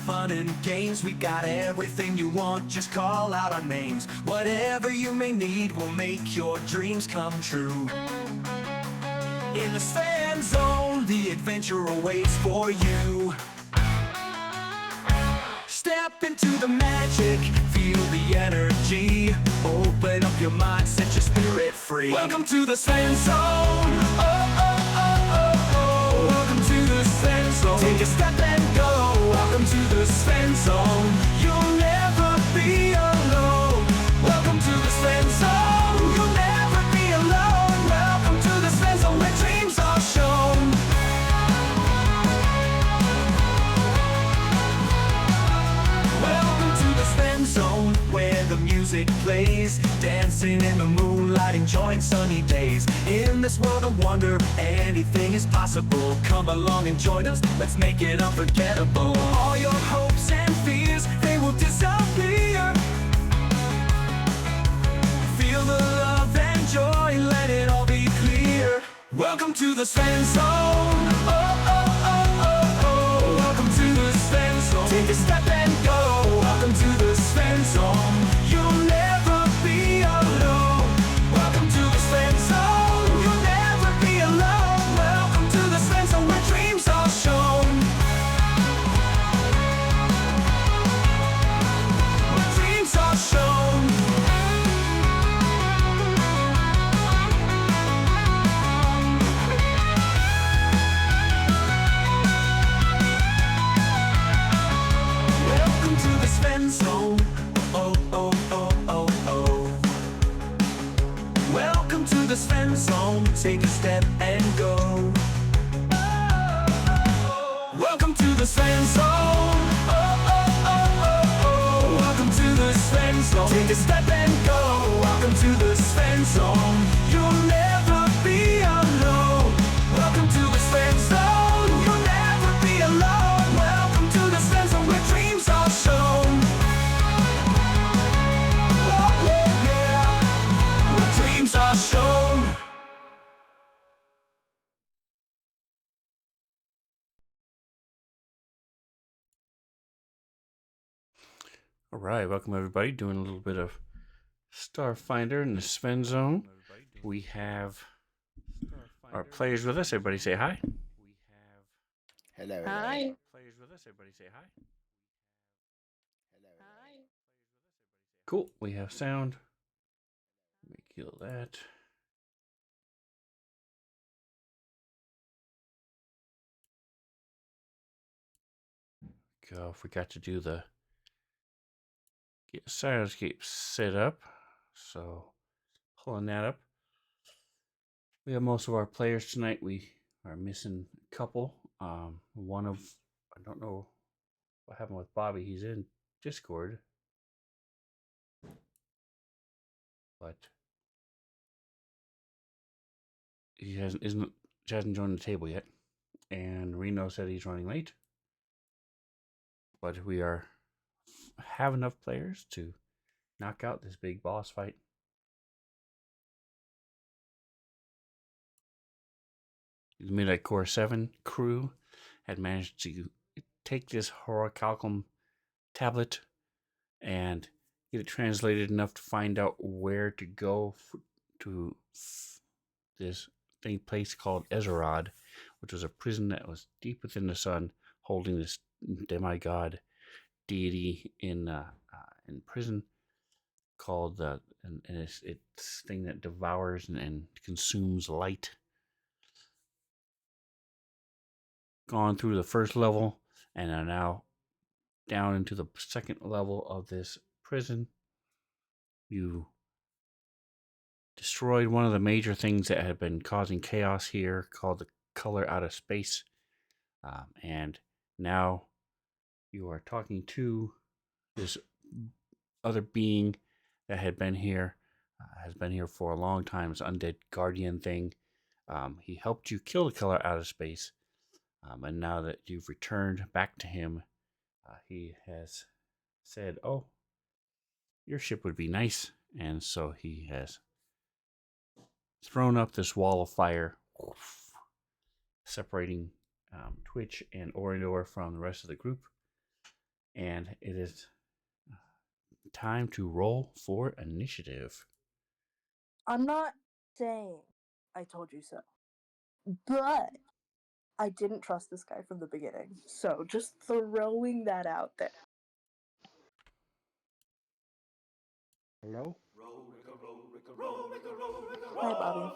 fun and games. We got everything you want, just call out our names. Whatever you may need will make your dreams come true. In the Fan Zone, the adventure awaits for you. Step into the magic, feel the energy. Open up your mind, set your spirit free. Welcome to the Fan Zone. Oh, oh, oh, oh, oh. Welcome to the Fan Zone. Take a step and go. Welcome to the Fan Zone. You'll never be alone. Welcome to the Fan Zone. You'll never be alone. Welcome to the Fan Zone, where dreams are shown. Welcome to the Fan Zone, where the music plays, dancing in the moonlight, enjoying sunny days. In this world of wonder, anything is possible. Come along and join us, let's make it unforgettable. All your hopes and fears, they will disappear. Feel the love and joy, let it all be clear. Welcome to the Fan Zone. Oh, oh, oh, oh, oh. Welcome to the Fan Zone. Take a step and go. Welcome to the Fan Zone. You'll never be alone. Welcome to the Fan Zone. You'll never be alone. Welcome to the Fan Zone, where dreams are shown. Where dreams are shown. Welcome to the Fan Zone. Oh, oh, oh, oh, oh. Welcome to the Fan Zone. Take a step and go. Welcome to the Fan Zone. Oh, oh, oh, oh, oh. Welcome to the Fan Zone. Take a step and go. Welcome to the Fan Zone. You'll never be alone. Welcome to the Fan Zone. You'll never be alone. Welcome to the Fan Zone, where dreams are shown. Oh, yeah, yeah. Where dreams are shown. All right, welcome everybody. Doing a little bit of Starfinder in the Fan Zone. We have our players with us. Everybody say hi. Hello. Hi. Players with us. Everybody say hi. Hi. Cool. We have sound. Let me kill that. Go. Forgot to do the get Soundscape set up. So pulling that up. We have most of our players tonight. We are missing a couple. One of I don't know what happened with Bobby. He's in Discord, but he hasn't joined the table yet. And Reno said he's running late, but we have enough players to knock out this big boss fight. The Midnight Core 7 crew had managed to take this Horicalcum tablet and get it translated enough to find out where to go to this place called Ezerod, which was a prison that was deep within the sun, holding this demigod deity in prison called and it's thing that devours and consumes light. Gone through the first level and are now down into the second level of this prison. You destroyed one of the major things that had been causing chaos here, called the color out of space, and now you are talking to this other being that had been here, has been here for a long time. This undead guardian thing. He helped you kill the color out of space. And now that you've returned back to him, he has said, "Oh, your ship would be nice." And so he has thrown up this wall of fire, separating Twitch and Orindor from the rest of the group. And it is time to roll for initiative. I'm not saying I told you so, but I didn't trust this guy from the beginning. So just throwing that out there. Hello? Hi, Bobby.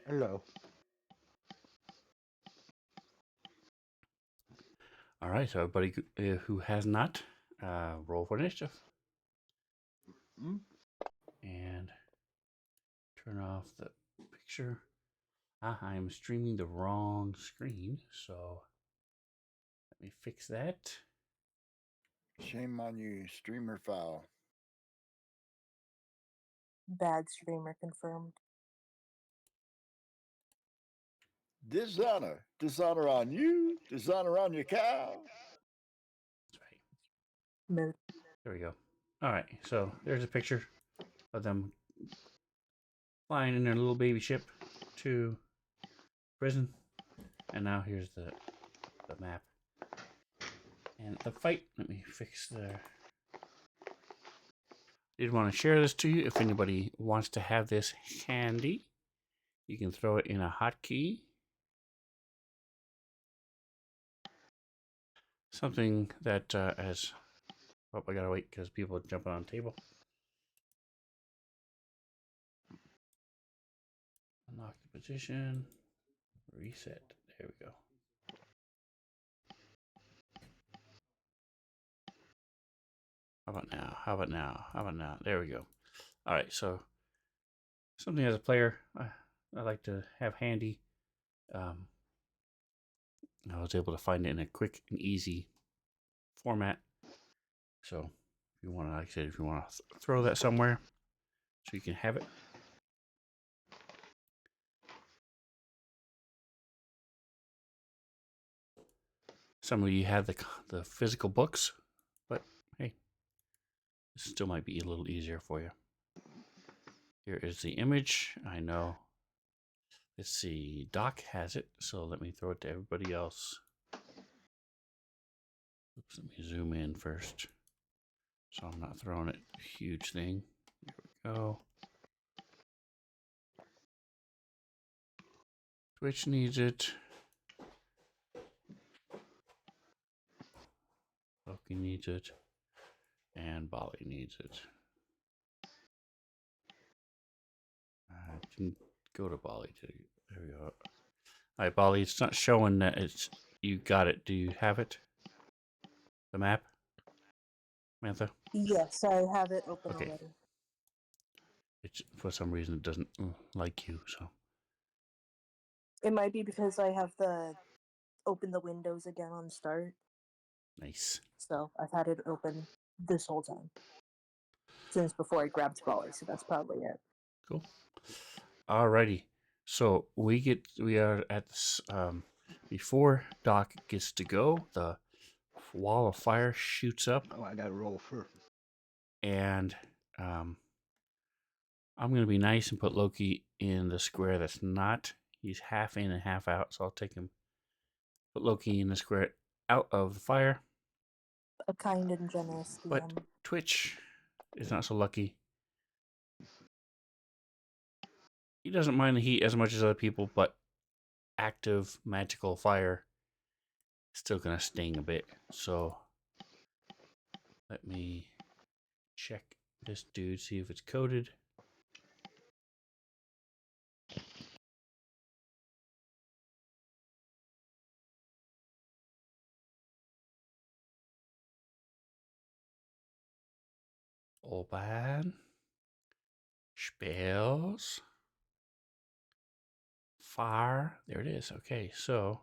Hello. All right, so everybody who has not, roll for initiative. Hmm? And turn off the picture. I am streaming the wrong screen, so let me fix that. Shame on you, streamer file. Bad streamer confirmed. Dishonor. Dishonor on you. Dishonor on your cow. That's right. Mood. There we go. All right, so there's a picture of them flying in their little baby ship to prison. And now here's the map. And the fight, let me fix the... Did want to share this to you. If anybody wants to have this handy, you can throw it in a hotkey. Something that as... Oh, I gotta wait because people are jumping on the table. Unlock the position. Reset. There we go. How about now? How about now? How about now? There we go. All right, so something as a player I like to have handy. I was able to find it in a quick and easy format. So if you want to, like I said, if you want to throw that somewhere so you can have it. Some of you have the physical books, but hey, this still might be a little easier for you. Here is the image. I know. Let's see. Doc has it, so let me throw it to everybody else. Oops, let me zoom in first, so I'm not throwing it a huge thing. There we go. Twitch needs it. Loki needs it. And Bali needs it. I didn't go to Bali. There we go. All right, Bali, it's not showing that it's you got it. Do you have it? The map? Mantha? Yes, I have it open Okay. already. It's, for some reason, it doesn't like you, so. It might be because I have the open the windows again on start. Nice. So I've had it open this whole time. Since before I grabbed Bali, so that's probably it. Cool. Alrighty. So we are at this, before Doc gets to go, the wall of fire shoots up. Oh, I gotta roll first. And I'm going to be nice and put Loki in the square that's not. He's half in and half out, so I'll take him. Put Loki in the square out of the fire. A kind and generous DM. But Twitch is not so lucky. He doesn't mind the heat as much as other people, but active magical fire is still going to sting a bit. So let me check this dude, see if it's coded. Open. Spells. Fire. There it is. Okay, so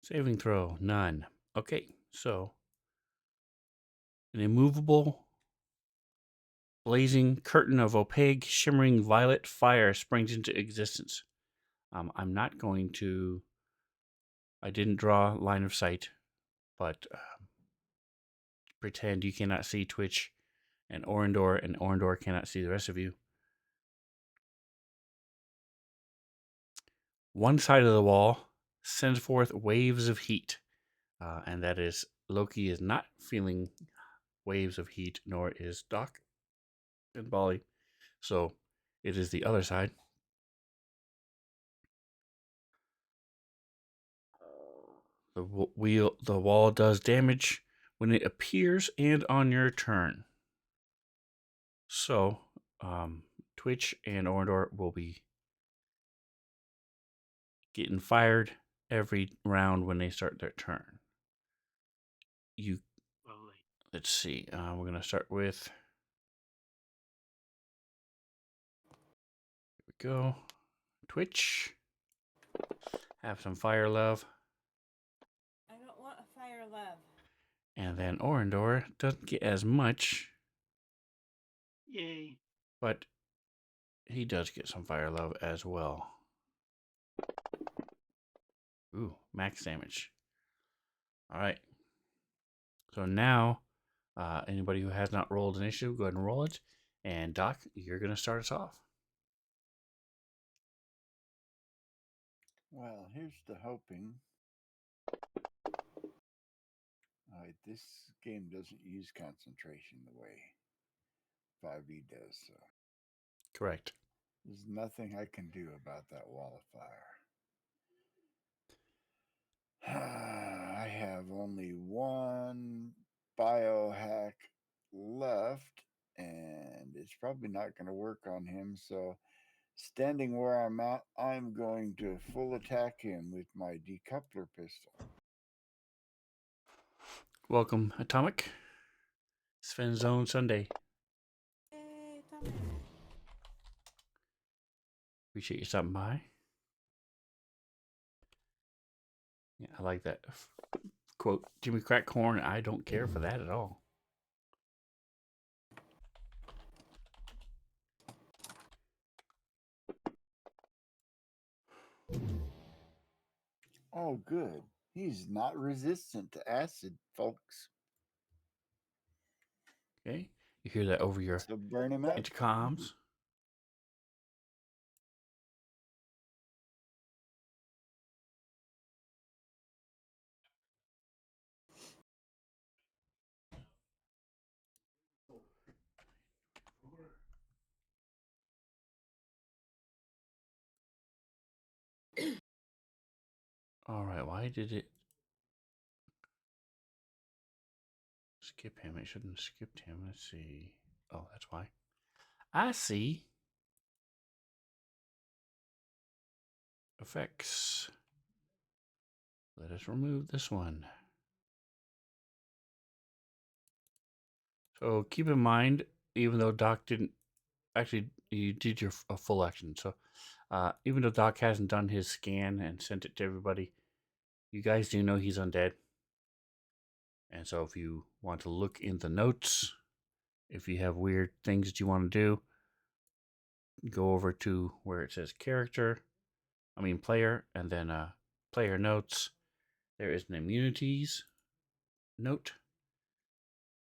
saving throw, none. Okay, so an immovable, blazing curtain of opaque, shimmering violet fire springs into existence. I'm not going to. I didn't draw line of sight, but pretend you cannot see Twitch and Orindor cannot see the rest of you. one side of the wall sends forth waves of heat, and that is Loki is not feeling waves of heat, nor is Doc and Bolly. So it is the other side. The wall does damage when it appears and on your turn. So, Twitch and Orndor will be getting fired every round when they start their turn. Let's see. We're gonna start with. Here we go. Twitch. Have some fire love. I don't want a fire love. And then Orndor doesn't get as much. Yay. But he does get some fire love as well. Ooh, max damage. All right. So now, anybody who has not rolled initiative, go ahead and roll it. And Doc, you're going to start us off. Well, here's to hoping. This game doesn't use concentration the way 5e does, so Correct. there's nothing I can do about that wall of fire. I have only one biohack left, and it's probably not going to work on him, so standing where I'm at, I'm going to full attack him with my decoupler pistol. Welcome, Atomic. Sven Zone Sunday. Yay, Tommy. Appreciate you stopping by. Yeah, I like that quote. Jimmy Crackhorn, I don't care for that at all. Oh, good. He's not resistant to acid, folks. Okay. You hear that over your So burn him up. intercoms. All right, why did it skip him? It shouldn't have skipped him. Let's see. Oh, that's why. I see. Effects. Let us remove this one. So keep in mind, even though Doc didn't actually, you did your a full action. So even though Doc hasn't done his scan and sent it to everybody, you guys do know he's undead. And so if you want to look in the notes, if you have weird things that you want to do, go over to where it says player, and then player notes. There is an immunities note,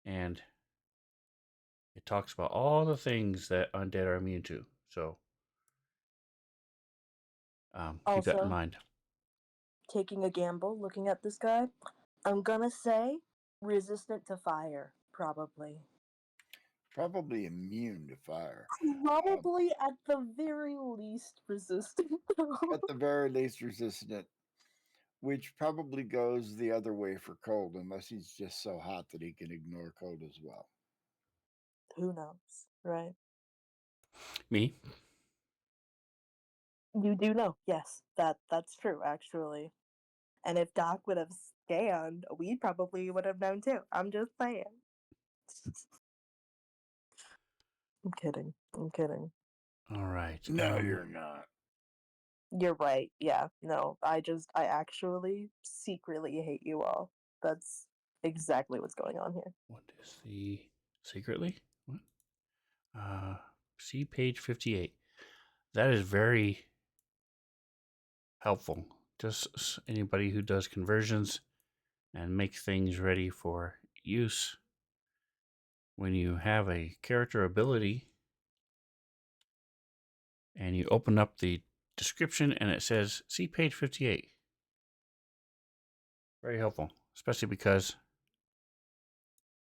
and it talks about all the things that undead are immune to. So keep that in Also, mind. taking a gamble, looking at this guy, I'm gonna say resistant to fire, probably. Probably immune to fire. Probably at the very least resistant. At the very least resistant, which probably goes the other way for cold, unless he's just so hot that he can ignore cold as well. Who knows, right? Me? You do know, yes, that's true, actually. And if Doc would have scanned, we probably would have known too. I'm just saying. I'm kidding. I'm kidding. All right. No, you're not. You're right. Yeah. No, I actually secretly hate you all. That's exactly what's going on here. What is the secretly? What? See page 58. That is very helpful. Just anybody who does conversions and makes things ready for use. When you have a character ability and you open up the description, and it says, see page 58. Very helpful, especially because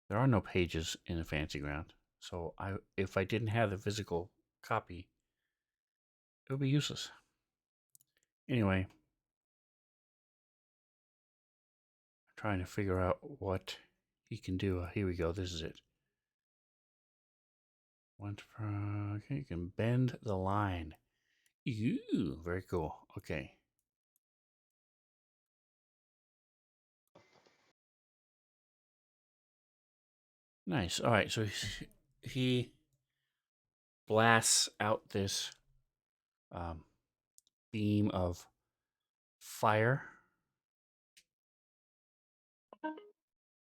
there are no pages in a Fantasy Ground. So if I didn't have the physical copy, it would be useless. Anyway, I'm trying to figure out what he can do. Here we go. This is it. Okay, you can bend the line. Ooh, very cool. Okay. Nice. All right, so he blasts out this beam of fire,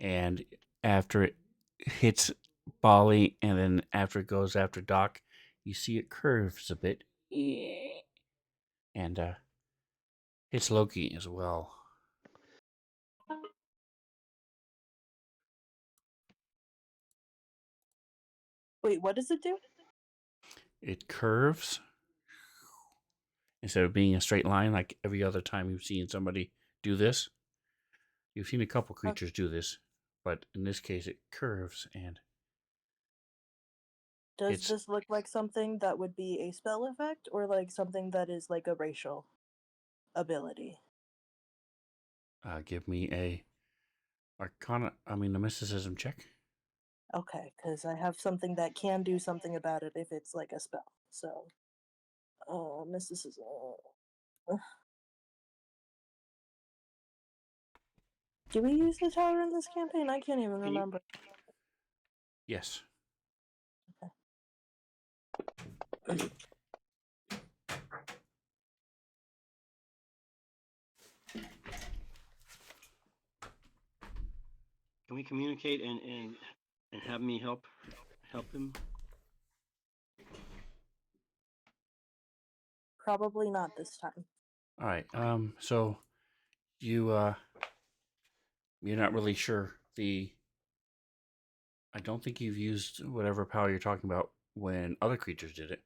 and after it hits Bali, and then after it goes after Doc, you see it curves a bit, and hits Loki as well. Wait, what does it do? It curves instead of being a straight line like every other time you've seen somebody do this. You've seen a couple creatures do this, but in this case it curves, and Does it's this look like something that would be a spell effect, or like something that is like a racial ability? give me a mysticism check. Okay, because I have something that can do something about it if it's like a spell. So, mysticism. Do we use the tower in this campaign? I can't even Can you remember. Yes. can we communicate and have me help him? Probably not this time. All right. So you you're not really sure the. I don't think you've used whatever power you're talking about when other creatures did it,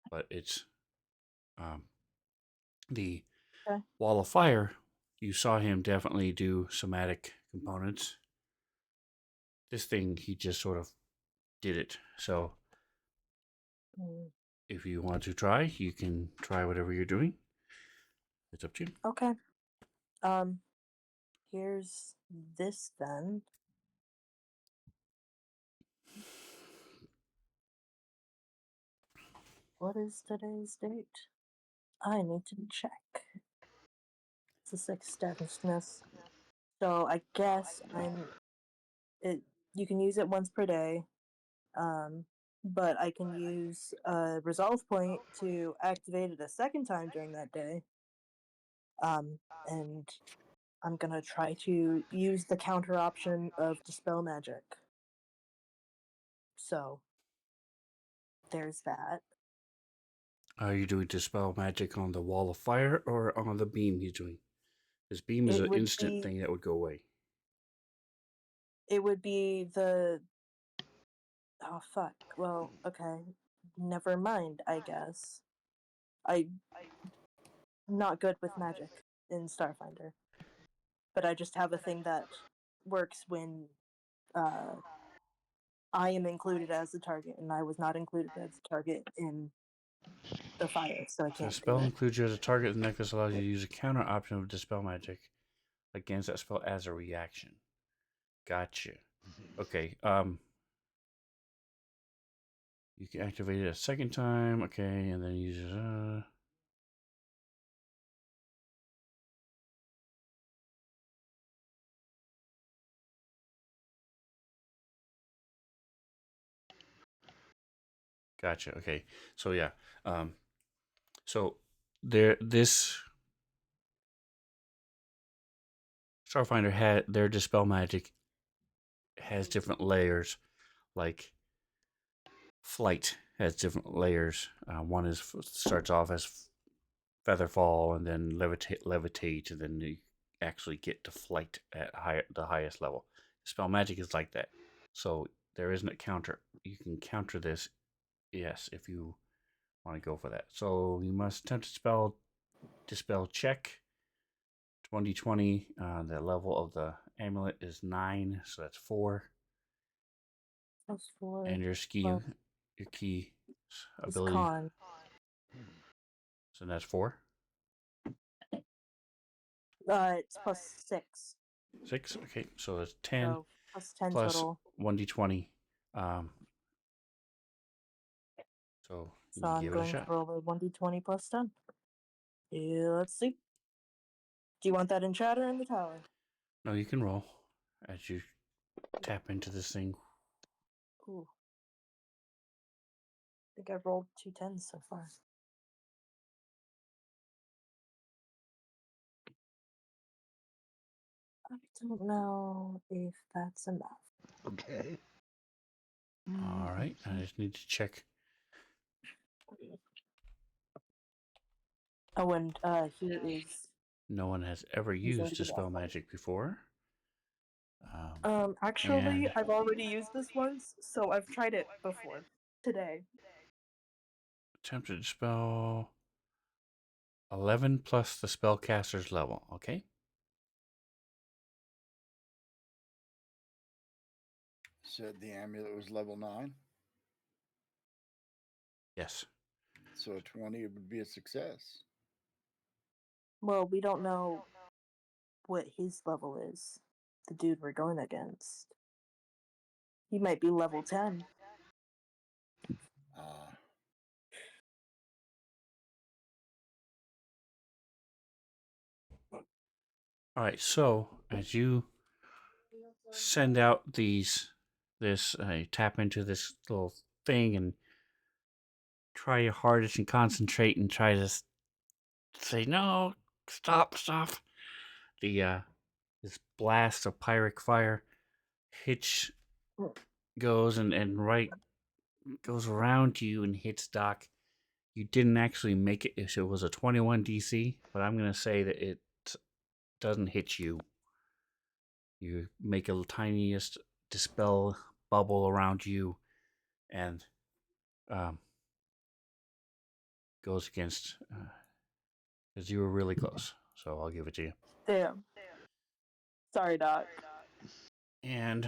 but it's um the Okay. wall of fire. You saw him definitely do somatic components. This thing, he just sort of did it. So Hmm. if you want to try, you can try whatever you're doing. It's up to you. Okay. Here's this then. What is today's date? I need to check. It's the 6th. So I guess it. You can use it once per day. But I can use a resolve point to activate it a second time during that day. And I'm gonna try to use the counter option of Dispel Magic. So there's that. Are you doing dispel magic on the wall of fire or on the beam he's doing? This beam is It an would instant be thing that would go away. it would be the oh fuck. Well, okay. Never mind, I guess. I'm not good with magic in Starfinder. But I just have a thing that works when uh I am included as the target, and I was not included as the target in the fire, so I So a can't do spell it. includes you as a target. The necklace allows you to use a counter option of dispel magic against that spell as a reaction. Gotcha. Okay. You can activate it a second time. Okay, and then use it. Gotcha. Okay. So yeah. So this Starfinder had their dispel magic has different layers. Like flight has different layers. One is starts off as feather fall, and then levitate, and then you actually get to flight at the highest level. Spell magic is like that. So there isn't a counter. You can counter this, yes, if you want to go for that. So you must attempt to dispel check. 2020. The level of the amulet is 9, so that's 4. Plus 4. And your Well, key it's ability. con. So that's 4. It's plus 6. 6. Okay, so it's 10 So plus 10 plus total. 1d20. So So you I'm give it a going to shot. roll a 1d20 plus 10. Yeah, let's see. Do you want that in chat or in the tower? No, you can roll as you tap into this thing. Ooh. I think I've rolled 2 10s so far. I don't know if that's enough. Okay. All right, I just need to check. Oh, and here is. No one has ever Using used the Dispel Wi-Fi. Magic before. Actually, And I've already used this once, so I've tried it before. Today. attempt to dispel 11 plus the spellcaster's level. Okay. Said the amulet was level 9, Yes. so a 20 would be a success. Well, we don't know what his level is. The dude we're going against. He might be level 10. Ah, All right. So as you send out tap into this little thing and try your hardest and concentrate and try to say no, stop. The this blast of pyric fire hits goes and right goes around you and hits Doc. You didn't actually make it. It was a 21 DC, but I'm gonna say that it doesn't hit you. You make a tiniest dispel bubble around you, and goes against because you were really close. So I'll give it to you. Damn. Sorry, Doc. And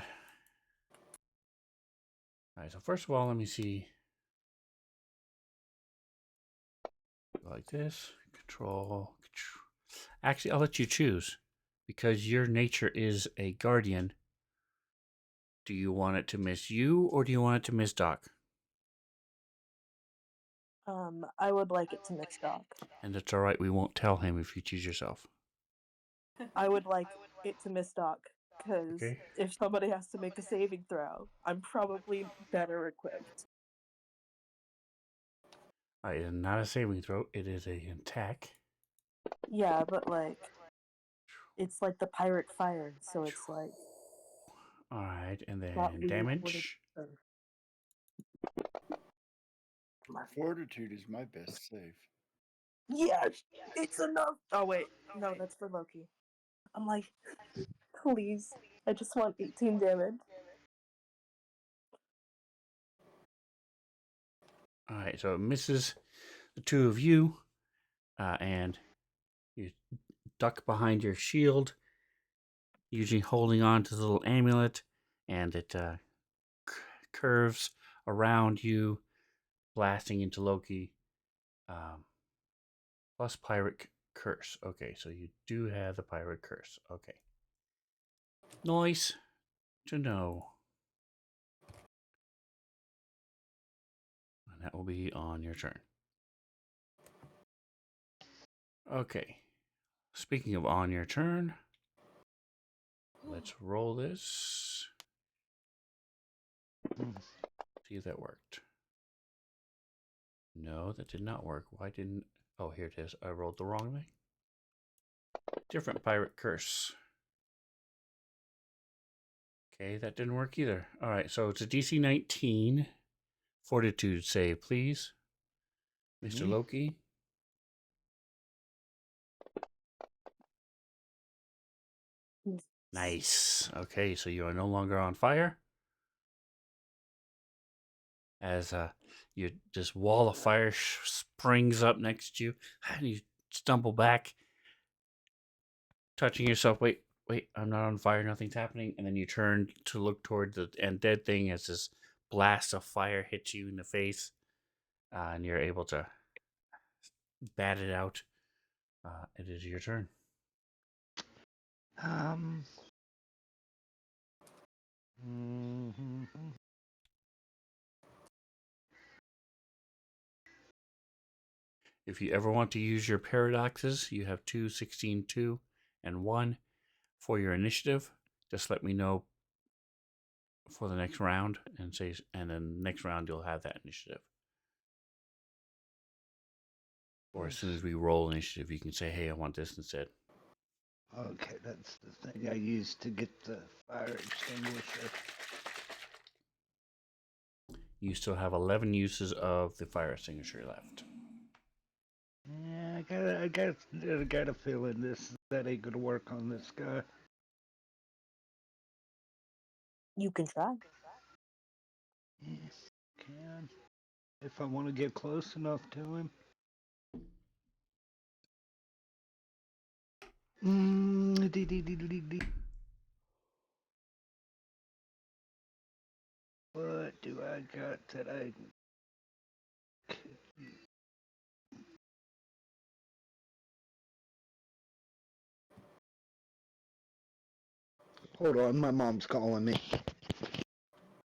all right. So first of all, let me see. Like this. Control. Actually, I'll let you choose because your nature is a guardian. Do you want it to miss you or do you want it to miss Doc? I would like it to miss Doc. And it's all right. We won't tell him if you choose yourself. I would like it to miss Doc, because Okay. if somebody has to make a saving throw, I'm probably better equipped. All right. And not a saving throw. It is a attack. Yeah, but like, it's like the pirate fire, so it's like All right. And not then really damage. fortitude is my best save. Yes, it's enough. Oh wait, no, that's for Loki. I'm like, please, I just want 18 damage. All right. So it misses the two of you, and you duck behind your shield, usually holding on to the little amulet, and it curves around you, blasting into Loki. Plus pirate curse. Okay, so you do have the pirate curse. Okay. Nice to know. And that will be on your turn. Okay. Speaking of on your turn, let's roll this. See if that worked. No, that did not work. Why didn't... Oh, here it is. I rolled the wrong way. Different pirate curse. Okay, that didn't work either. All right, so it's a DC 19 fortitude save, please. Mr. Loki. Nice. Okay, so you are no longer on fire. As this wall of fire springs up next to you, and you stumble back, touching yourself. Wait, I'm not on fire. Nothing's happening. And then you turn to look toward the undead thing as this blast of fire hits you in the face, and you're able to bat it out. It is your turn. Mhm. If you ever want to use your paradoxes, you have 2, 16, 2, and 1 for your initiative. Just let me know for the next round, and then next round you'll have that initiative. Or as soon as we roll initiative, you can say, "Hey, I want this instead." Okay, that's the thing I used to get the fire extinguisher. You still have 11 uses of the fire extinguisher left. Yeah, I got a feeling that ain't gonna work on this guy. You can try. Yes, can if I want to get close enough to him. What do I got that I? Hold on, my mom's calling me.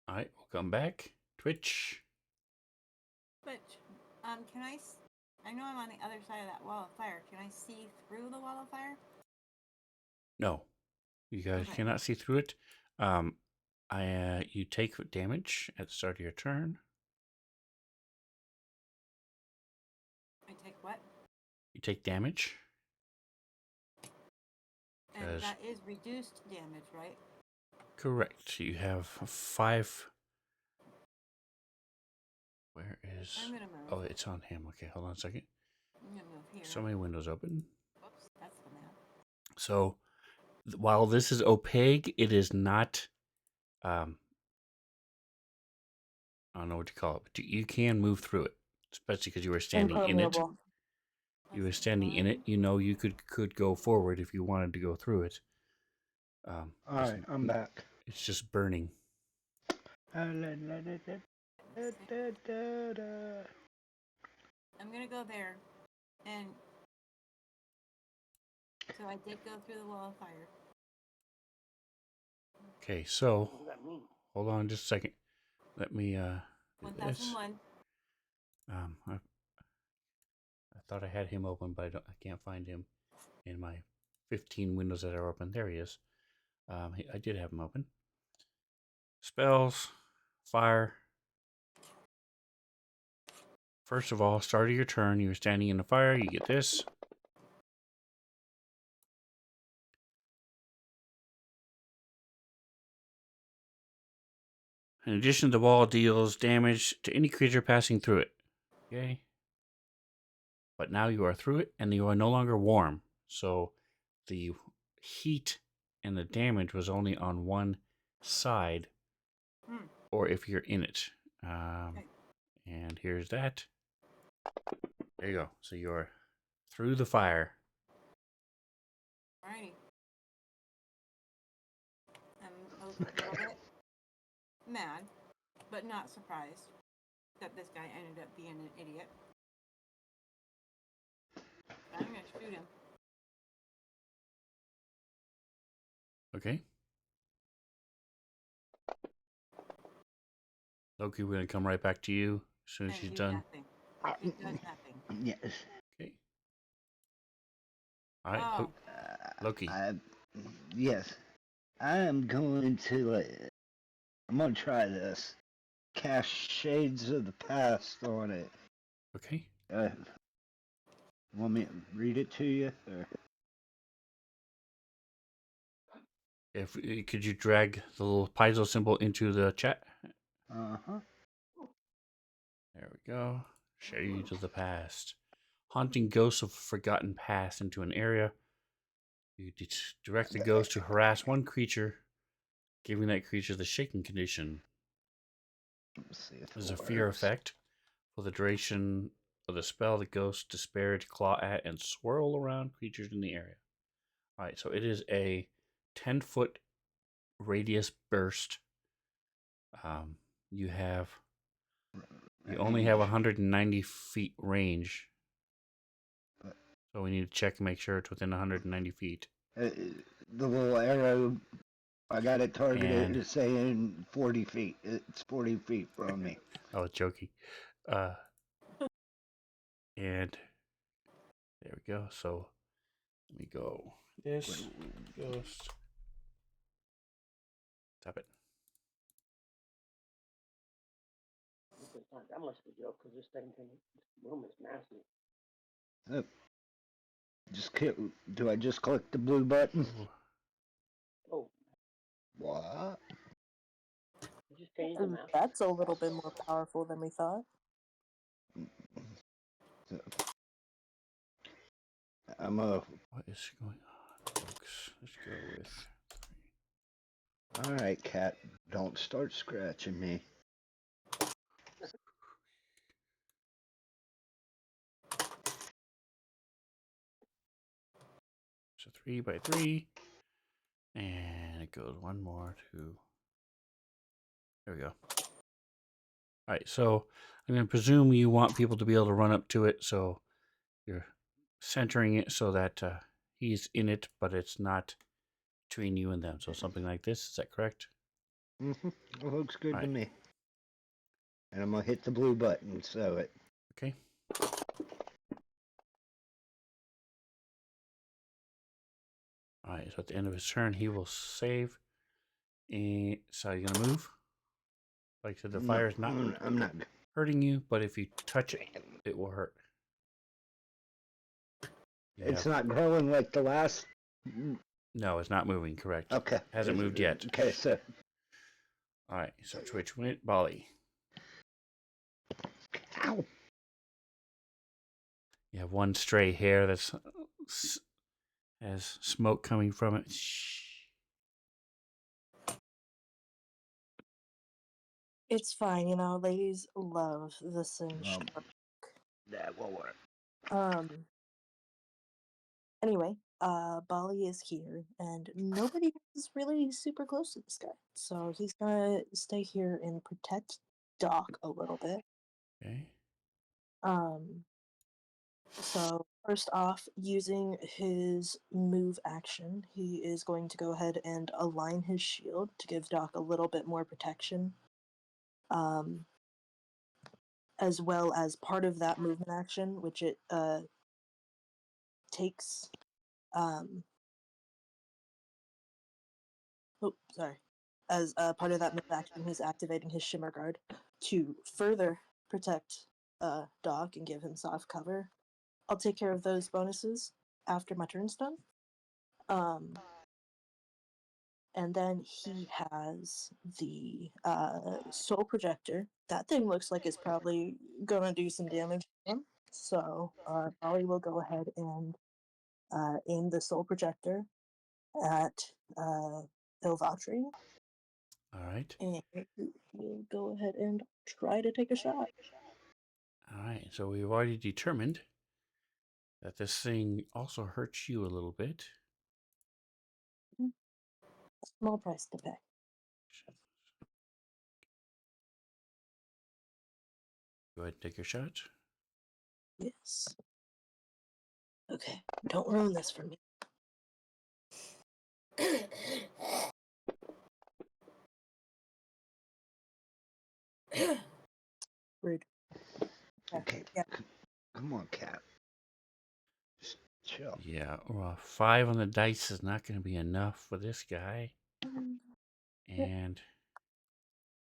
All right, we'll come back. Twitch. But, can I know I'm on the other side of that wall of fire. Can I see through the wall of fire? No, you guys Okay. cannot see through it. You take damage at the start of your turn. I take what? You take damage. And that is reduced damage, right? Correct. You have 5. Where is? I'm gonna move. Oh, it's on him. Okay, hold on a second. I'm gonna move here. So many windows open. Whoops, that's the map. So while this is opaque, it is not. I don't know what to call it, but you can move through it, especially because you were standing in it. Impermeable. You were standing in it. You know you could go forward if you wanted to go through it. All right, I'm back. It's just burning. I'm gonna go there, and so I did go through the wall of fire. Okay, so hold on just a second. Let me do this. 1001. I thought I had him open, but I can't find him in my 15 windows that are open. There he is. I did have him open. Spells, fire. First of all, start of your turn, you're standing in the fire, you get this. In addition, the wall deals damage to any creature passing through it. Okay? But now you are through it, and you are no longer warm. So the heat and the damage was only on one side, or if you're in it. Okay. And here's that. There you go. So you're through the fire. Alrighty. I'm a little bit mad, but not surprised that this guy ended up being an idiot. I'm gonna shoot him. Okay. Loki, we're going to come right back to you as soon as And she's do done. nothing. He does nothing. Yes. Okay. All right, Loki. Yes. I am going to. I'm gonna try this. Cast Shades of the Past on it. Okay. Want me to read it to you? Or? If could you drag the little piezo symbol into the chat? Uh-huh. There we go. Shades of the past. Haunting ghosts of a forgotten past into an area. You direct the ghost to harass one creature, giving that creature the shaken condition. Let's see if There's it a fear works. effect. For the duration of the spell, the ghosts disparage, claw at, and swirl around creatures in the area. All right, so it is a 10-foot radius burst. You only have 190 feet range. So we need to check and make sure it's within 190 feet. The little arrow, I got it targeted And- to saying 40 feet. It's 40 feet from me. I was joking. And there we go. So let me go. This ghost. Stop it. It's not that much of a joke because this room is massive. Do I just click the blue button? Oh, What? you just changed the map. That's a little bit more powerful than we thought. What is going on, folks? Let's go with 3. All right, cat. Don't start scratching me. So 3 by 3. And it goes one more to. There we go. All right, so I'm going to presume you want people to be able to run up to it, so you're centering it so that he's in it, but it's not between you and them. So something like this, is that correct? Mm-hmm. It looks good All to right. me. And I'm going to hit the blue button, so it. Okay. All right, so at the end of his turn, he will save. And so you're going to move? Like I said, the fire is not I'm not. hurting you, but if you touch it, it will hurt. It's not growing like the last. No, it's not moving, correct. Okay. Hasn't moved yet. Okay, so. All right, so Twitch win it, Bali. Ow. You have one stray hair that's has smoke coming from it. Shh. It's fine, you know, ladies love the singed. That will work. Anyway, Bali is here, and nobody is really super close to this guy. So he's gonna stay here and protect Doc a little bit. Okay. So first off, using his move action, he is going to go ahead and align his shield to give Doc a little bit more protection. As well as part of that movement action, which it takes. As part of that move action, he's activating his Shimmer Guard to further protect Doc and give him soft cover. I'll take care of those bonuses after my turn's done. And then he has the Soul Projector. That thing looks like it's probably gonna do some damage to him. So Ollie will go ahead and aim the Soul Projector at Ilvatri. All right. And we'll go ahead and try to take a shot. All right. So we've already determined that this thing also hurts you a little bit. A small price to pay. Go ahead and take your shot. Yes. Okay, don't ruin this for me. Rude. Okay. Yeah. Come on, cat. Just chill. Yeah. Well, 5 on the dice is not going to be enough for this guy. And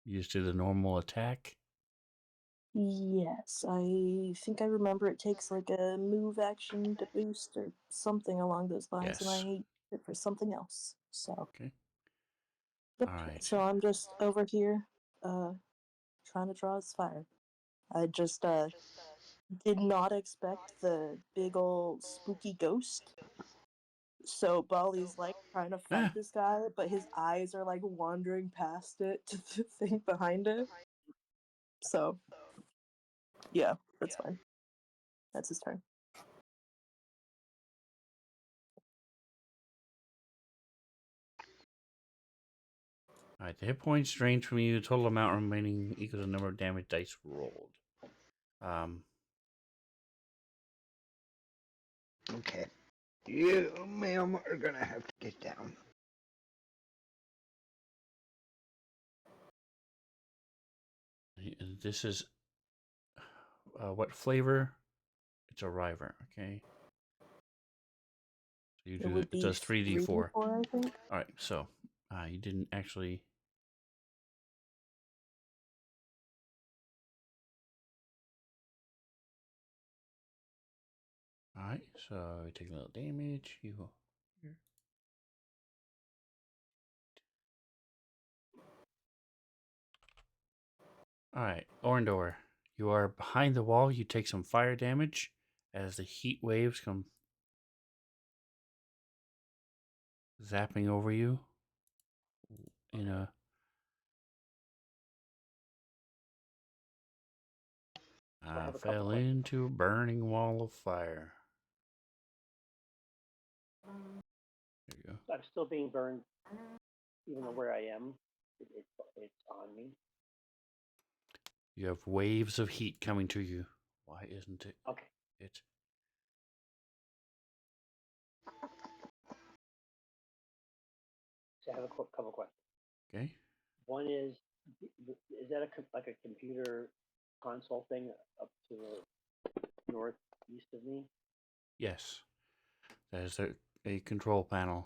you just do the normal attack. Yes, I think I remember it takes like a move action to boost or something along those lines, and I Yes. need it for something else. So. Okay. Yep. All right. So I'm just over here, trying to draw his fire. I just did not expect the big old spooky ghost. So Bali's like trying to fight this guy, but his eyes are like wandering past it to the thing behind it. So Yeah, that's fine. That's his turn. Alright, the hit points drained from you. The total amount remaining equals the number of damage dice rolled. Okay. You, ma'am, are gonna have to get down. This is what flavor? It's a river, okay? So you It do would it be does 3d4. 3d4, I think. Alright, so you didn't actually. Alright, so you take a little damage. You here. Alright, Orndor. You are behind the wall. You take some fire damage as the heat waves come zapping over you in a So I have a couple fell questions. into a burning wall of fire. There you go. I'm still being burned, even though where I am, it's on me. You have waves of heat coming to you. Why isn't it? Okay. It. So I have a couple questions. Okay. One is that like a computer console thing up to the northeast of me? Yes. There's a control panel.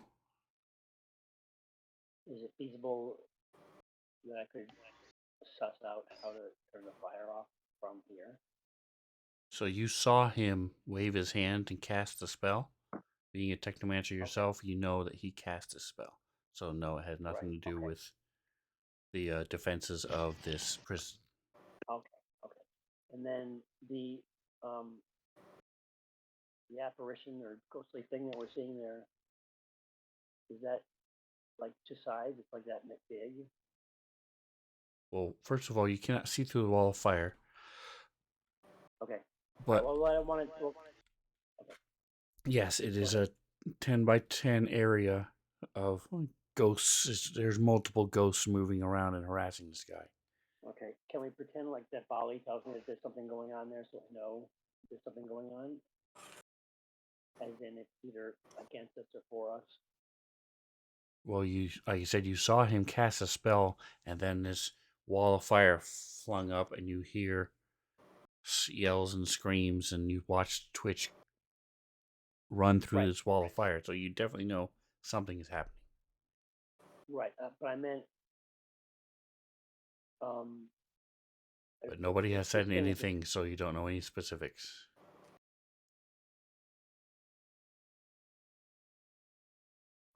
Is it feasible that I could suss out how to turn the fire off from here? So you saw him wave his hand and cast the spell. Being a technomancer yourself, you know that he cast a spell. So no, it has nothing to do with the defenses of this prison. Okay. And then the apparition or ghostly thing that we're seeing there, is that like two sides? It's like that big? Well, first of all, you cannot see through the wall of fire. Okay. But well, I wanted. Well, yes, it is a 10 by 10 area of ghosts. There's multiple ghosts moving around and harassing this guy. okay. Can we pretend like that Bali tells me that there's something going on there, so I know there's something going on? As in, it's either against us or for us. Well, like you said, you saw him cast a spell, and then this wall of fire flung up, and you hear yells and screams, and you watch Twitch run through this wall of fire. So you definitely know something is happening. Right, but I meant. But nobody has said anything, so you don't know any specifics.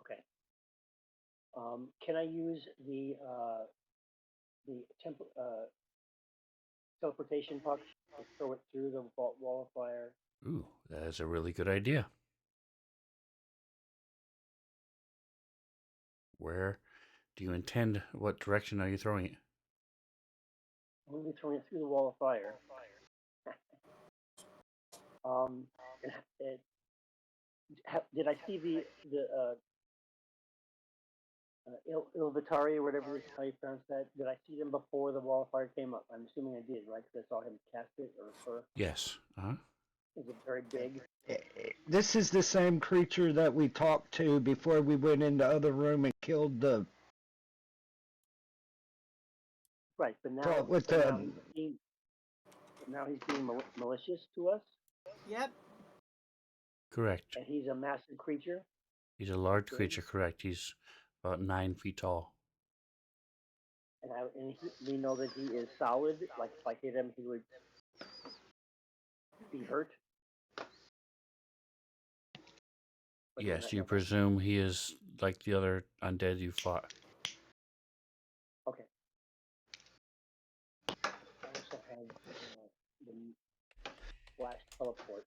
Okay. Can I use the teleportation puck to throw it through the wall of fire? Ooh, that is a really good idea. Where do you intend? What direction are you throwing it? I'm going to be throwing it through the wall of fire. Did I see the Ilvatari or whatever how you pronounce that? Did I see them before the wall of fire came up? I'm assuming I did, right? Because I saw him cast it or her. Yes. Is it very big? This is the same creature that we talked to before we went in the other room and killed the. Right, but now, now he's being malicious to us. Yep. Correct. And he's a massive creature. He's a large creature. Correct. He's about 9 feet tall. And we know that he is solid. Like if I hit him, he would be hurt. But yes, you presume he is like the other undead you fought. Okay. I also have the flash teleport.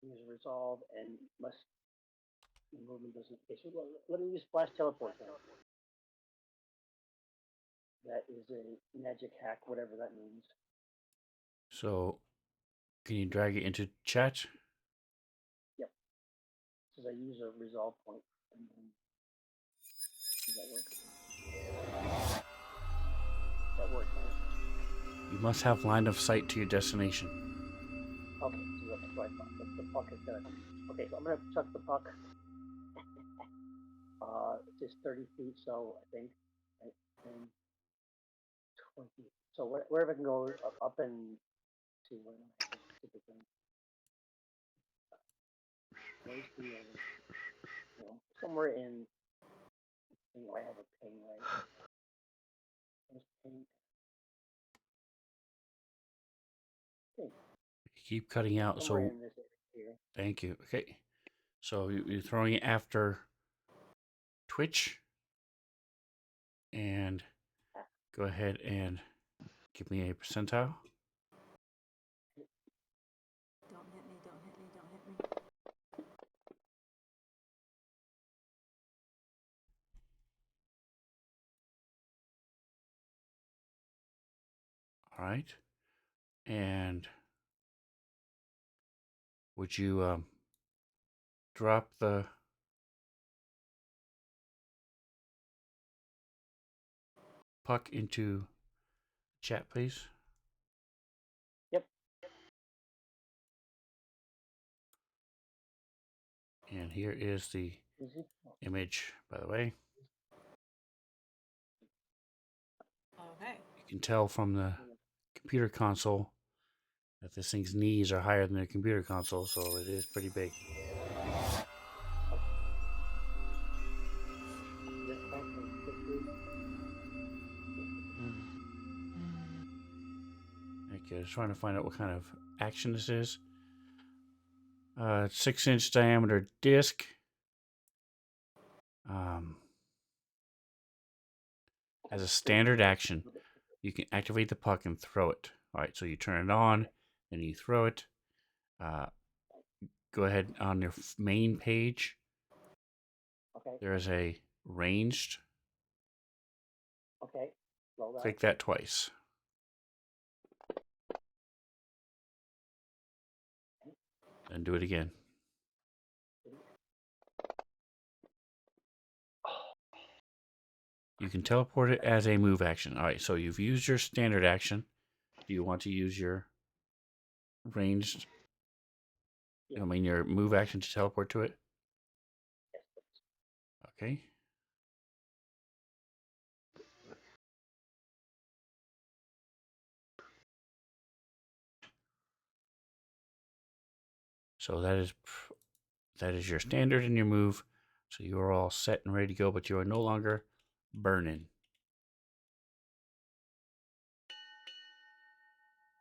Use resolve and must. The movement doesn't. Okay, so let me use flash teleport then. that is a magic hack, whatever that means. So, can you drag it into chat? Yep. Says I use a resolve point. And then, does that work? That works, right? You must have line of sight to your destination. Okay, so that's what I thought. The puck is gonna. Okay, so I'm gonna chuck the puck. It's just 30 feet, so I think, and 20. So wherever I can go up and to where I have a specific thing. Where's the, somewhere in, I have a ping, right? Where's ping? Ping. You keep cutting out, Somewhere so in this area here. thank you. Okay, so you're throwing it after Twitch, and go ahead and give me a percentile. Don't hit me, don't hit me, don't hit me. All right, and would you drop the puck into chat, please? Yep. And here is the Easy. image, by the way. Okay. You can tell from the computer console that this thing's knees are higher than the computer console, so it is pretty big. This puck can fit through. Okay, just trying to find out what kind of action this is. 6-inch diameter disc. As a standard action, you can activate the puck and throw it. All right, so you turn it on, and you throw it. Go ahead on your main page. Okay. There is a ranged. Okay. Roll that. Click that twice. Then do it again. You can teleport it as a move action. All right, so you've used your standard action. Do you want to use your ranged? Yeah. I mean, your move action to teleport to it? Yes, please. Okay. So that is your standard and your move. So you are all set and ready to go, but you are no longer burning.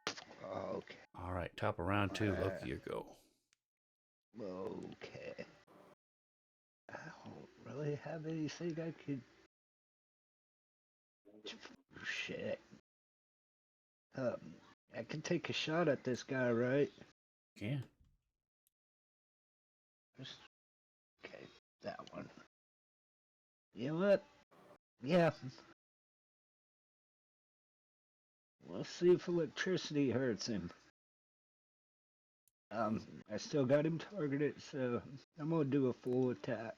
Okay. All right, top of round 2, Loki, your go. Okay. I don't really have anything I could. Shit. I can take a shot at this guy, right? Yeah. Okay, that one. You know what? Yeah. We'll see if electricity hurts him. I still got him targeted, so I'm gonna do a full attack.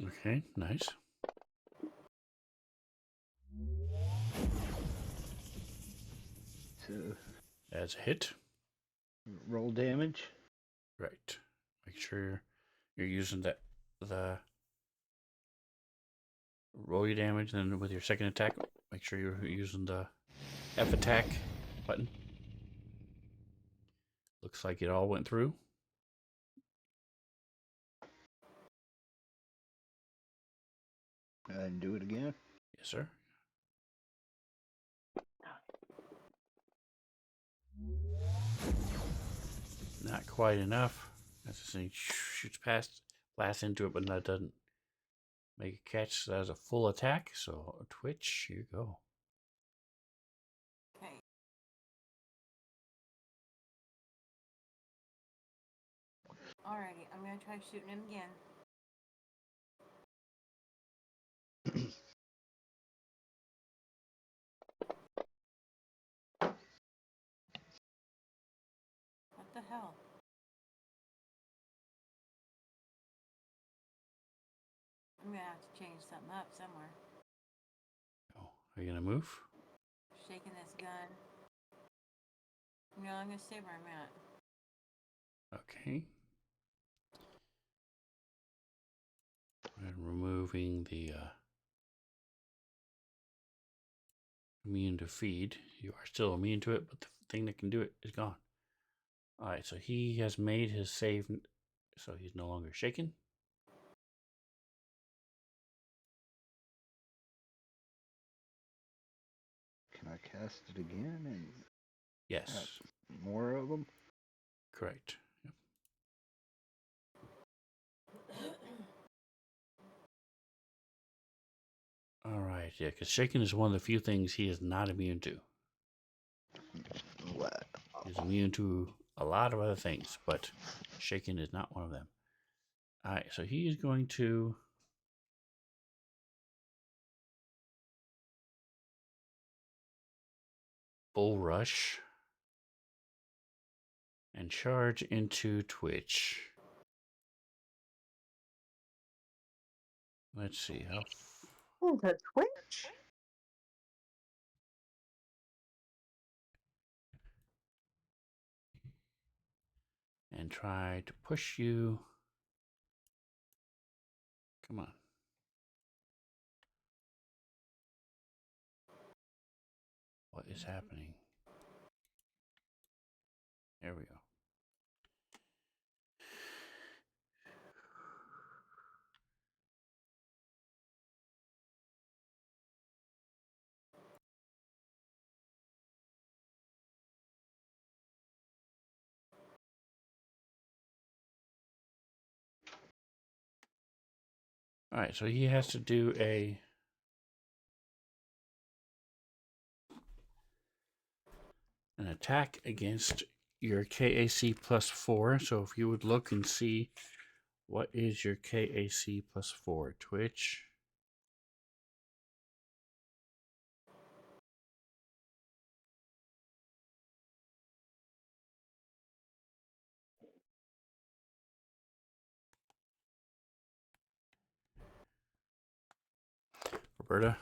Okay, nice. So That's a hit. roll damage. Right. Make sure you're using the roll your damage, and then with your second attack, make sure you're using the F attack button. Looks like it all went through. And do it again. Yes, sir. Not quite enough. As this thing shoots past, blasts into it, but that doesn't make a catch. So that was a full attack. So Twitch, here you go. Okay. Alrighty, I'm gonna try shooting him again. hell? I'm gonna have to change something up somewhere. Oh, are you gonna move? Shaking this gun. No, I'm gonna stay where I'm at. Okay. And removing the immune to feed. You are still immune to it, but the thing that can do it is gone. All right, so he has made his save, so he's no longer shaken. Can I cast it again and Yes, have more of them? correct. Yep. All right, yeah, because shaken is one of the few things he is not immune to. What? He's immune to a lot of other things, but shaken is not one of them. All right, so he is going to bull rush and charge into Twitch. Let's see how. Into Twitch? And try to push you. Come on. What is happening? There we go. All right, so he has to do an attack against your KAC +4. So if you would look and see what is your KAC +4, Twitch. Roberta.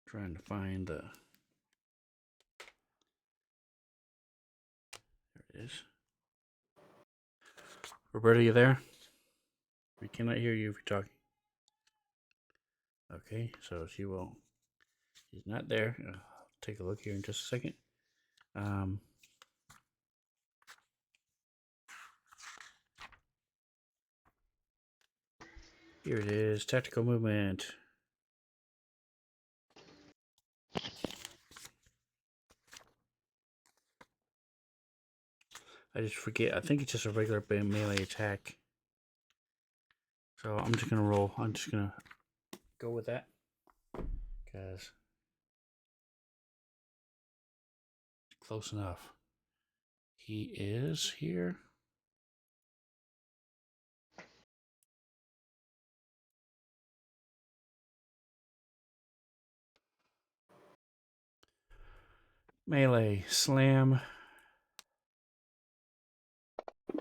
Trying to find the. There it is. Roberta, you there? We cannot hear you if you're talking. Okay, so she will. She's not there. I'll take a look here in just a second. Here it is. Tactical movement. I just forget. I think it's just a regular melee attack. So I'm just gonna roll. I'm just gonna go with that because it's close enough. He is here. Melee slam.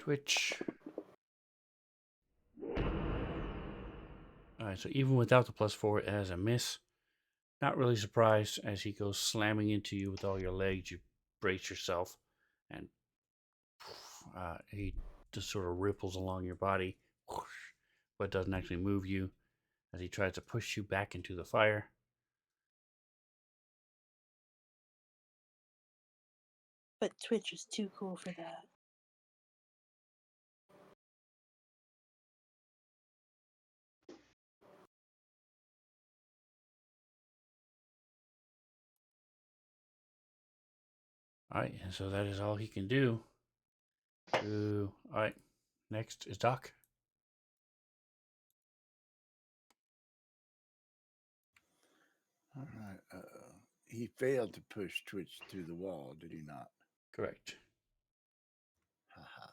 Twitch. Alright, so even without the +4, it has a miss. Not really surprised as he goes slamming into you with all your legs. You brace yourself, and he just sort of ripples along your body, but doesn't actually move you as he tries to push you back into the fire. But Twitch is too cool for that. Alright, and so that is all he can do. Alright, next is Doc. All right. He failed to push Twitch through the wall, did he not? Correct. Haha.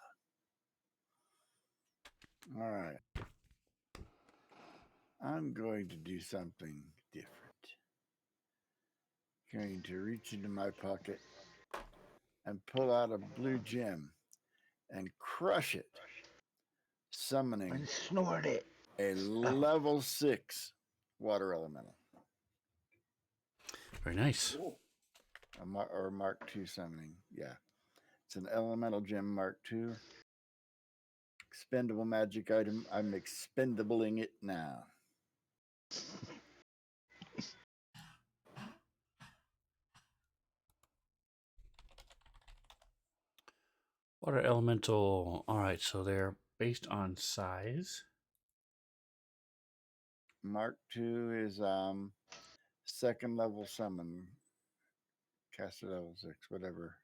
All right. I'm going to do something different. going to reach into my pocket and pull out a blue gem and crush it, summoning And snort it. a level 6 water elemental. Very nice. Cool. Or Mark II summoning. Yeah. It's an elemental gem Mark II. Expendable magic item. I'm expendabling it now. Water elemental. All right, so they're based on size. Mark II is second level summon. Cast at level 6, whatever.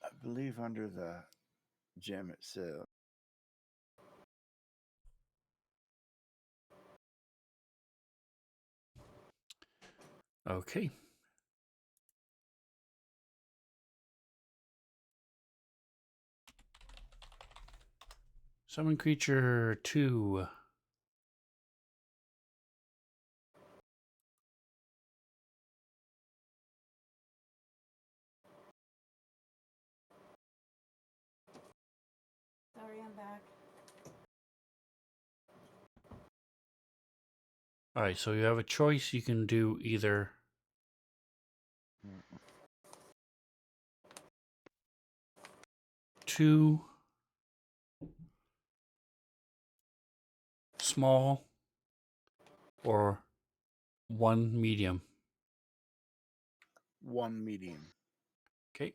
I believe under the gem itself. Okay. Summon creature 2. Sorry, I'm back. All right, so you have a choice. You can do either two small or one medium. One medium. Okay.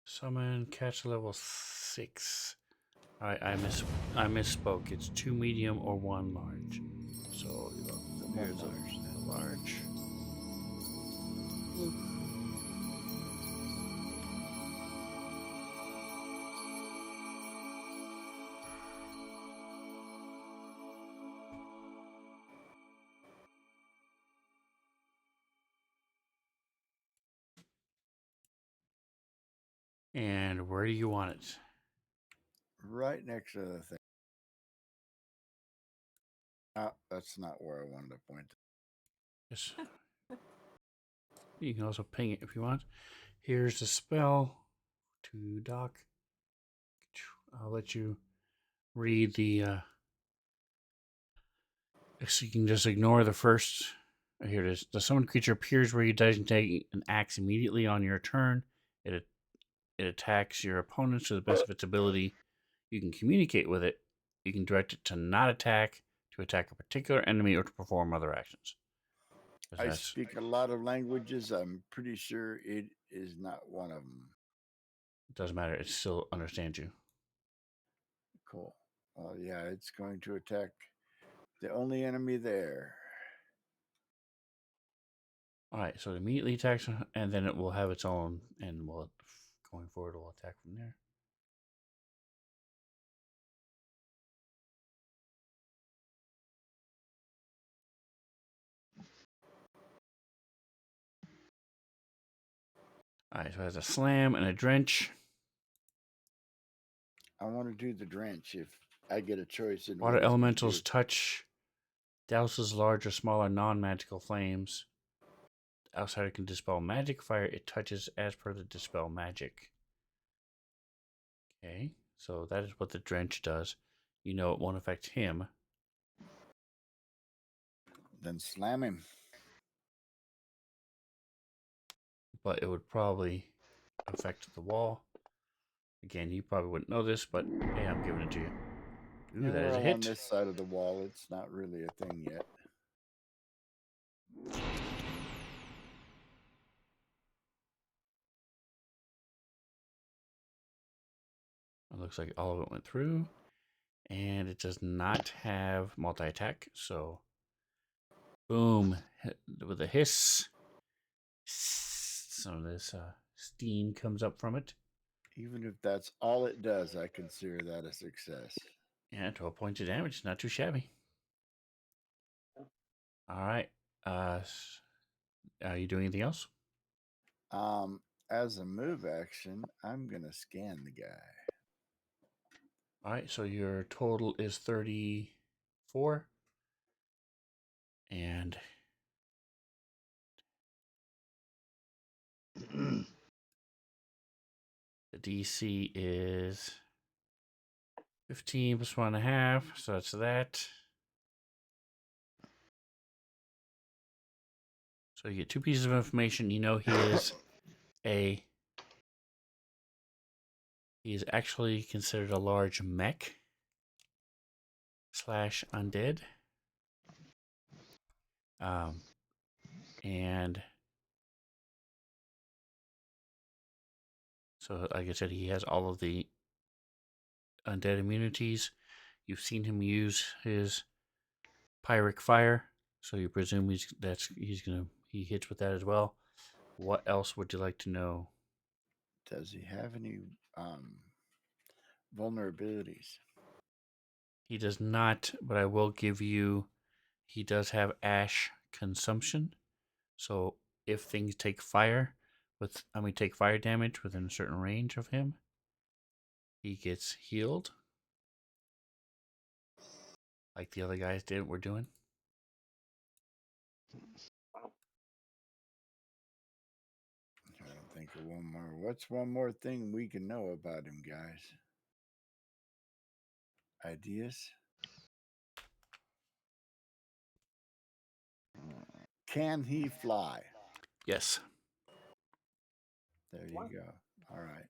Summon catch level 6. I misspoke. It's 2 medium or 1 large. So here's a large. And where do you want it? Right next to the thing. That's not where I wanted to point. Yes. You can also ping it if you want. Here's the spell to dock. I'll let you read the. So you can just ignore the first. Here it is. The summoned creature appears where you designate an axe immediately on your turn. It attacks your opponents to the best of its ability. You can communicate with it. You can direct it to not attack, to attack a particular enemy, or to perform other actions. I speak a lot of languages. I'm pretty sure it is not one of them. It doesn't matter. It still understands you. Cool. Well, yeah, it's going to attack the only enemy there. All right, so it immediately attacks, and then it will have its own, and going forward, will attack from there. All right, so it has a slam and a drench. I want to do the drench if I get a choice in Water what it's gonna elementals do. touch douses large or smaller non-magical flames. The outsider can dispel magic fire it touches as per the dispel magic. Okay, so that is what the drench does. You know it won't affect him. Then slam him. But it would probably affect the wall. Again, you probably wouldn't know this, but hey, I'm giving it to you. Ooh, No, that is a on hit. this side of the wall, it's not really a thing yet. It looks like all of it went through. And it does not have multi-attack, so boom, with a hiss. Some of this steam comes up from it. Even if that's all it does, I consider that a success. Yeah, 12 points of damage. Not too shabby. All right. Are you doing anything else? as a move action, I'm gonna scan the guy. All right, so your total is 34. And the DC is 15 plus 1.5. So that's that. So you get 2 pieces of information. You know he is a. He is actually considered a large mech slash undead. And so, like I said, he has all of the undead immunities. You've seen him use his pyric fire, so you presume he hits with that as well. What else would you like to know? Does he have any vulnerabilities? He does not, but I will give you. He does have ash consumption, so if things take fire, take fire damage within a certain range of him, he gets healed, like the other guys were doing. I don't think of one more. What's one more thing we can know about him, guys? Ideas? Can he fly? Yes, There you go. All right.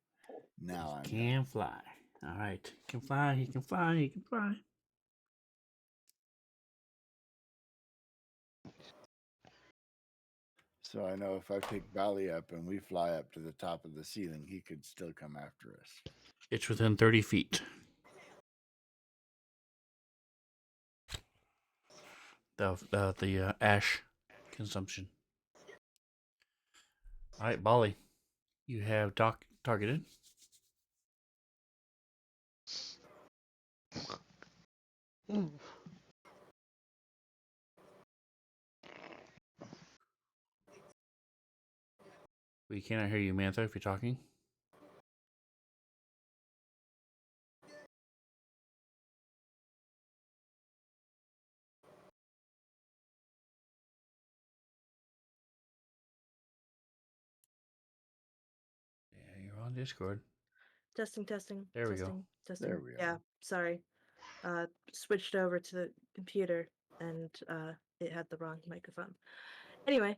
Now I'm he can done. fly. All right, he can fly. He can fly. He can fly. So I know if I pick Bali up and we fly up to the top of the ceiling, he could still come after us. It's within 30 feet. The ash consumption. All right, Bali, you have Doc targeted. We cannot hear you, Mantha, if you're talking. Yeah, you're on Discord. Testing, testing, There we go. testing, testing. There we Yeah, are. sorry. Switched over to the computer and it had the wrong microphone. Anyway,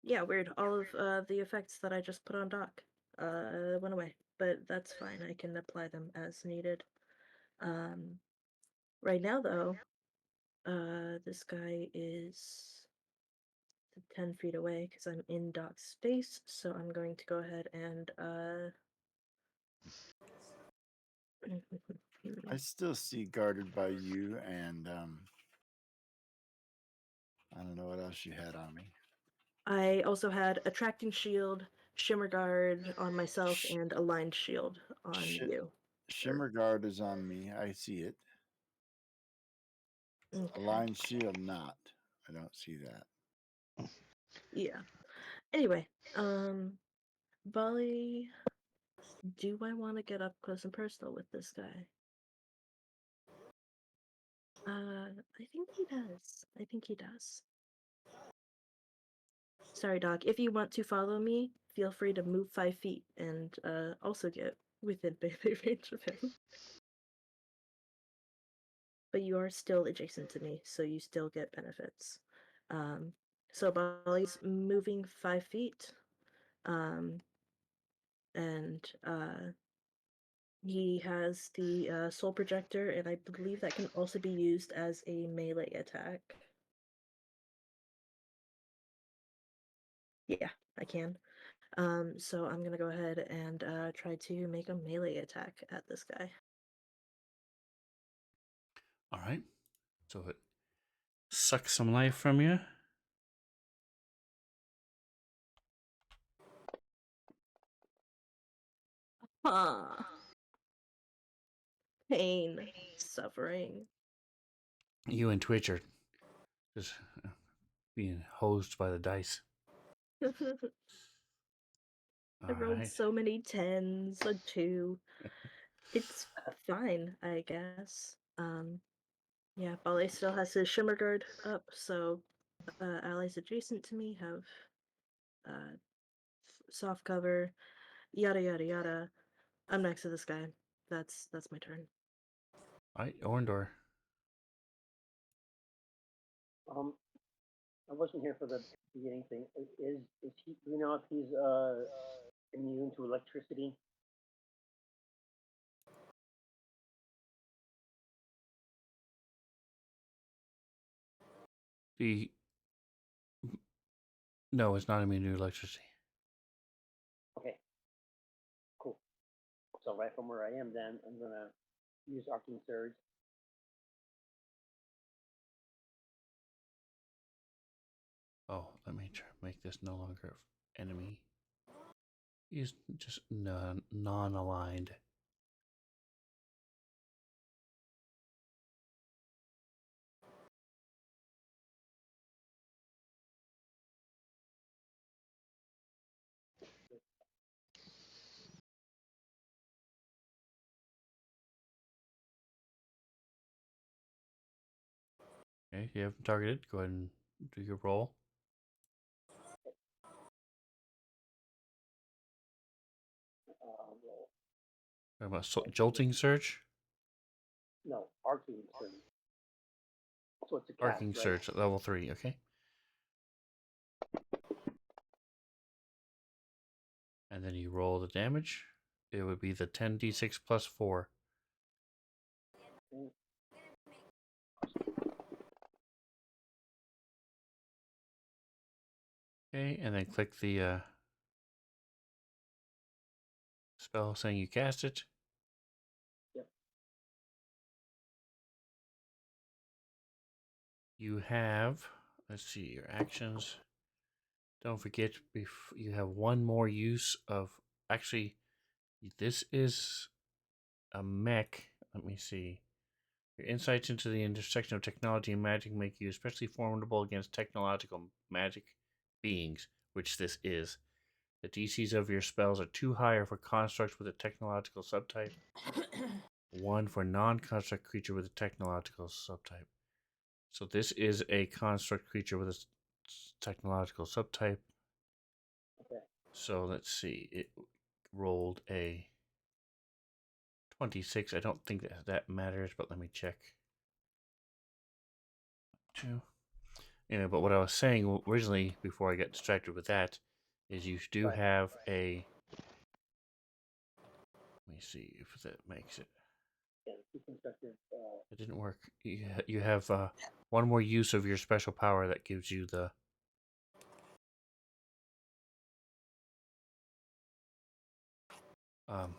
yeah, weird. All of the effects that I just put on Doc went away, but that's fine. I can apply them as needed. Right now though, this guy is 10 feet away because I'm in Doc's space, so I'm going to go ahead and I still see guarded by you, and I don't know what else you had on me. I also had attracting shield, shimmer guard on myself, Sh- and aligned shield on sh- you. Shimmer guard is on me. I see it. Okay. Aligned shield, not. I don't see that. Yeah. Anyway, Bali, do I want to get up close and personal with this guy? I think he does. I think he does. Sorry, Doc. If you want to follow me, feel free to move 5 feet and also get within melee range of him. But you are still adjacent to me, so you still get benefits. So Bali's moving 5 feet, and he has the soul projector, and I believe that can also be used as a melee attack. Yeah, I can. So I'm gonna go ahead and try to make a melee attack at this guy. All right. So it sucks some life from you. Huh. Pain, suffering. You and Twitch are just being hosed by the dice. I All rolled right. so many 10s, a 2. It's fine, I guess. Yeah, Bale still has his Shimmer Guard up, so allies adjacent to me have soft cover, yada yada yada. I'm next to this guy. That's my turn. All right, Orndor. I wasn't here for the beginning thing. Is he? Do you know if he's immune to electricity? The No, it's not immune to electricity. Okay, cool. So right from where I am, then I'm gonna use arcing surge. Oh, let me make this no longer enemy. He's just non-aligned. Okay, you have him targeted. Go ahead and do your roll. Roll. Talking about jolting surge, No, arcing surge. So it's a cast, arcing right? surge at level 3. Okay, and then you roll the damage. It would be the 10d6 plus 4. Mm. Okay, and then click the spell saying you cast it. Yep. You have, let's see, your actions. Don't forget, you have one more use of. Actually, this is a mech. Let me see. Your insights into the intersection of technology and magic make you especially formidable against technological magic beings, which this is. The DCs of your spells are too high for constructs with a technological subtype. 1 for non-construct creature with a technological subtype. So this is a construct creature with a technological subtype. Okay. So let's see. It rolled a 26. I don't think that matters, but let me check. 2. Anyway, but what I was saying originally, before I got distracted with that, is you do Right. have a. Let me see if that makes it. Yeah, deconstructive. It didn't work. You have one more use of your special power that gives you the. Um,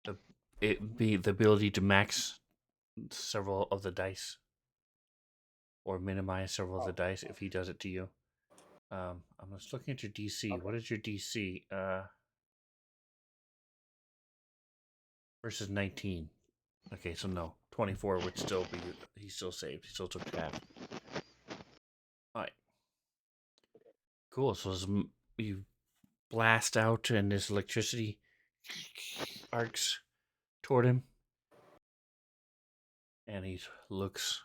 the it be the ability to max several of the dice, or minimize several of the dice if he does it to you. I'm just looking at your DC. Okay. What is your DC? Versus 19. Okay, so no, 24 would still be. He's still saved. He still took half. All right. Cool. So you blast out, and this electricity arcs toward him, and he looks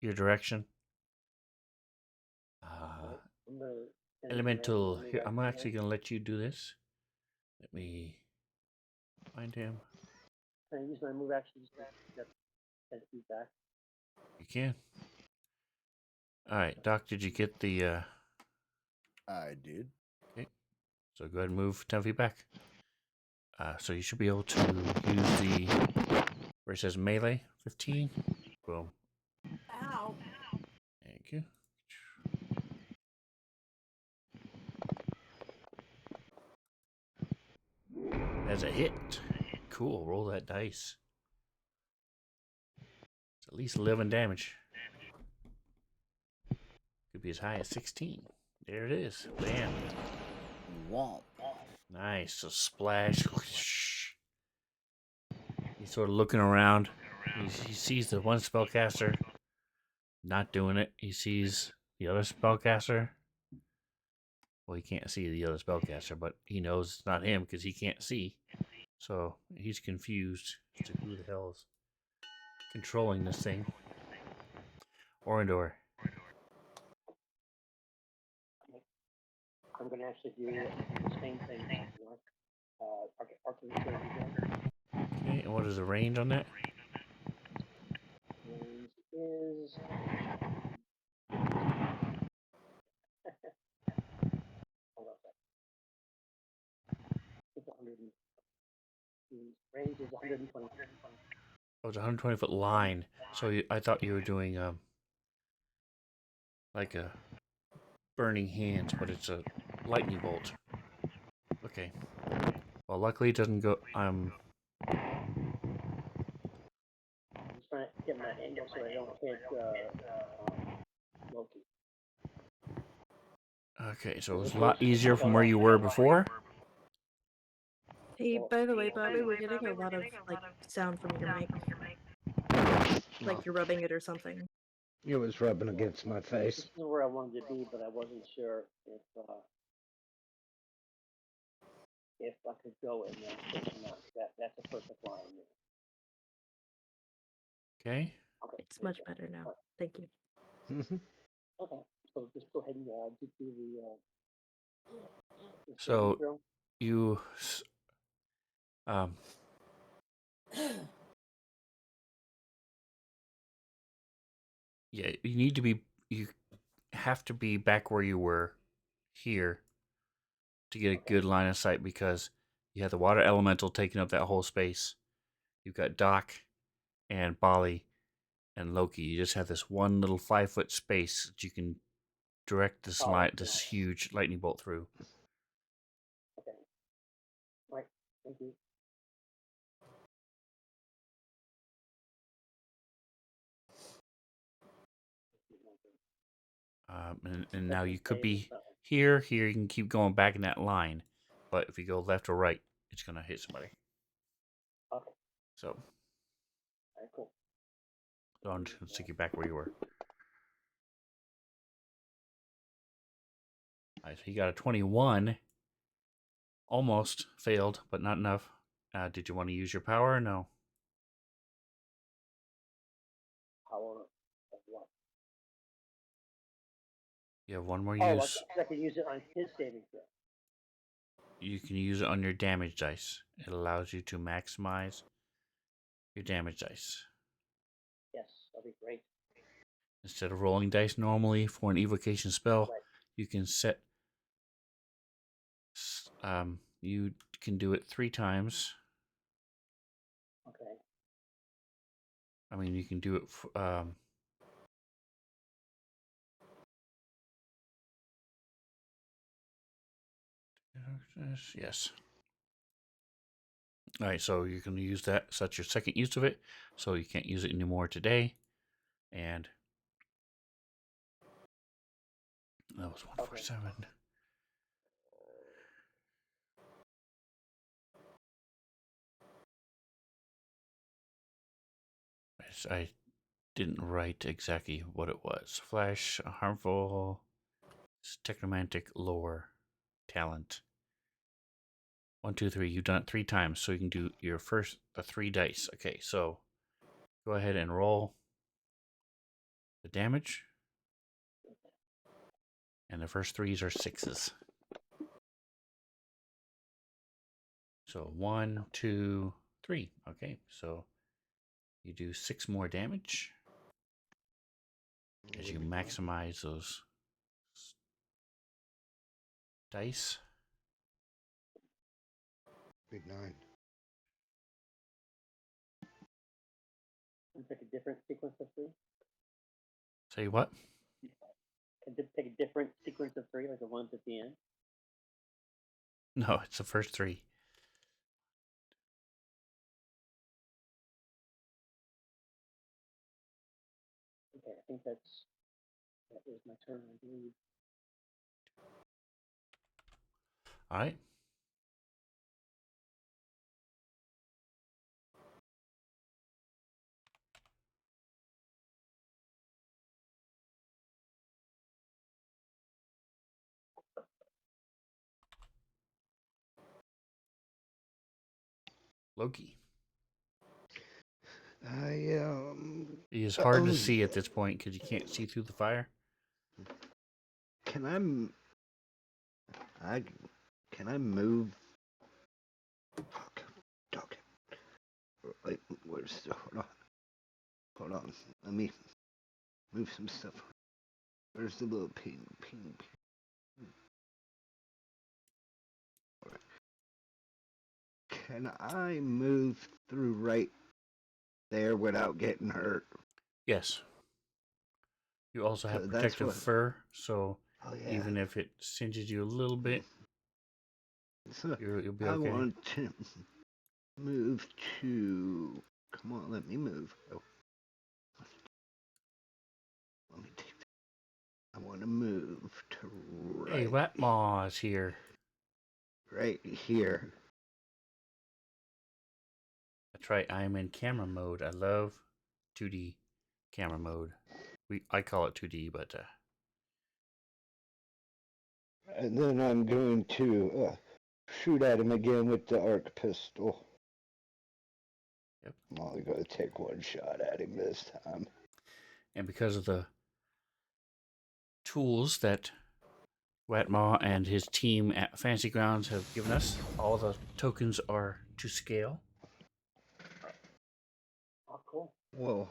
your direction. Right. I'm gonna. Elemental. Here, I'm actually gonna let you do this. Let me find him. Can I use my move action just to get 10 feet back? You can. All right, Doc. Did you get the? I did. Okay. So go ahead and move 10 feet back. So you should be able to use the where it says melee 15. Boom. Ow. Thank you. That's a hit. Cool. Roll that dice. It's at least 11 damage. Could be as high as 16. There it is. Bam. Womp. Nice. So splash. He's sort of looking around. He sees the one spellcaster not doing it. He sees the other spellcaster. Well, he can't see the other spellcaster, but he knows it's not him because he can't see. So he's confused as to who the hell is controlling this thing. Orindor. I'm going to actually do the same thing. Arcane Surge again. Okay, and what is the range on that? Range is. Hold on a second. It's 100. Range is 120. Oh, it's a 120-foot line. So I thought you were doing like a burning hands, but it's a lightning bolt. Okay. Well, luckily it doesn't go. I'm just trying to get my angle so I don't hit Loki. Okay, so it's a lot easier from where you were before. Hey, by the way, Bobby, we're getting a lot of like sound from your mic, like you're rubbing it or something. It was rubbing against my This face. is where I wanted to be, but I wasn't sure if I could go in there or not. That's a perfect line. Okay. Okay. It's much better now. Thank you. Okay. So just go ahead and do the So throw. you yeah, you need to be, you have to be back where you were here to get a good line of sight because you have the water elemental taking up that whole space. You've got Doc and Bali and Loki. You just have this one little 5-foot space that you can direct this huge lightning bolt through. Okay. Right. Thank you. And now you could be here. You can keep going back in that line. But if you go left or right, it's going to hit somebody. Okay. So, All right, cool. so I'm just going to stick you back where you were. All right, so you got a 21. Almost failed, but not enough. Did you want to use your power or no? Power of what? You have one more Oh, use. I can use it on his saving throw. You can use it on your damage dice. It allows you to maximize your damage dice. Yes, that'd be great. Instead of rolling dice normally for an evocation spell, Right. you can set. You can do it 3 times. Okay. I mean, you can do it. Yes. All right, so you can use that. So that's your second use of it. So you can't use it anymore today. And that was 147. Okay. I didn't write exactly what it was. Flash, harmful, technomantic lore, talent. 1, 2, 3. You've done it 3 times, so you can do your first 3 dice. Okay, so go ahead and roll the damage. And the first 3s are 6s. So 1, 2, 3. Okay, so you do 6 more damage as you maximize those dice. Big 9. Can pick a different sequence of 3? Say what? Can pick a different sequence of 3, like the ones at the end? No, it's the first 3. Okay, I think that is my turn, I believe. All right. Loki. I He is hard to oh, see at this point because you can't see through the fire. can I can I move? Fuck. Okay. Wait, where's the hold on. Let me move some stuff. Where's the little ping? Can I move through right there without getting hurt? Yes. You also have 'Cause that's protective what. fur, so Oh yeah. even if it singes you a little bit, So you'll be I okay. want to move to. Come on, let me move. Oh. Let me take that. I want to move to Hey, right, Watmaw is here. right here. That's right. I am in camera mode. I love 2D camera mode. I call it 2D, but And then I'm going to shoot at him again with the arc pistol. Yep. I'm only going to take one shot at him this time. and because of the tools that Watmaw and his team at Fancy Grounds have given us, all the tokens are to scale Oh, cool. Whoa,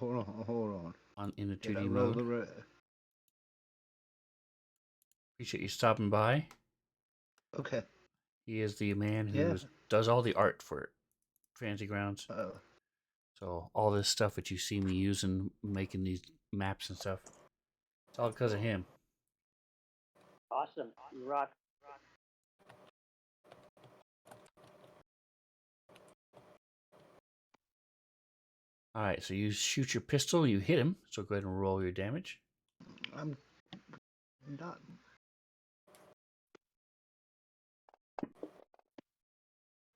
hold on. in the Did I 2D roll mode. the right? Appreciate you stopping by. Okay. He is the man who Yeah. does all the art for Fancy Grounds. Oh. So all this stuff that you see me using, making these maps and stuff, it's all because of him. Awesome. You rock. All right, so you shoot your pistol, you hit him. So go ahead and roll your damage. I'm not.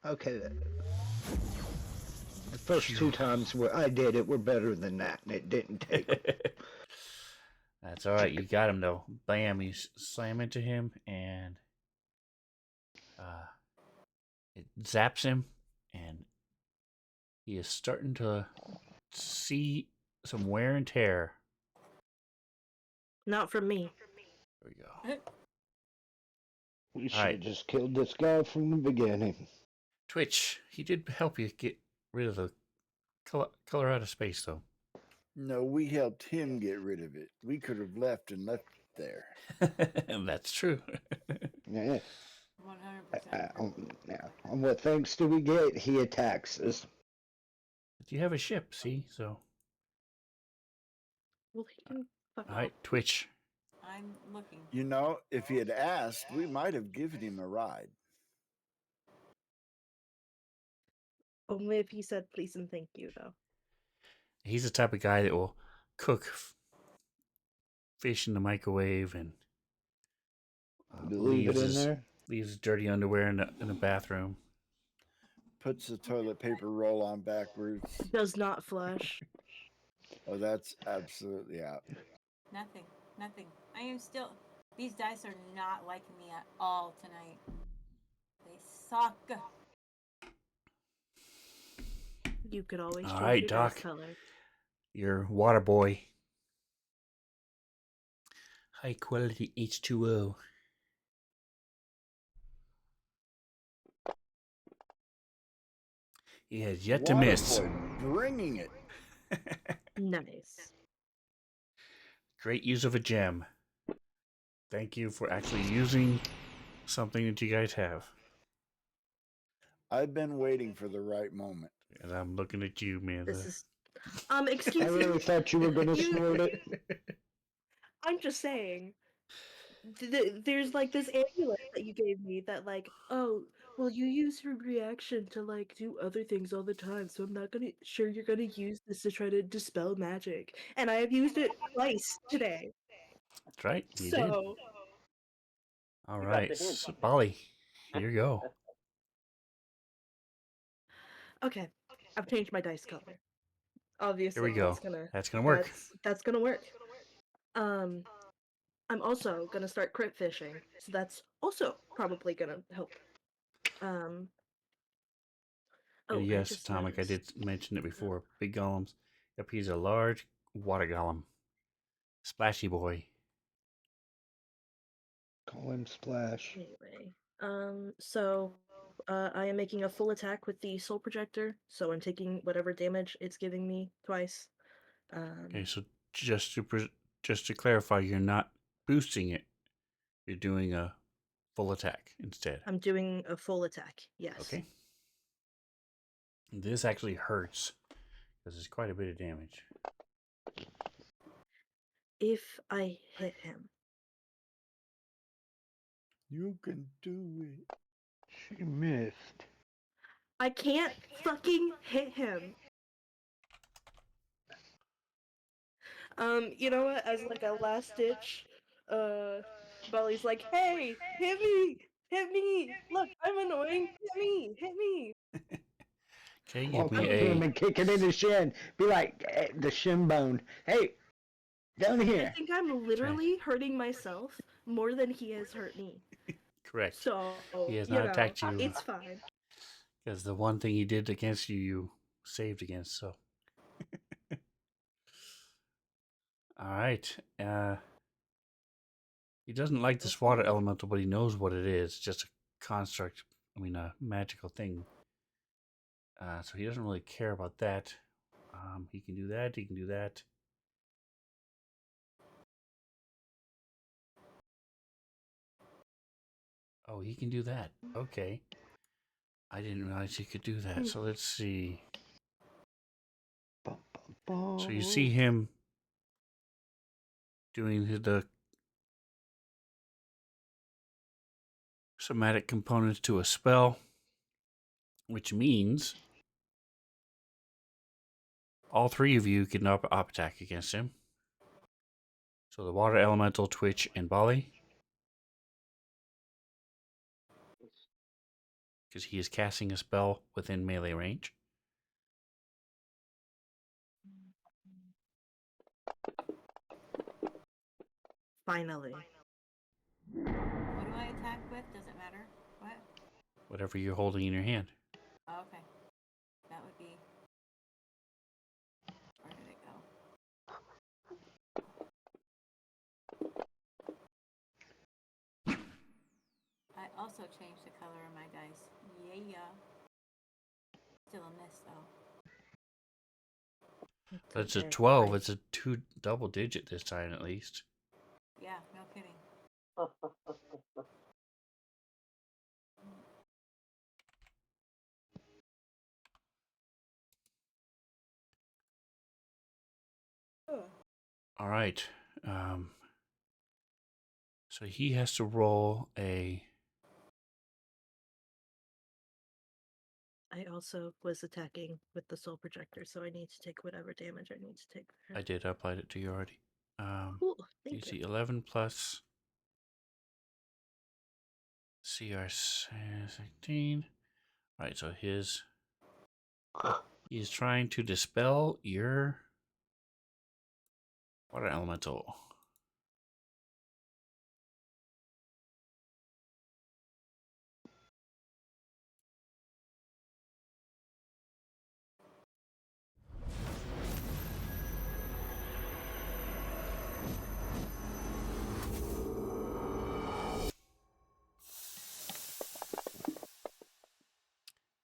Okay. The first two times where I did it were better than that, and it didn't take. That's all right. You got him though. Bam! You slam into him, and it zaps him, and he is starting to see some wear and tear. Not from me. There we go. We should Alright. have just killed this guy from the beginning. Twitch, he did help you get rid of the color out of space, though. No, we helped him get rid of it. We could have left it there. That's true. Yeah. 100%. Now, on what thanks do we get? He attacks us. But you have a ship, see? So, Well, he can fuck all right, off. Twitch. I'm looking. You know, if he had asked, we might have given him a ride. Only if he said please and thank you, though. He's the type of guy that will cook fish in the microwave and Leave it in there. leaves his dirty underwear in the bathroom. Puts the toilet paper roll on backwards. Does not flush. Oh, that's absolutely out. Nothing. Nothing. I am still. These dice are not liking me at all tonight. They suck. You could always All change right, your Doc. dice color. Your water boy. High quality H2O. He has yet to miss. Waterboy bringing it. Nice. Great use of a gem. Thank you for actually using something that you guys have. I've been waiting for the right moment. And I'm looking at you, man. This is. I Excuse me. really thought you were going to You- snort it. I'm just saying. There's like this amulet that you gave me that like, oh, well, you use your reaction to like do other things all the time, so I'm not sure you're gonna use this to try to dispel magic. And I have used it twice today. That's right. You did. So All You got right. the hint. So, Bali, here you go. okay, I've changed my dice color. Obviously, Here we go. That's gonna work. That's gonna work. I'm also gonna start crit fishing, so that's also probably gonna help. Oh, And I yes, just Atomic, I did noticed. mention it before. Big golems. Yep, he's a large water golem. Splashy boy. Call him Splash. Anyway, so I am making a full attack with the soul projector, so I'm taking whatever damage it's giving me twice. Okay, so just to clarify, you're not boosting it. You're doing a full attack instead. I'm doing a full attack. Yes. Okay. This actually hurts because it's quite a bit of damage. If I hit him, You can do it. She missed. I can't fucking hit him. You know what? As like a last ditch, Bolly's like, "Hey, hit me! Hit me! Look, I'm annoying. Hit me! Hit me!" Okay, give Walk me up to him a. and kick it in the shin. Be like, the shin bone. Hey, down I here. think I'm literally hurting myself more than he has hurt me. Correct. So, He has you not know, attacked you. it's fine. Because the one thing he did against you, you saved against. So. All right. He doesn't like this water elemental, but he knows what it is. It's just a construct. I mean, a magical thing. So he doesn't really care about that. He can do that. He can do that. Oh, he can do that. Okay. I didn't realize he could do that. So let's see. So you see him doing the somatic components to a spell, which means all three of you can up attack against him. So the water elemental, Twitch, and Bali. Because he is casting a spell within melee range. Finally. What do I attack with? Does it matter? What? Whatever you're holding in your hand. Oh, okay. That would be. Where did it go? I also changed the color of my dice. Yeah. Still a miss though. It's a Okay, 12. I- It's a double digit this time at least. Yeah, no kidding. All right. So he has to roll a. I also was attacking with the soul projector, so I need to take whatever damage I need to take. I did apply it to you already. Cool, You thank see you. 11 plus CR 16. All right, so he's trying to dispel your water elemental.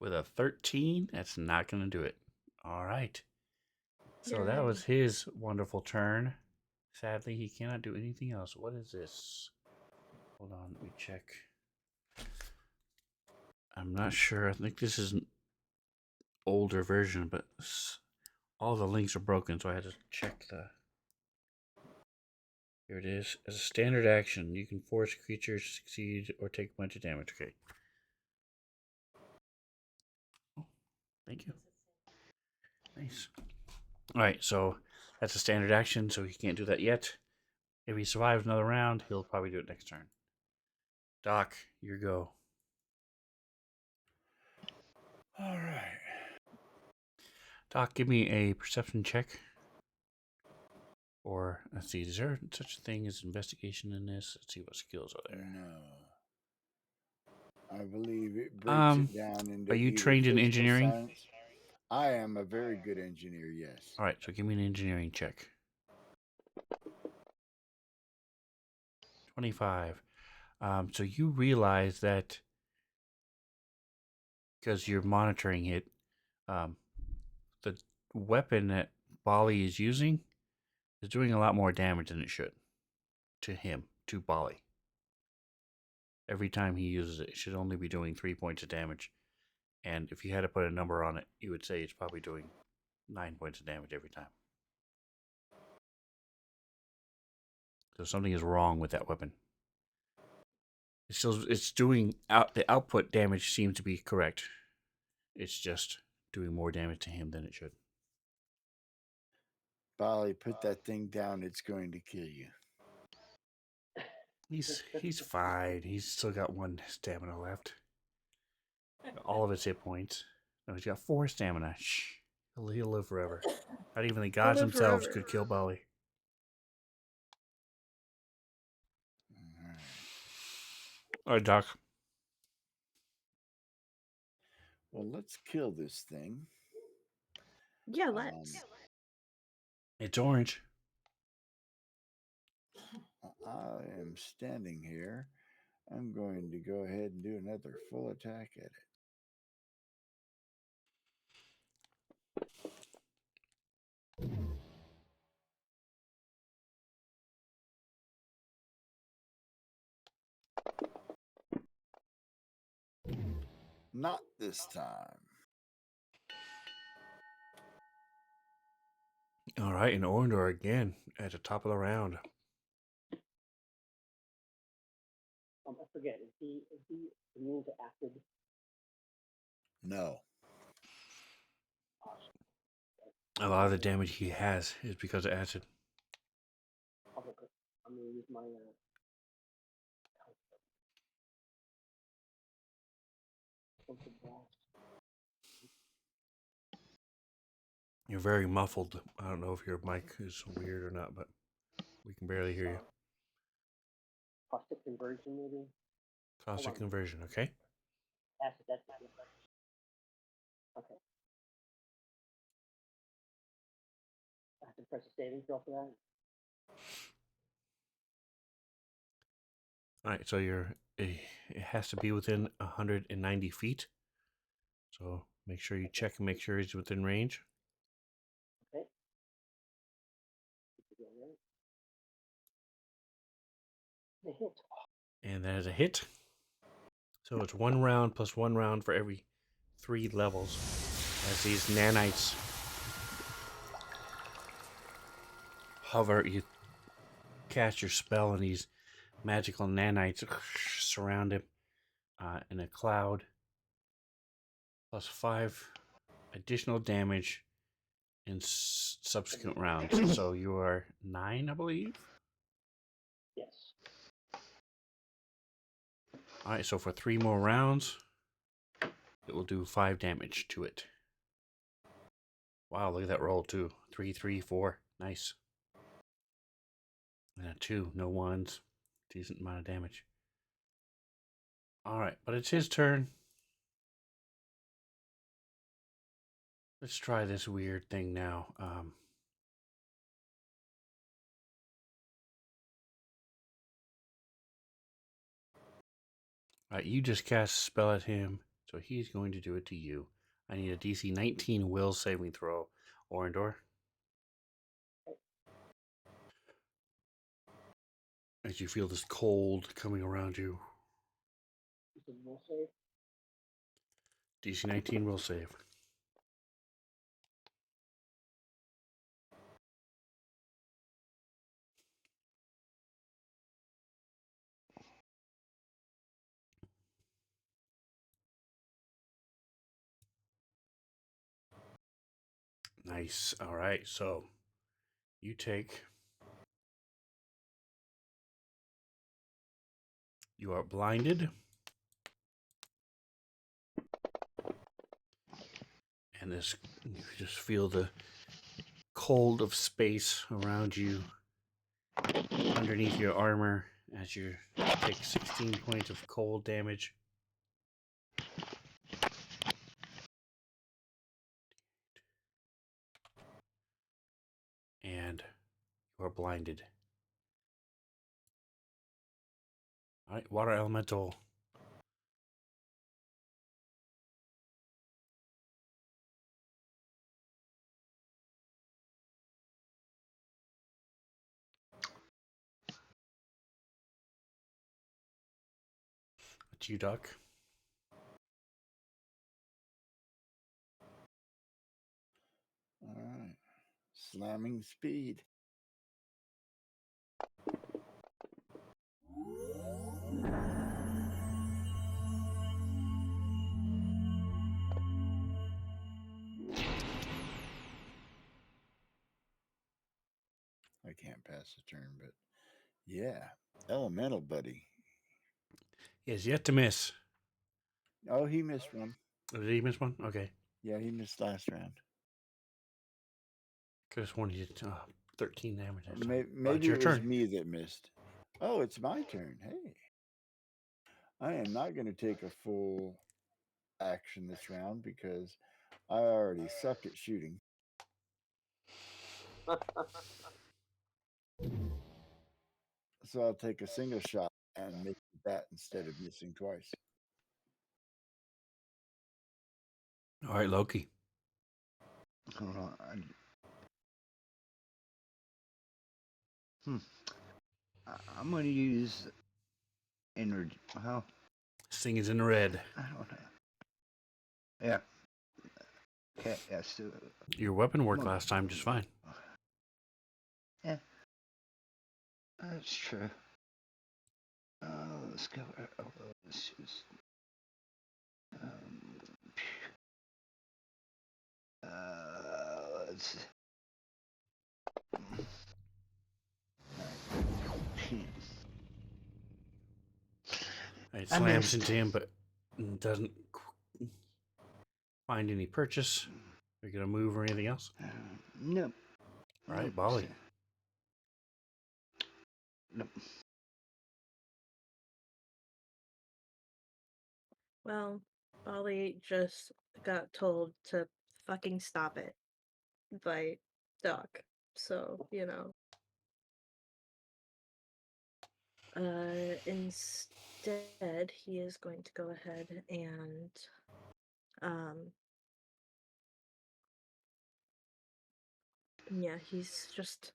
With a 13, that's not going to do it. All right. So that was his wonderful turn. Sadly, he cannot do anything else. What is this? Hold on, let me check. I'm not sure. I think this is an older version, but all the links are broken, so I had to check the. Here it is. As a standard action, you can force creatures to succeed or take a bunch of damage. Okay. Oh, thank you. Nice. All right, so that's a standard action, so he can't do that yet. If he survives another round, he'll probably do it next turn. Doc, your go. All right. Doc, give me a perception check. Or, let's see, is there such a thing as investigation in this? Let's see what skills are there. No. I believe it breaks it down into Are you either trained in physical engineering? science. I am a very good engineer, yes. All right, so give me an engineering check. 25. So you realize that because you're monitoring it, the weapon that Bali is using is doing a lot more damage than it should to him, to Bali. Every time he uses it, it should only be doing 3 points of damage. And if you had to put a number on it, you would say it's probably doing 9 points of damage every time. So something is wrong with that weapon. It's doing the output damage seems to be correct. It's just doing more damage to him than it should. Bali, put that thing down. It's going to kill you. He's fine. He's still got 1 stamina left. All of his hit points. No, he's got 4 stamina. Shh. He'll live forever. Not even the gods live themselves forever. could kill Bali. All right, Doc. Well, let's kill this thing. Yeah, let's. It's orange. I am standing here. I'm going to go ahead and do another full attack at it. Not this time. All right, and Orndor again at the top of the round. I forget. Is he immune to acid? No. A lot of the damage he has is because of acid. Okay, I'm gonna use my. You're very muffled. I don't know if your mic is weird or not, but we can barely hear you. Caustic conversion, maybe. Caustic conversion, okay? Acid. That's it. Okay. I have to press a saving throw for that. All right, so it has to be within 190 feet. So make sure you check and make sure he's within range. Okay. The hit. And that is a hit. So it's 1 round plus 1 round for every 3 levels as these nanites hover. You cast your spell and these magical nanites surround him in a cloud, plus 5 additional damage in subsequent rounds. So you are 9, I believe? Yes. Alright, so for 3 more rounds, it will do 5 damage to it. Wow, look at that roll too. 3, 3, 4. Nice. And a 2, no 1s. Decent amount of damage. Alright, but it's his turn. Let's try this weird thing now. Alright, you just cast a spell at him, so he's going to do it to you. I need a DC 19 will saving throw. Orndor. As you feel this cold coming around you. Will save. DC 19 will save. Nice. All right. So you take. You are blinded. And this, you just feel the cold of space around you underneath your armor as you take 16 points of cold damage. or blinded. All right, water elemental. It's you, Doc. All right. Slamming speed. I can't pass the turn, but yeah. Elemental buddy. He has yet to miss. Oh, he missed one. Oh, did he miss one? Okay. Yeah, he missed last round. Could have sworn he did 13 damage. Or Maybe, it's maybe your it was turn. me that missed. Oh, it's my turn. Hey. I am not going to take a full action this round because I already suck at shooting. So I'll take a single shot and make that instead of missing twice. All right, Loki. Hold on. I'm going to use energy. Well, This thing is in the red. I don't know. Yeah. Okay, yeah, so, Your weapon worked Come on. last time just fine. yeah. That's true. Let's go. Let's just. Let's. 19. It I slams missed. into him, but doesn't find any purchase. Are you going to move or anything else? Nope. All right, Nope. Bali. Nope. Well, Ollie just got told to fucking stop it by Doc. So, you know. Instead, he is going to go ahead and yeah, he's just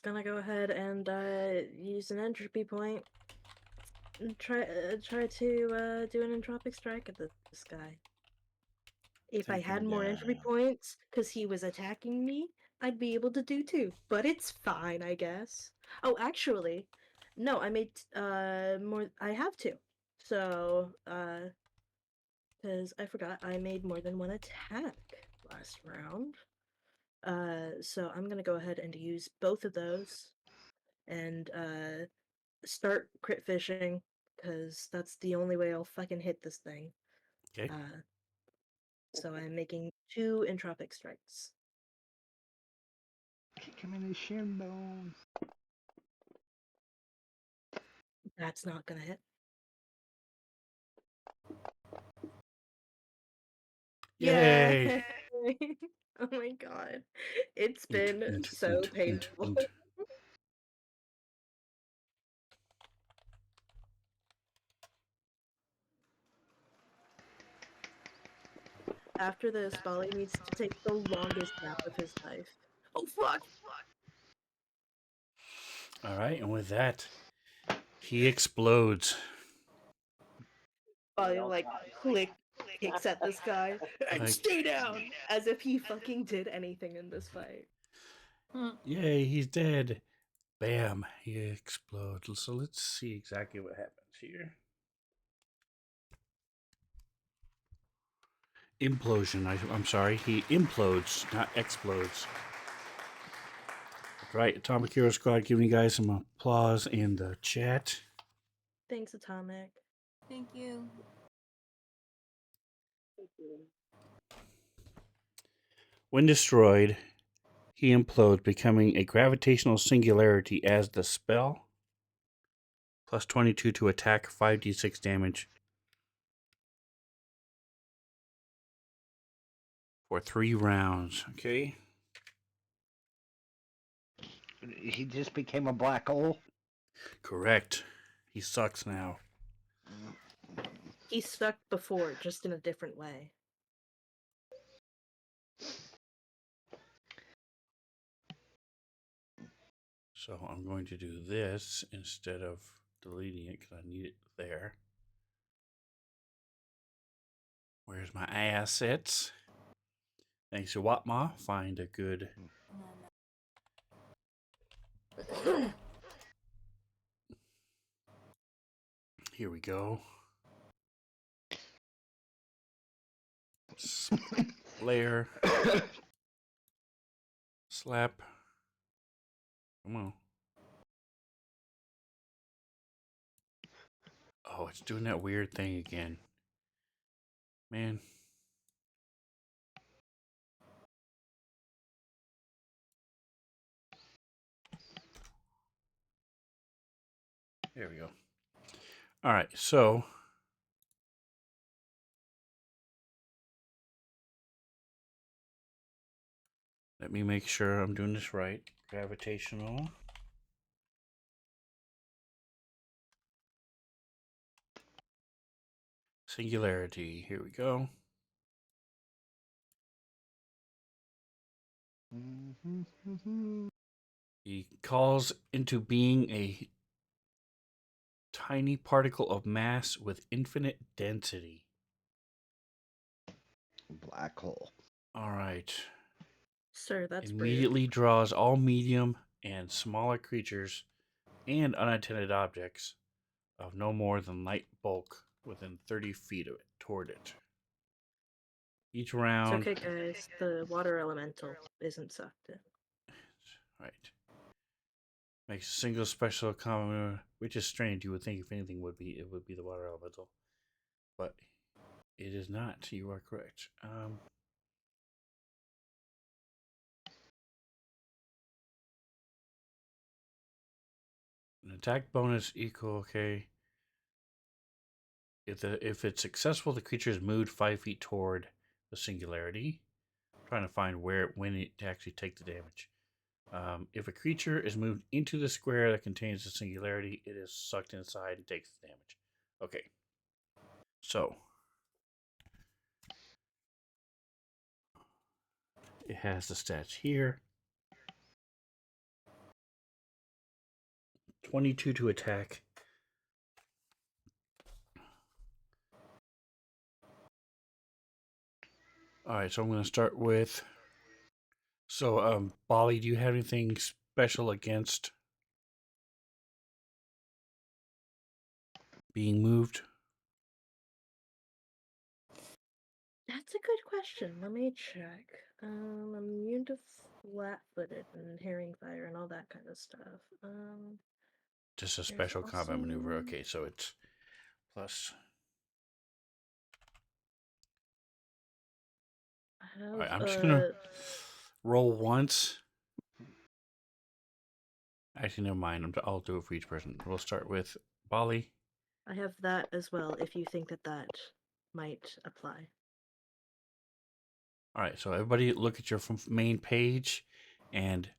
gonna go ahead and use an entropy point and try to do an entropic strike at this guy. If I Take had him more entropy down. points, because he was attacking me, I'd be able to do too. But it's fine, I guess. Oh, actually, no, I made more. I have two. So because I forgot I made more than one attack last round. So I'm gonna go ahead and use both of those and start crit fishing because that's the only way I'll fucking hit this thing. Okay. So I'm making 2 entropic strikes. Kick him in the shin bone. That's not gonna hit. Yay! Yay! Oh my god. It's been so painful. After this, Bali needs to take the longest nap of his life. Oh fuck! All right, and with that, he explodes. Bali like kicks at this guy and Like, stay down as if he fucking did anything in this fight. yay, he's dead. Bam, he explodes. So let's see exactly what happens here. Implosion. I'm sorry. He implodes, not explodes. Right, Atomic Hero Squad giving you guys some applause in the chat. Thanks, Atomic. Thank you. When destroyed, he implodes, becoming a gravitational singularity as the spell. Plus 22 to attack, 5d6 damage. for 3 rounds. Okay. He just became a black hole. Correct. He sucks now. He sucked before, just in a different way. So I'm going to do this instead of deleting it because I need it there. Where's my assets? Thanks to Watma. Find a good. Here we go. Layer. Slap. Come on. Oh, it's doing that weird thing again. Man. There we go. All right, so let me make sure I'm doing this right. Gravitational. Singularity. Here we go. He calls into being a tiny particle of mass with infinite density. Black hole. All right. Sir, that's Immediately draws all medium and smaller creatures and unattended objects of no more than light bulk within 30 feet of it toward it. Each rude. round. It's okay, guys. The water elemental isn't sucked in. Right. Makes a single special comment, which is strange. You would think if anything would be, it would be the water elemental, but it is not. You are correct. An attack bonus equal. Okay. If it's successful, the creature is moved 5 feet toward the singularity. I'm trying to find when it actually take the damage. If a creature is moved into the square that contains the singularity, it is sucked inside and takes the damage. Okay. So it has the stats here. 22 to attack. All right, so I'm going to start with. So, Bali, do you have anything special against being moved? That's a good question. Let me check. I'm immune to flat-footed and herring fire and all that kind of stuff. Just a There's special combat also- maneuver. Okay, so it's plus. I All right, have I'm just going to roll once. Actually, never mind. I'll do it for each person. We'll start with Bali. I have that as well. If you think that might apply. All right, so everybody look at your main page, and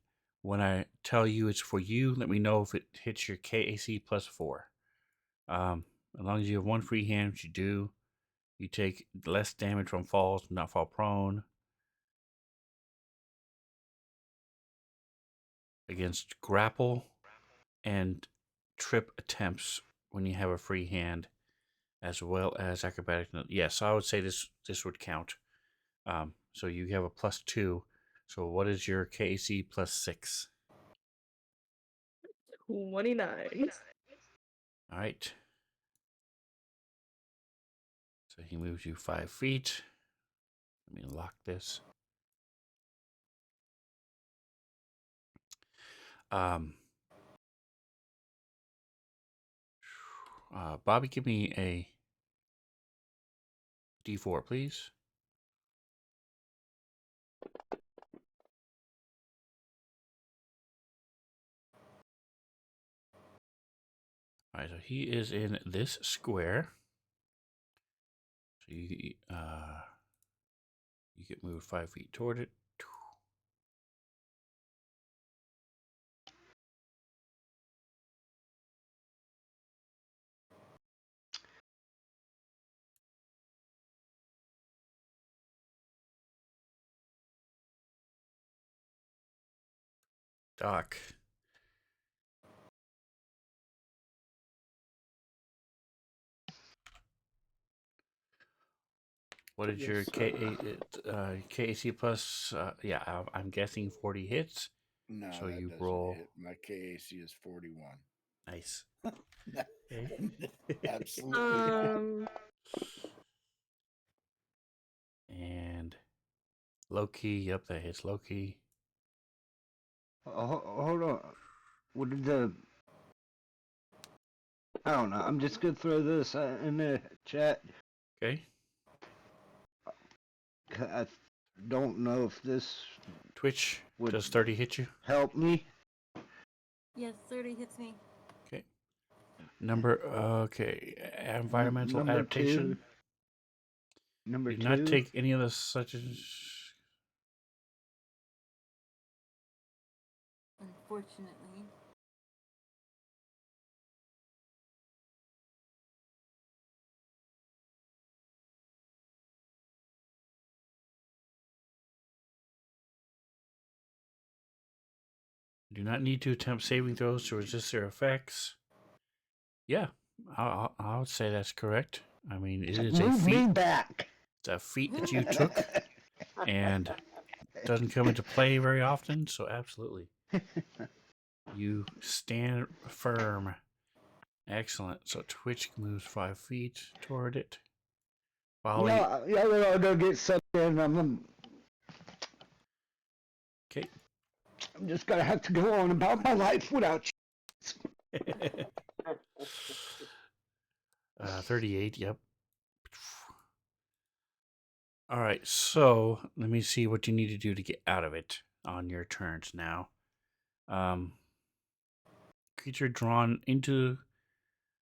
when I tell you it's for you, let me know if it hits your KAC plus 4. As long as you have one free hand, which you do, you take less damage from falls, not fall prone. Against grapple and trip attempts when you have a free hand, as well as acrobatic. Yes, so I would say this would count. So you have a plus 2. So what is your KAC plus 6? 29. All right. So he moves you 5 feet. Let me lock this. Bobby, give me a D4, please. All right, so he is in this square. So you, You get moved 5 feet toward it. Doc. What is your KAC plus? Yeah, I'm guessing 40 hits. No, So that you doesn't roll. hit. My KAC is 41. Nice. Absolutely not. And low key. Yep, that hits low key. Hold on. What did the? I don't know. I'm just gonna throw this in the chat. Okay. I don't know if this Twitch. would Does 30 hit you? help me. Yes, 30 hits me. Okay. Number. Okay. Environmental Number adaptation. two. Number Do not two. take any of the such as. Unfortunately. Do not need to attempt saving throws to resist their effects. Yeah, I would say that's correct. I mean, it is a Move me feat. back. It's a feat that you took, and doesn't come into play very often. So absolutely, you stand firm. Excellent. So Twitch moves 5 feet toward it. Volley. Y'all are gonna get sucked in. Okay. I'm just gonna have to go on about my life without you. 38. Yep. All right. So let me see what you need to do to get out of it on your turns now. Creature drawn into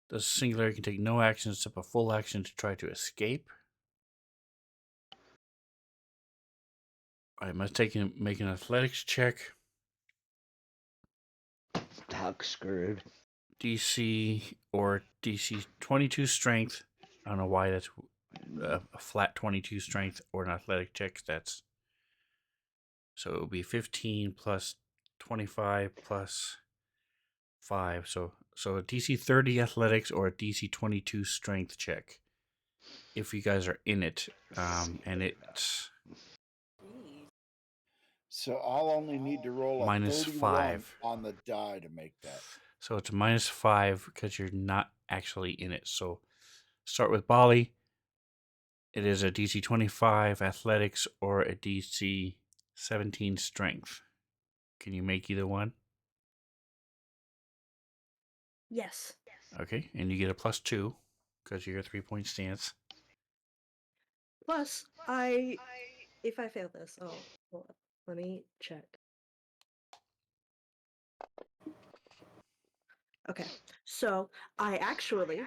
the singular can take no action except a full action to try to escape. I must make an athletics check. Doc screwed. DC or DC 22 strength. I don't know why that's a flat 22 strength or an athletic check. That's so it would be 15 plus 25 plus 5. So a DC 30 athletics or a DC 22 strength check. If you guys are in it, and it's Jeez. So I'll only need to roll a minus 31 5 on the die to make that. So it's minus 5 because you're not actually in it. So start with Bali. It is a DC 25 athletics or a DC 17 strength. Can you make either one? Yes. Okay, and you get a +2 because you're a 3-point stance. Plus, if I fail this, hold on. Let me check. Okay, so I actually,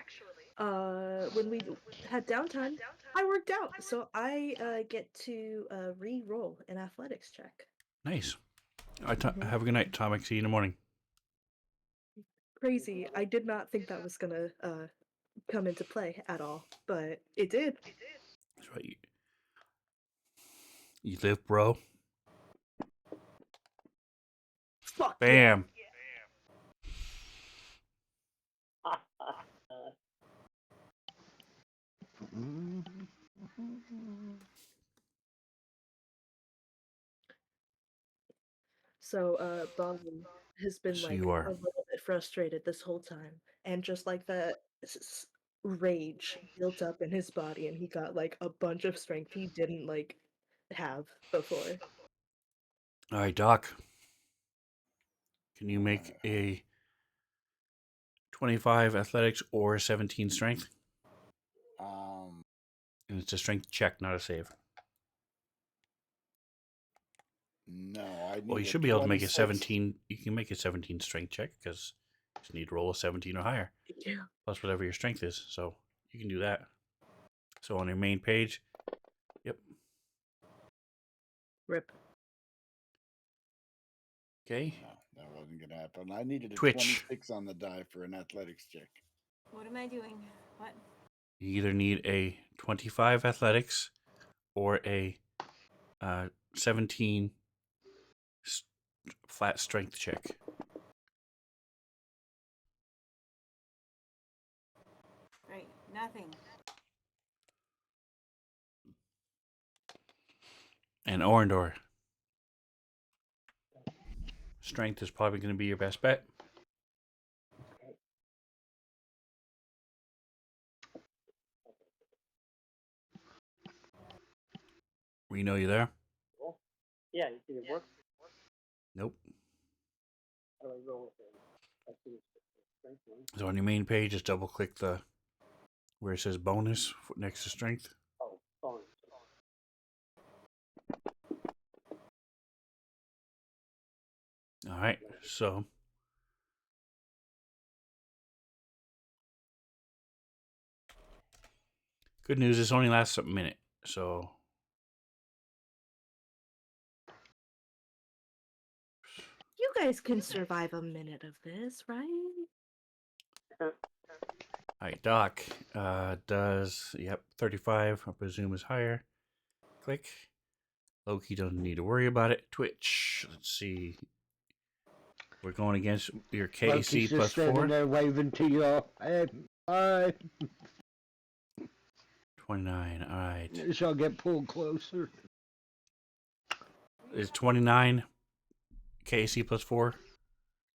when we had downtime, I worked out, so I get to re-roll an athletics check. Nice. Mhm. Have a good night, Atomic. See you in the morning. Crazy. I did not think that was gonna come into play at all, but it did. That's right. You live, bro. Fuck Bam. So, Bonnie has been So like you a are. little bit frustrated this whole time, and just like that rage built up in his body, and he got like a bunch of strength he didn't like have before. All right, Doc. Can you make a 25 athletics or 17 strength? And it's a strength check, not a save. No, I need Well, you a should be able to make a 26. 17. You can make a 17 strength check because you just need to roll a 17 or higher, Yeah. plus whatever your strength is. So you can do that. So on your main page, yep. Rip. Okay. No, that wasn't going to happen. I needed a Twitch. 26 on the die for an athletics check. What am I doing? What? You either need a 25 athletics or a 17 flat strength check. Great. Nothing. And Orindor. Strength is probably going to be your best bet. We know you there? Cool. Yeah, did it work? Nope. How do I roll with it? I see it's strength one. So on your main page, just double click the where it says bonus next to strength. Oh, bonus. All right. So good news, this only lasts a minute. So You guys can survive a minute of this, right? all right, Doc does 35. I presume is higher. Click. Loki doesn't need to worry about it. Twitch. Let's see. We're going against your KC Loki's plus just standing 4. there waving to y'all. Hey, alright. 29. All right. As y'all get pulled closer. Is 29 KC plus 4?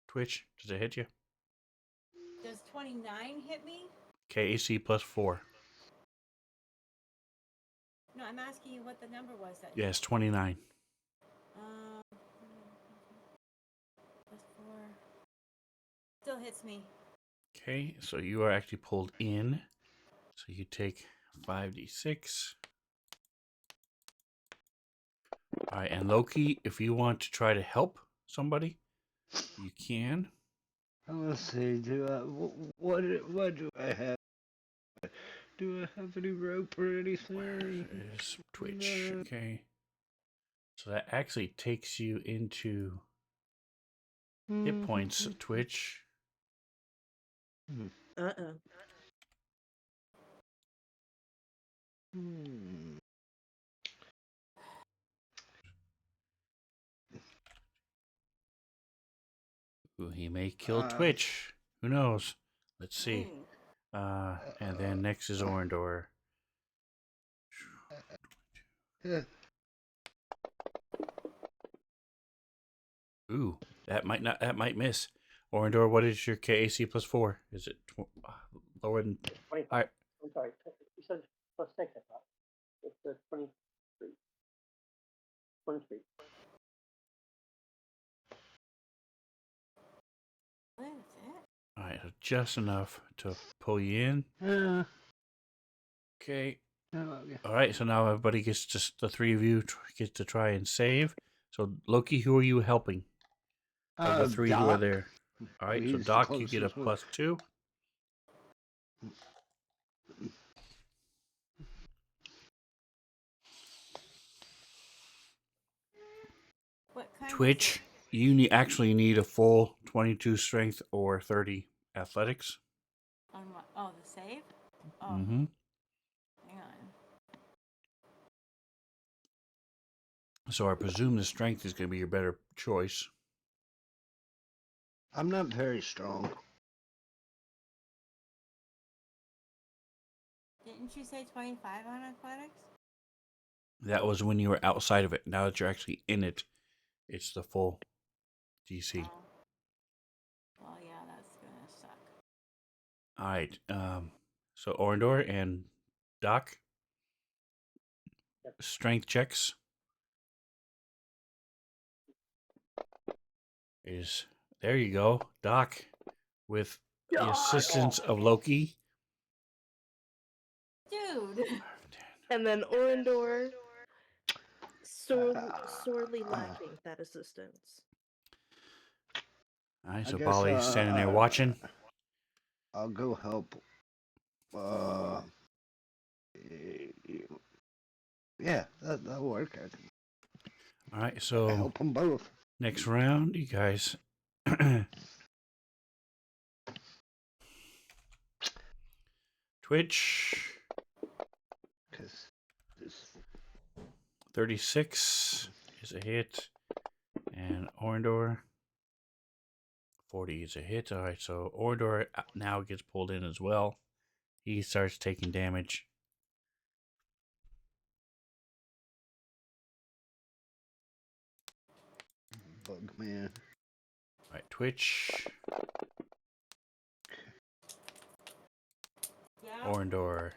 Twitch. Does it hit you? Does 29 hit me? KC plus 4. No, I'm asking you what the number was that. Yes, 29. Plus 4. Still hits me. Okay, so you are actually pulled in. So you take 5d6. All right, and Loki, if you want to try to help somebody, you can. Let's see. What do I have? Do I have any rope or anything? Is Twitch. Okay. So that actually takes you into hit points, Twitch. Uh-oh. Ooh, he may kill Twitch. Who knows? Let's see. And then next is Orindor. Ooh, that might miss. Orindor, what is your KAC plus 4? Is it lower than? 25. All right. I'm sorry. You said plus 6, I thought. It's 23. 23. What is it? All right, so just enough to pull you in. Okay. All right, so now everybody gets just the three of you get to try and save. So Loki, who are you helping? Of the three who are Doc. there. All right, so He's the Doc, you get a closest one. plus 2. What kind Twitch, of you actually need a full 22 strength or 30 athletics. on what? Oh, the save? Oh, Mm-hmm. hang on. So I presume the strength is going to be your better choice. I'm not very strong. Didn't you say 25 on athletics? That was when you were outside of it. Now that you're actually in it, it's the full DC. Oh. Well, yeah, that's gonna suck. All right. So Orindor and Doc, strength checks is there. You go, Doc, with the assistance of Loki. Dude! And then Orindor, sorely lacking that assistance. All right, I so guess, Bali's standing there watching. I'll go help. Yeah, that'll work. All right, I so help them both. next round, you guys. Twitch, Because this 36 is a hit. And Orndor, 40 is a hit. All right, so Orndor now gets pulled in as well. He starts taking damage. bug man. All right, Twitch, Yeah. Orndor.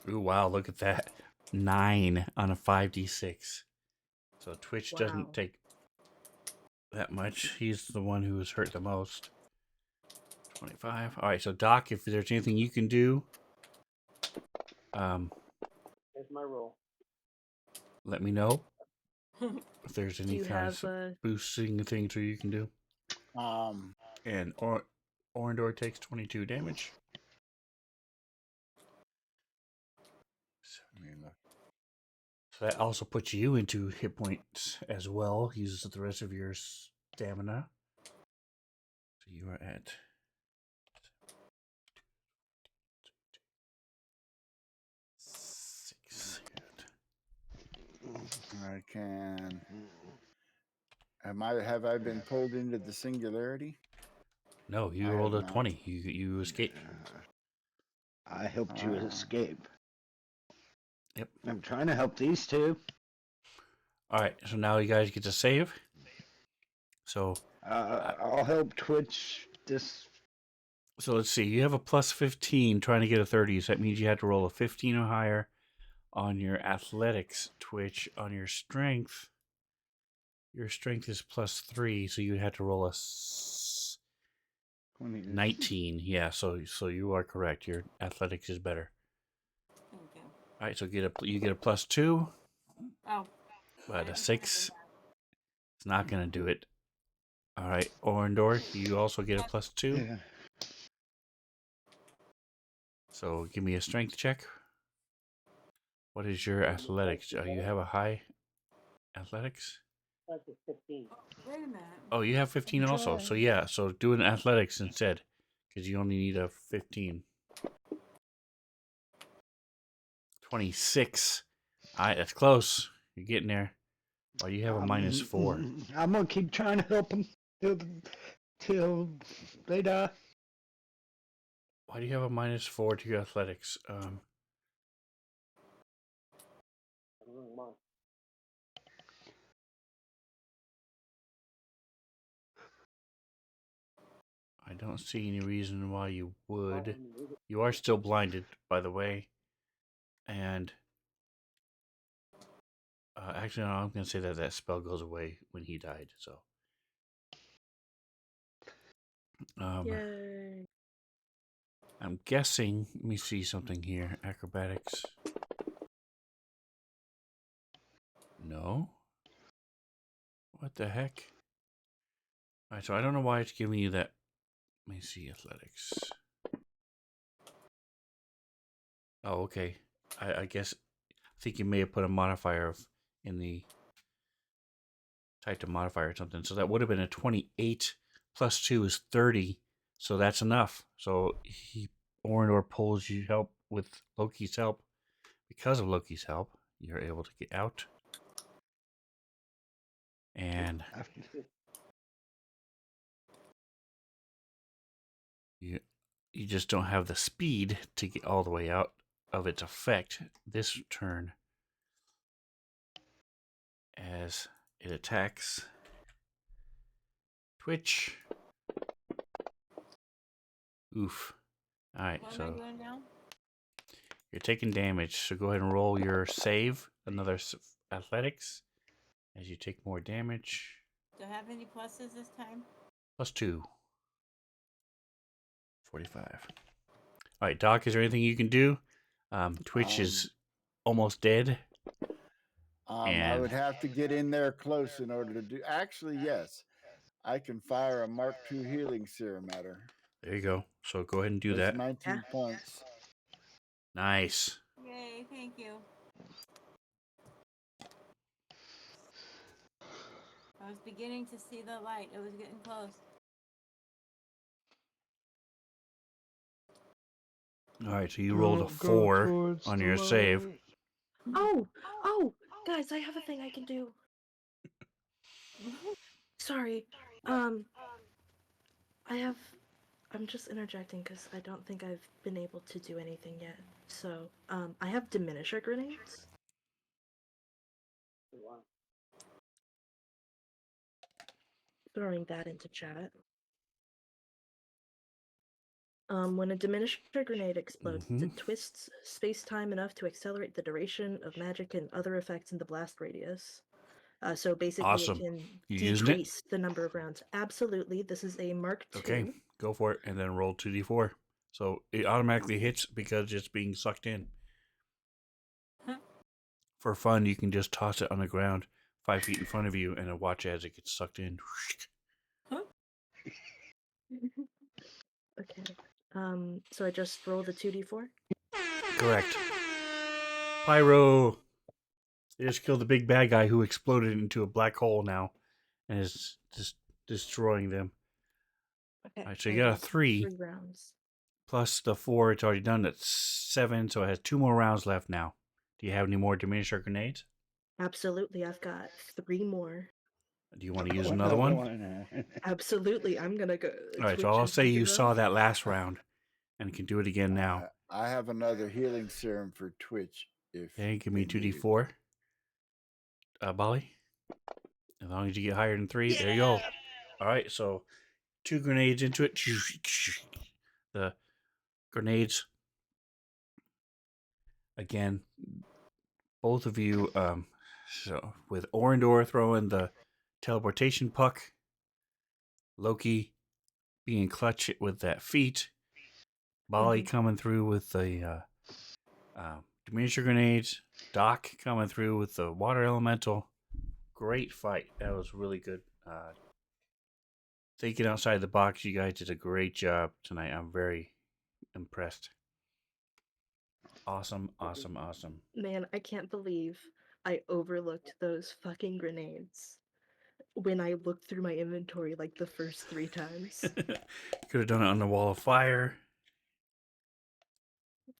Ooh, wow, look at that. 9 on a 5d6. So Twitch doesn't Wow. take that much. He's the one who was hurt the most. 25. All right, so Doc, if there's anything you can do, Here's my roll. let me know. If there's Do any you kind have of boosting things or you can do. Um, And Orndor takes 22 damage. let me look. So that also puts you into hit points as well. Uses the rest of your stamina. So you are at 6. I can. Have I been pulled into the singularity? No, you I rolled have a not. 20. You escaped. I helped you escape. Yep. I'm trying to help these two. All right, so now you guys get to save. So I'll help Twitch this. so let's see. You have a plus 15 trying to get a 30. So that means you have to roll a 15 or higher on your athletics, Twitch. On your strength is plus 3, so you'd have to roll a 19. Yeah, so you are correct. Your athletics is better. Thank you. All right, so you get a plus 2, Oh. but a 6 is not going to do it. All right, Orndor, you also get a plus 2. Yeah. So give me a strength check. What is your athletics? You have a high athletics? That's a 15. Wait a minute. Oh, you have 15 also. So yeah, so do an athletics instead, because you only need a 15. 26. All right, that's close. You're getting there. Oh, you have a minus 4. I'm gonna keep trying to help them till they die. Why do you have a minus 4 to your athletics? I don't see any reason why you would. You are still blinded, by the way. And actually, no, I'm going to say that spell goes away when he died. So, Yay. I'm guessing. Let me see something here. Acrobatics. No. What the heck? All right, so I don't know why it's giving you that. Let me see athletics. Oh, okay. I guess I think you may have put a modifier in the typed a modifier or something. So that would have been a 28 plus 2 is 30. So that's enough. So Orndor pulls you help with Loki's help. Because of Loki's help, you're able to get out. And you just don't have the speed to get all the way out of its effect this turn as it attacks Twitch. Oof. All right, What am I so doing now? you're taking damage. So go ahead and roll your save, another athletics, as you take more damage. Do I have any pluses this time? Plus 2. 45. All right, Doc, is there anything you can do? Twitch is almost dead. I would have to get in there close in order to do. Actually, yes, I can fire a Mark II healing serum at her. There you go. So go ahead and do That's that. 19 points. Nice. Yay, thank you. I was beginning to see the light. It was getting close. All right, so you rolled a 4 on your save. Oh, guys, I have a thing I can do. Sorry. Um, I'm just interjecting because I don't think I've been able to do anything yet. So, I have diminisher grenades. Wow. Throwing that into chat. When a diminisher grenade explodes, it twists space-time enough to accelerate the duration of magic and other effects in the blast radius. So basically, Awesome. it can You using it? decrease the number of rounds. Absolutely. This is a Mark II. Okay, go for it, and then roll 2d4. So it automatically hits because it's being sucked in. For fun, you can just toss it on the ground 5 feet in front of you and watch as it gets sucked in. Okay. So I just roll the 2d4? Correct. Pyro! They just killed the big bad guy who exploded into a black hole now and is just destroying them. Okay. All right, so you got a 3 3 rounds. plus the 4 it's already done. That's 7, so it has 2 more rounds left now. Do you have any more diminisher grenades? Absolutely. I've got 3 more. Do you want to use another one? Absolutely. I'm gonna go. All right, so I'll say you saw that last round and can do it again now. I have another healing serum for Twitch. If Okay, give me they need it. 2d4. Bali? As long as you get higher than 3, there you go. All right, so 2 grenades into it. The grenades, again, both of you, so with Orindor throwing the teleportation puck, Loki being clutch with that feat, Bali coming through with the diminisher grenades, Doc coming through with the water elemental. Great fight. That was really good. Thinking outside the box, you guys did a great job tonight. I'm very impressed. Awesome. Man, I can't believe I overlooked those fucking grenades when I looked through my inventory like the first 3 times. Could have done it on the wall of fire.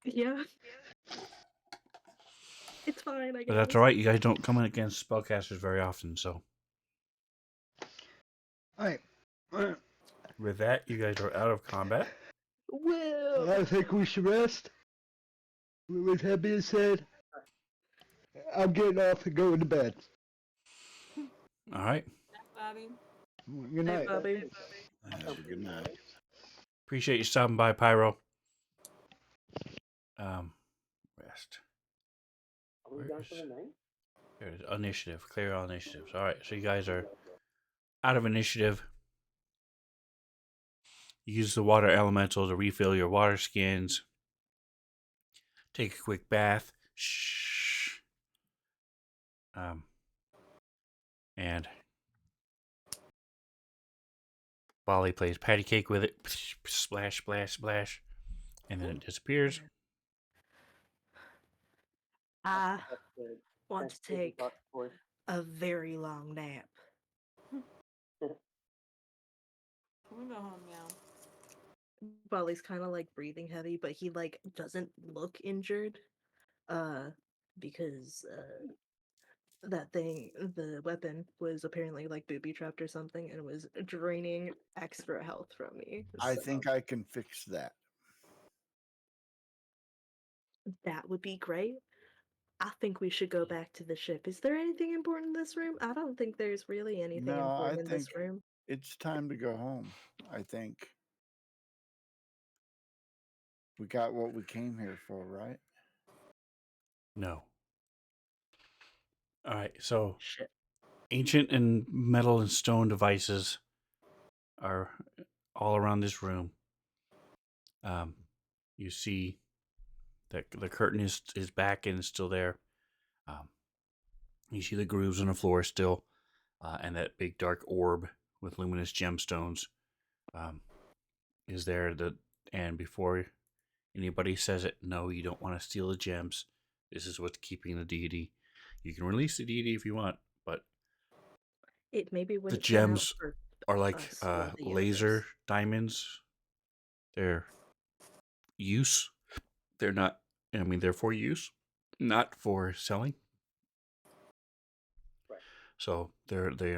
Yeah. It's fine, I guess. But that's all right. You guys don't come in against spellcasters very often, so. All right. With that, you guys are out of combat. Well, I think we should rest. With that being said, I'm getting off and going to bed. All right. Bobby. Good hey, night. Bobby. Have a good night. Appreciate you stopping by, Pyro. Rest. Are we done for the night? There's initiative. Clear all initiatives. All right. So you guys are out of initiative. You use the water elemental to refill your water skins. Take a quick bath. Shh. And Bali plays patty cake with it. Splash, splash, splash. And then it disappears. I That's the want to transportation take task force. a very long nap. Can we go home now? Bali's kind of like breathing heavy, but he like doesn't look injured. Because that thing, the weapon, was apparently like booby trapped or something and was draining extra health from me. I so think I can fix that. that would be great. I think we should go back to the ship. Is there anything important in this room? I don't think there's really anything No, I important in think this room. it's time to go home. I think we got what we came here for, right? No. All right. So Shit. ancient and metal and stone devices are all around this room. You see that the curtain is back and is still there. You see the grooves on the floor still, and that big dark orb with luminous gemstones is there. And before anybody says it, no, you don't want to steal the gems. This is what's keeping the deity. You can release the deity if you want, but It maybe The wouldn't turn out gems for are like us or the laser universe. diamonds. They're use. They're not. I mean, they're for use, not for selling. Right. So they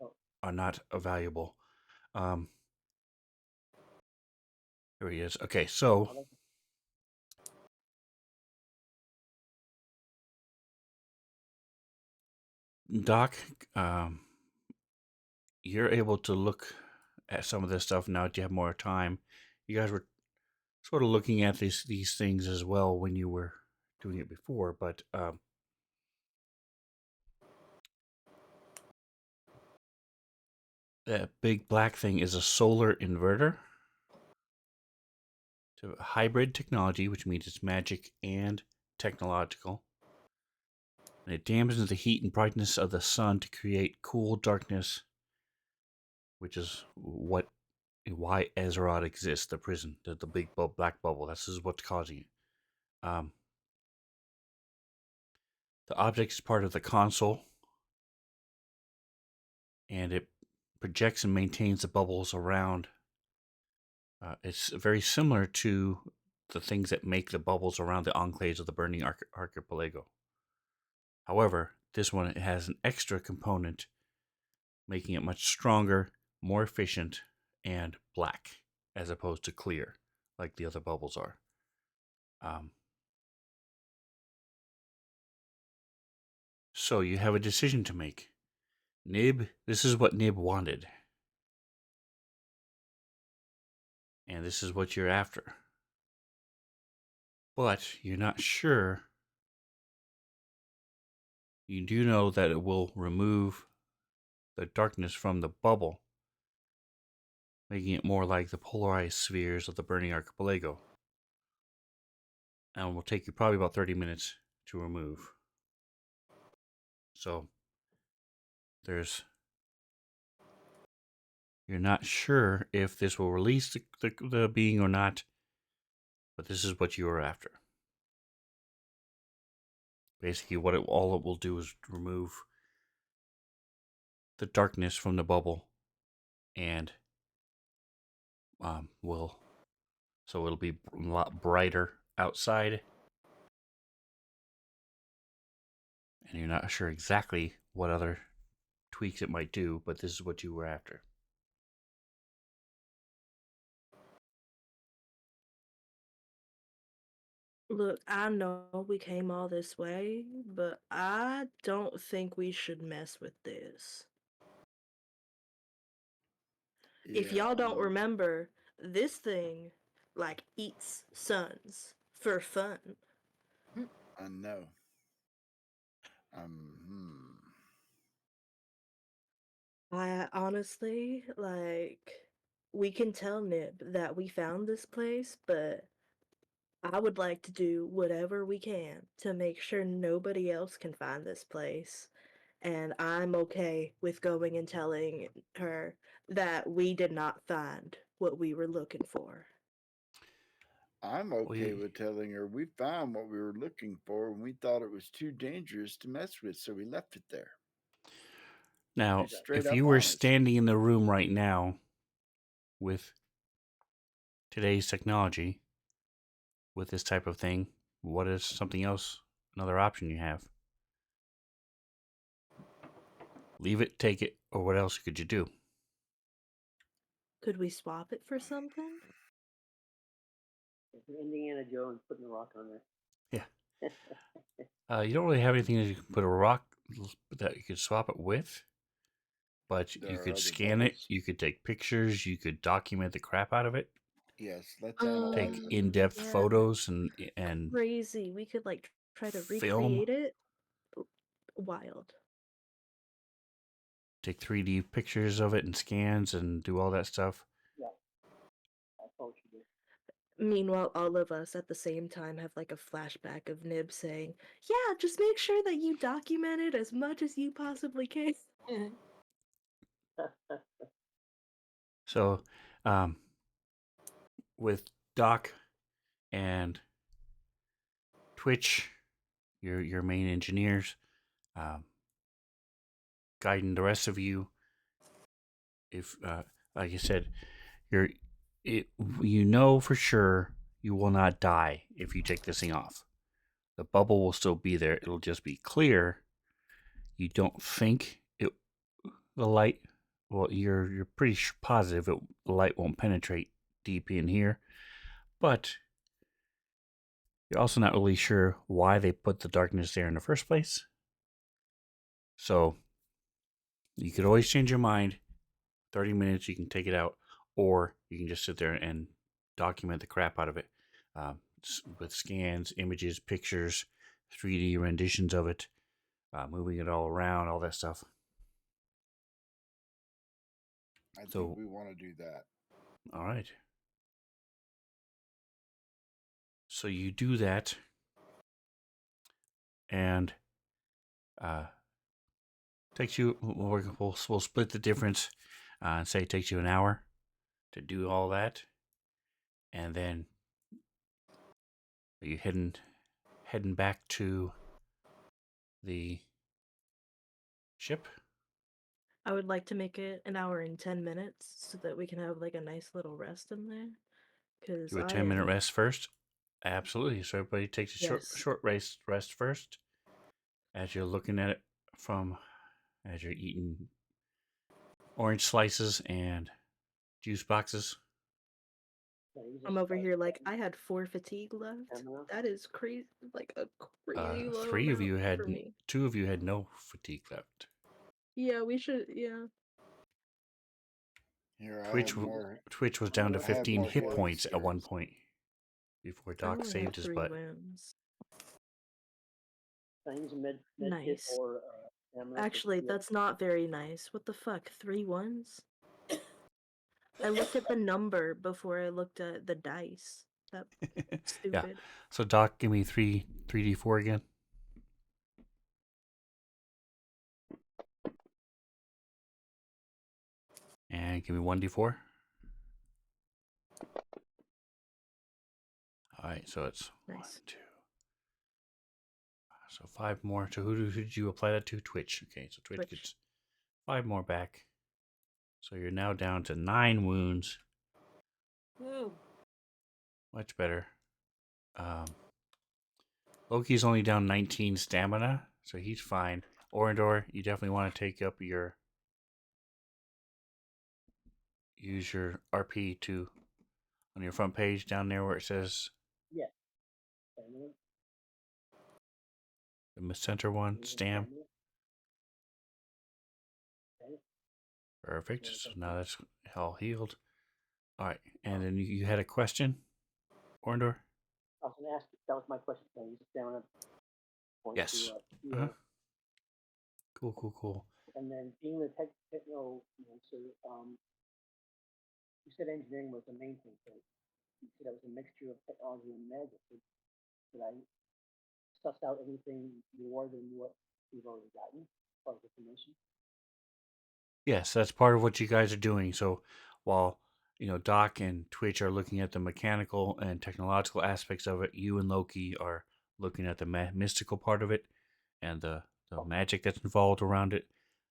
Oh, are not valuable. Um, Here he is. Okay, so I like Doc, um, you're able to look at some of this stuff now that you have more time. You guys were sort of looking at these things as well when you were doing it before, but that big black thing is a solar inverter. To hybrid technology, which means it's magic and technological. And it dampens the heat and brightness of the sun to create cool darkness, which is why Ezerod exists, the prison, the big black bubble. This is what's causing it. Um, the object is part of the console, and it projects and maintains the bubbles around. It's very similar to the things that make the bubbles around the enclaves of the burning archipelago. However, this one has an extra component, making it much stronger, more efficient, and black, as opposed to clear, like the other bubbles are. Um, so you have a decision to make. Nib, this is what Nib wanted. And this is what you're after. But you're not sure. You do know that it will remove the darkness from the bubble, making it more like the polarized spheres of the burning archipelago. And will take you probably about 30 minutes to remove. So there's you're not sure if this will release the being or not, but this is what you are after. Basically, all it will do is remove the darkness from the bubble, and will so it'll be a lot brighter outside, and you're not sure exactly what other tweaks it might do, but this is what you were after. Look, I know we came all this way, but I don't think we should mess with this. If Yeah, y'all don't remember, this thing, like, eats suns for fun. I know. Hmm. I honestly, we can tell Nib that we found this place, but I would like to do whatever we can to make sure nobody else can find this place. And I'm okay with going and telling her that we did not find what we were looking for. I'm Well, okay with telling her we found what we were looking for and we thought it was too dangerous to mess with, so we left it there. now, Be exactly. straight if up you were honest. standing in the room right now with today's technology, with this type of thing, what is something else, another option you have? Leave it, take it, or what else could you do? Could we swap it for something? If you're Indiana Jones putting a rock on Yeah. there. You don't really have anything that you can put a rock that you could swap it with, but There you are could other scan it, bubbles. you could take pictures, you could document the crap out of it, Yes, let's analyze take it. in-depth Yeah, photos and crazy. We could like try to film, recreate it. Wild. take 3D pictures of it and scans and do all that stuff. Yeah, that's all she did. Meanwhile, all of us at the same time have like a flashback of Nib saying, "Yeah, just make sure that you document it as much as you possibly can." So, um, with Doc and Twitch, your main engineers, um, guiding the rest of you. If, like I said, you're, it, you know for sure you will not die if you take this thing off. The bubble will still be there. It'll just be clear. You don't think it, the light. Well, you're pretty positive the light won't penetrate deep in here, but you're also not really sure why they put the darkness there in the first place. So you could always change your mind. 30 minutes, you can take it out, or you can just sit there and document the crap out of it with scans, images, pictures, 3D renditions of it, moving it all around, all that stuff. I So- think we want to do that. All right. So you do that, and takes you. We'll split the difference and say it takes you an hour to do all that, and then are you heading back to the ship? I would like to make it an hour and 10 minutes so that we can have like a nice little rest in there. Cause Do a I 10-minute am- rest first. Absolutely. So everybody takes a Yes. short rest first, as you're looking at it as you're eating orange slices and juice boxes. Yeah, you I'm just over start here like setting I had 4 fatigue left. stamina. That is crazy, like a crazy low Three of amount you had for me. two of you had no fatigue left. Yeah, we should. Yeah. Here, I Twitch have more. Twitch was down to I have 15 more hit healing points at one spirits. point before I Doc only saved have his 3 butt. wins. Can I use a med kit Nice. or stamina? to Actually, heal? that's not very nice. What the fuck? 3 ones? I looked at the number before I looked at the dice. That Yeah. stupid. So Doc, give me 3d4 again. And give me 1d4. All right, so it's Nice. 1, 2. So 5 more. So who did you apply that to? Twitch. Okay, so Twitch gets 5 more back. So you're now down to 9 wounds. Woo. Much better. Loki's only down 19 stamina, so he's fine. Orindor, you definitely want to take up use your RP to on your front page down there where it says Yeah. Stamina. the center one, Use Stam. stamina. Okay. Perfect. So now that's all healed. All right, and then you had a question, Orindor? I was going to ask. That was my question. Can I use a stamina point Yes. to heal? Uh-huh. Cool. And then being the technomancer, you said engineering was the main thing. So you said it was a mixture of technology and magic. Did I suss out anything more than what we've already gotten as far as information? Yes, that's part of what you guys are doing. So while Doc and Twitch are looking at the mechanical and technological aspects of it, you and Loki are looking at the mystical part of it and the magic that's involved around it.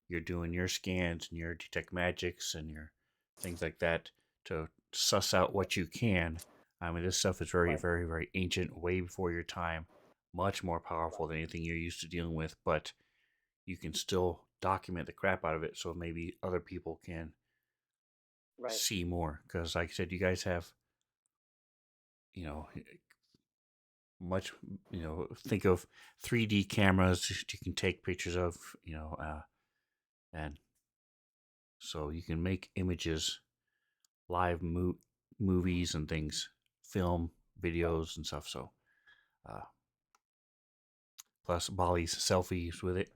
You're doing your scans and your detect magics and your things like that to suss out what you can. I mean, this stuff is very, Right. very, very ancient, way before your time, much more powerful than anything you're used to dealing with, but you can still document the crap out of it so maybe other people can Right. see more. Because, like I said, you guys have, much, think of 3D cameras that you can take pictures of, and so you can make images, live movies and things, film videos and stuff. So, plus Bali's selfies with it.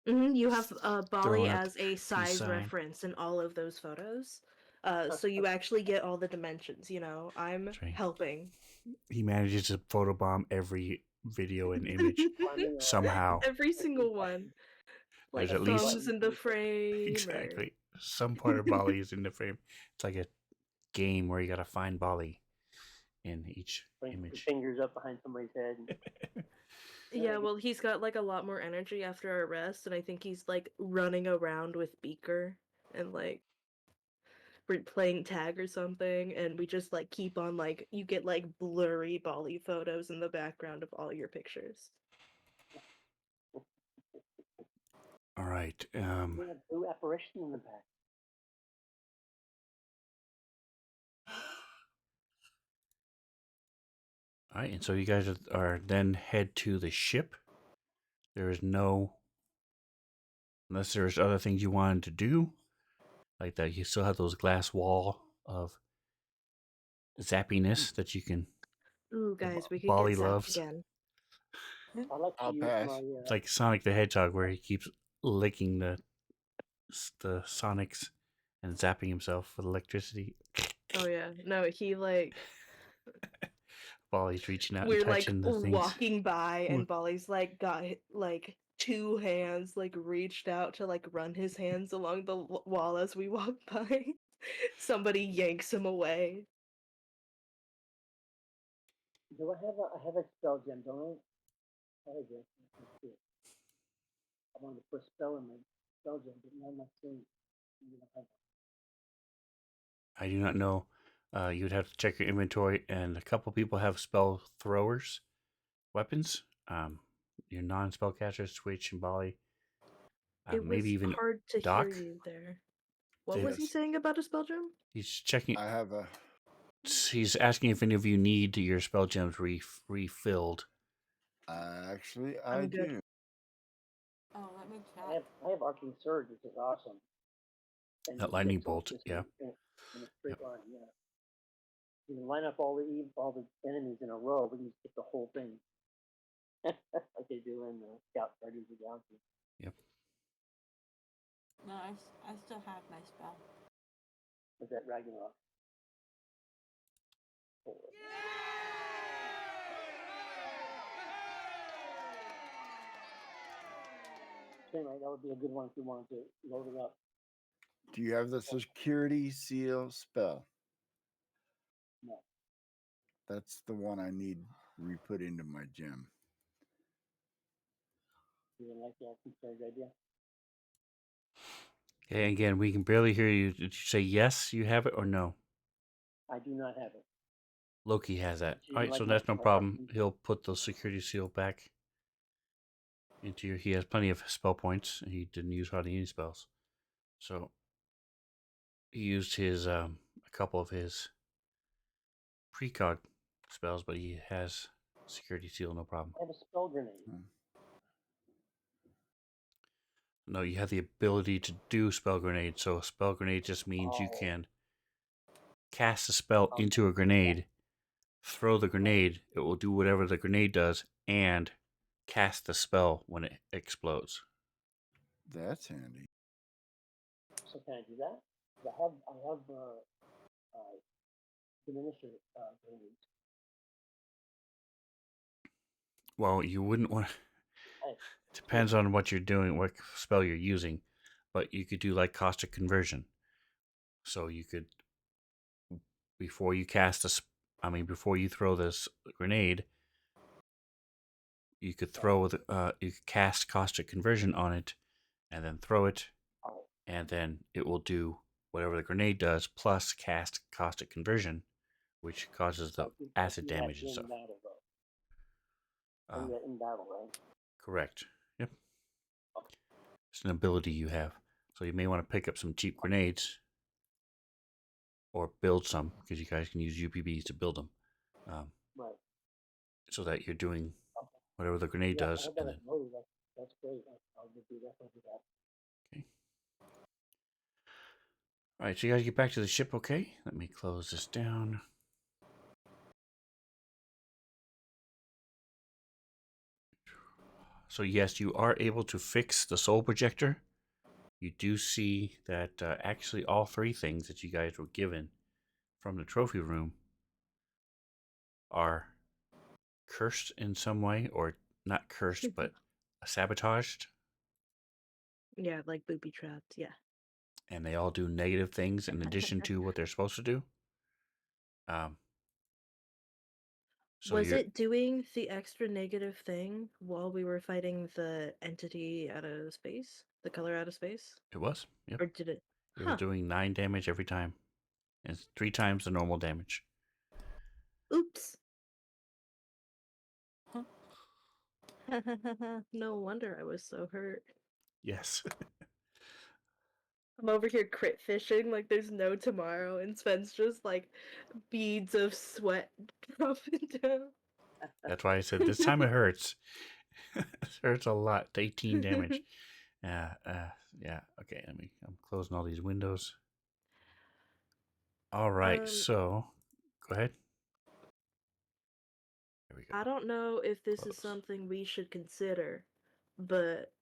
You have Bali Throwing up as a size sign. reference in all of those photos. So you actually get all the dimensions, I'm That's right. helping. He manages to photobomb every video and image somehow. Every single one. Like There's at least- thumbs in the frame. Exactly. Some part of Bali is in the frame. It's like a game where you gotta find Bali. in each Putting his image. fingers up behind somebody's head. Yeah, well, he's got like a lot more energy after our rest, and I think he's like running around with Beaker and like we're playing tag or something, and we just like keep on like you get like blurry Bali photos in the background of all your pictures. All right. Seeing a blue apparition in the back. All right, and so you guys are then head to the ship. There is no, unless there's other things you wanted to do, like that. You still have those glass wall of zappiness that you can. Ooh, guys, we could get Bali zapped loves. again. I like to I'll use pass. my. It's like Sonic the Hedgehog, where he keeps licking the Sonics and zapping himself with electricity. Oh yeah, no, he like While he's reaching out and we're like touching the things. walking by, Ooh. and Bali's like got like two hands like reached out to like run his hands along the wall as we walk by. Somebody yanks him away. Do I have a spell gem, don't I? I guess. Let's see. I wanted to put a spell in my spell gem, but now I'm not seeing. You don't have I do not know. You would have to check your inventory, and a couple people have spell throwers, weapons. Your non-spellcasters, Twitch and Bali, It maybe was even hard to Doc. hear you there. What They- was he Yes. saying about a spell gem? He's checking. I have a. He's asking if any of you need your spell gems refilled. Actually, I'm I good. do. Oh, let me I check. have arcane surge, which is awesome. And That you lightning get to bolt, just yeah. in a straight line, yeah. You can line up all the enemies in a row, but you just get the whole thing, like they do in the Scout Guardians of the Galaxy. Yep. No, I still have my spell. With that Ragnarok. Oh, anyway, that would be a good one if you wanted to load it up. Do you have the security seal spell? No. That's the one I need re-put into my gem. You didn't like the arcane surge idea? Okay, again, we can barely hear you. Did you say yes, you have it, or no? I do not have it. Loki has that. She All didn't right, so like my that's no my problem. arcane. He'll put the security seal back into your. He has plenty of spell points. He didn't use hardly any spells, so he used his a couple of his precog spells, but he has security seal, no problem. I have a spell grenade. No, you have the ability to do spell grenade. So a spell grenade just means you Oh. can cast a spell into a grenade, throw the grenade, it will do whatever the grenade does, and cast the spell when it explodes. That's handy. So can I do that? 'Cause I have diminisher grenades. Well, you wouldn't want. I, Depends on what you're doing, what spell you're using, but you could do like caustic conversion. So you could, before you cast before you throw this grenade, you could you could cast caustic conversion on it, and then throw it, oh, and then it will do whatever the grenade does plus cast caustic conversion, which causes the acid do that damage and in stuff. battle, though. Do that in battle, right? Correct. Yep. It's an ability you have. So you may want to pick up some cheap grenades or build some, because you guys can use UPBs to build them. Right. So that you're doing whatever the grenade Yeah, does. I have And that then, loaded. That's great. I'll definitely do that. okay. All right, so you guys get back to the ship, okay? Let me close this down. So yes, you are able to fix the soul projector. You do see that actually all three things that you guys were given from the trophy room are cursed in some way, or not cursed, but sabotaged. Yeah, like booby trapped. Yeah. And they all do negative things in addition to what they're supposed to do. So Was you're it doing the extra negative thing while we were fighting the entity out of space? The color out of space? it was. Yep. Or did it? It was Huh. doing 9 damage every time. And it's 3 times the normal damage. Oops. No wonder I was so hurt. Yes. I'm over here crit fishing like there's no tomorrow, and Sven's just like beads of sweat dropping down. That's why I said this time it hurts. It hurts a lot. 18 damage. Yeah. Okay, I'm closing all these windows. All right, Um, so go ahead. There we go. I don't know if this is Close. something we should consider, but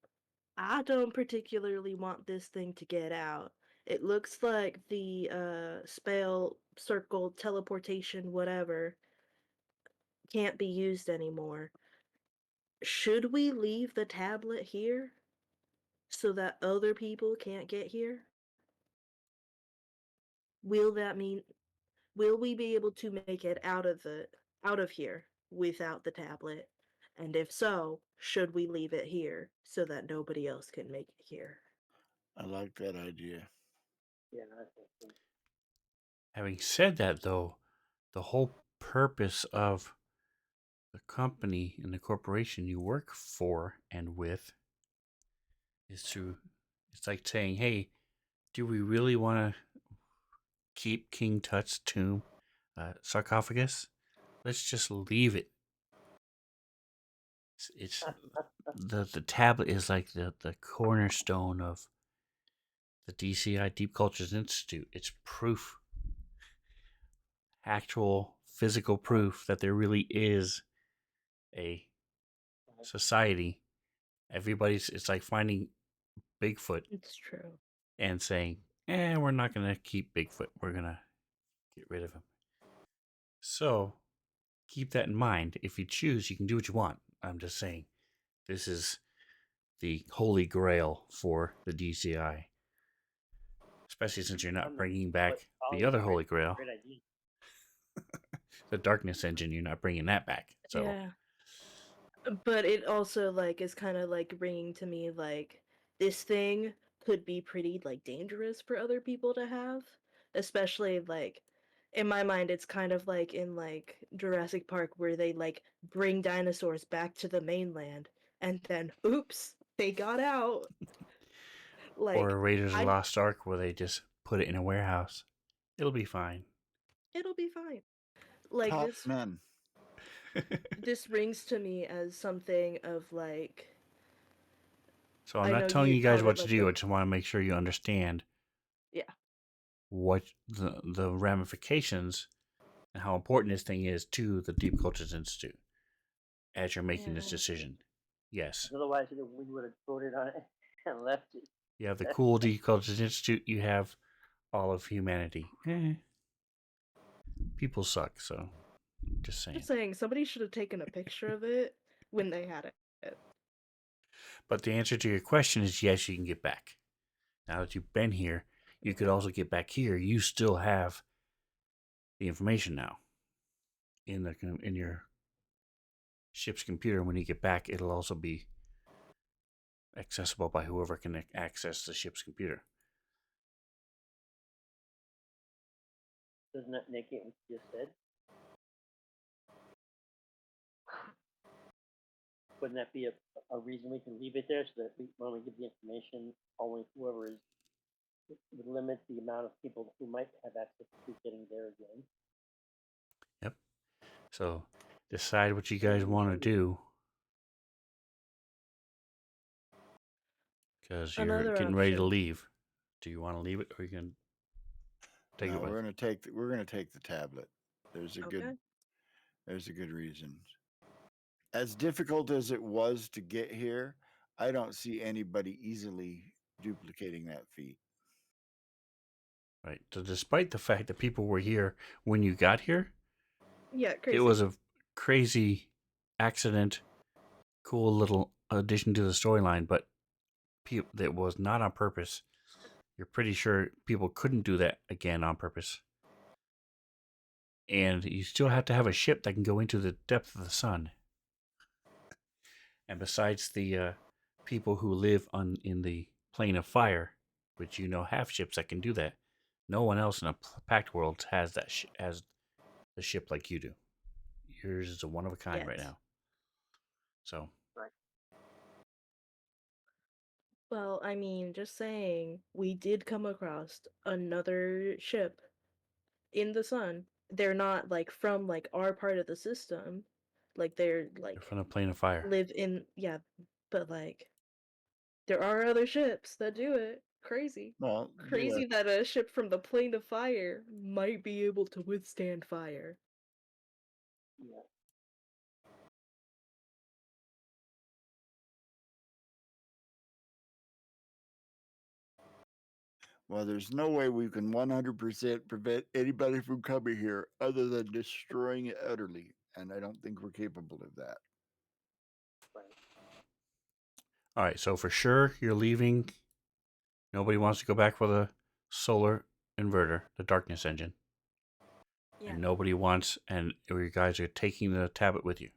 I don't particularly want this thing to get out. It looks like the spell, circle, teleportation, whatever, can't be used anymore. Should we leave the tablet here so that other people can't get here? Will that mean will we be able to make it out of here without the tablet? And if so, should we leave it here so that nobody else can make it here? I like that idea. Yeah, I think so. Having said that, though, the whole purpose of the company and the corporation you work for and with is to, it's like saying, hey, do we really want to keep King Tut's tomb sarcophagus? Let's just leave it. It's the tablet is like the cornerstone of the DCI Deep Cultures Institute. It's proof, actual physical proof that there really is a society. It's like finding Bigfoot It's true. and saying, we're not going to keep Bigfoot. We're going to get rid of him. So keep that in mind. If you choose, you can do what you want. I'm just saying, this is the holy grail for the DCI, especially since you're not bringing back the other holy grail, Great idea. the darkness engine. You're not bringing that back. So Yeah. But it also like is kind of like bringing to me like this thing could be pretty like dangerous for other people to have, especially like in my mind it's kind of like in like Jurassic Park where they like bring dinosaurs back to the mainland and then oops, they got out. or Like Raiders of the I Lost Ark, where they just put it in a warehouse. It'll be fine. it'll be fine. Like Top none. this rings to me as something of like So I'm I know not telling you you guys called what it to like do. the I just want to make sure you understand yeah. what the ramifications and how important this thing is to the Deep Cultures Institute as you're making this Yeah. decision. Yes, Otherwise, we would have voted on it and left it. you have the cool Deep Cultures Institute. You have all of humanity. People suck. So just saying. Just saying, somebody should have taken a picture of it when they had it. But the answer to your question is yes, you can get back. Now that you've been here, you could also get back here. You still have the information now in your ship's computer. When you get back, it'll also be accessible by whoever can access the ship's computer. Doesn't that negate what you just said? Wouldn't that be a reason we can leave it there so that when we give the information, only whoever is would limit the amount of people who might have access to getting there again? Yep. So decide what you guys want to do, because you're Another getting ready to option. leave. Do you want to leave it, or you can take No, it with? we're gonna take the tablet. There's a Okay. good reason. As difficult as it was to get here, I don't see anybody easily duplicating that feat. Right. So despite the fact that people were here when you got here, Yeah, it crazy. was a crazy accident, cool little addition to the storyline, but that was not on purpose. You're pretty sure people couldn't do that again on purpose. And you still have to have a ship that can go into the depth of the sun. And besides the people who live in the plane of fire, which have ships that can do that, no one else in a packed world has has a ship like you do. Yours is a one of a kind right Yet. now. So Right. Well, I mean, just saying, we did come across another ship in the sun. They're not like from like our part of the system. Like they're they're like from the plane of fire. live in, yeah, but like there are other ships that do it. Crazy. Well, yeah. Crazy that a ship from the plane of fire might be able to withstand fire. Yeah. Well, there's no way we can 100% prevent anybody from coming here other than destroying it utterly. And I don't think we're capable of that. Right. All right, so for sure you're leaving. Nobody wants to go back for the solar inverter, the darkness engine. Yeah. And nobody wants, and you guys are taking the tablet with you.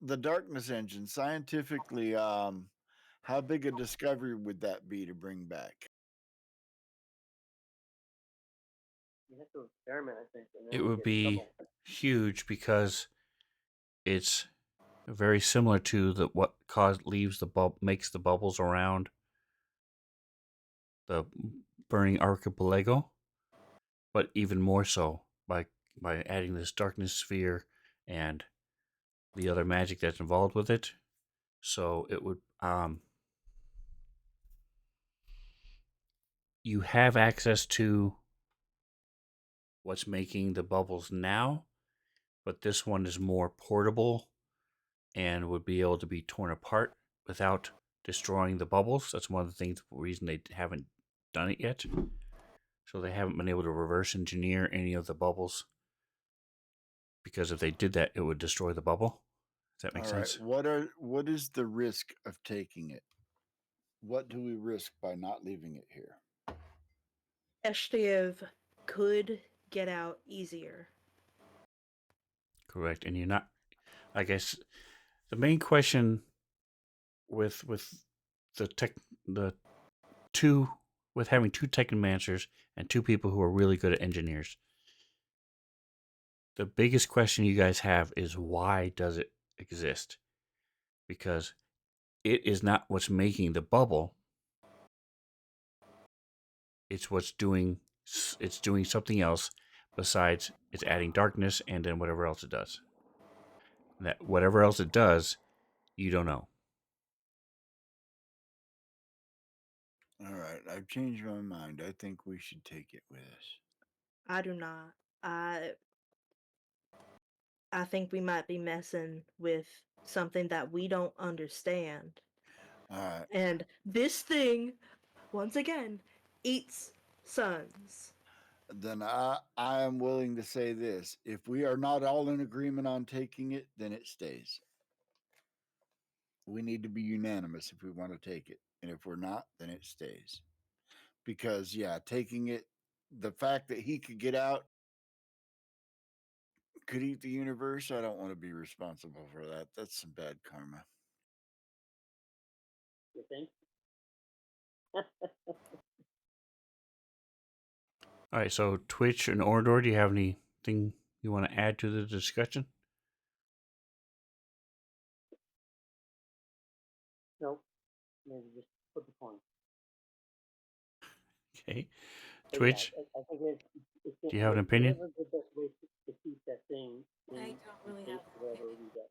The darkness engine, scientifically, how big a discovery would that be to bring back? You have to experiment, I think, and It then would get in be trouble. huge because it's very similar to the what leaves the makes the bubbles around the burning archipelago, but even more so by adding this darkness sphere and the other magic that's involved with it. So it would you have access to what's making the bubbles now, but this one is more portable and would be able to be torn apart without destroying the bubbles. That's one of the things, the reason they haven't done it yet. So they haven't been able to reverse engineer any of the bubbles because if they did that, it would destroy the bubble. Does that make All right. sense? What is the risk of taking it? What do we risk by not leaving it here? Eshtiev could get out easier. Correct. And you're not. I guess the main question with the tech, the two with having two technomancers and two people who are really good at engineers. The biggest question you guys have is why does it exist? Because it is not what's making the bubble. It's what's doing. It's doing something else besides it's adding darkness and then whatever else it does. That whatever else it does, you don't know. All right. I've changed my mind. I think we should take it with us. I do not. I I think we might be messing with something that we don't understand. All right. And this thing, once again, eats suns. Then I am willing to say this. If we are not all in agreement on taking it, then it stays. We need to be unanimous if we want to take it. And if we're not, then it stays. Because yeah, taking it, the fact that he could get out, could eat the universe, I don't want to be responsible for that. That's some bad karma. You think? All right, so Twitch and Ordor, do you have anything you want to add to the discussion? No. Maybe just put the point. Okay. But yeah, Twitch, I think do you have an opinion? whatever the best way to keep that thing I in don't really shape, have an whatever opinion. we get.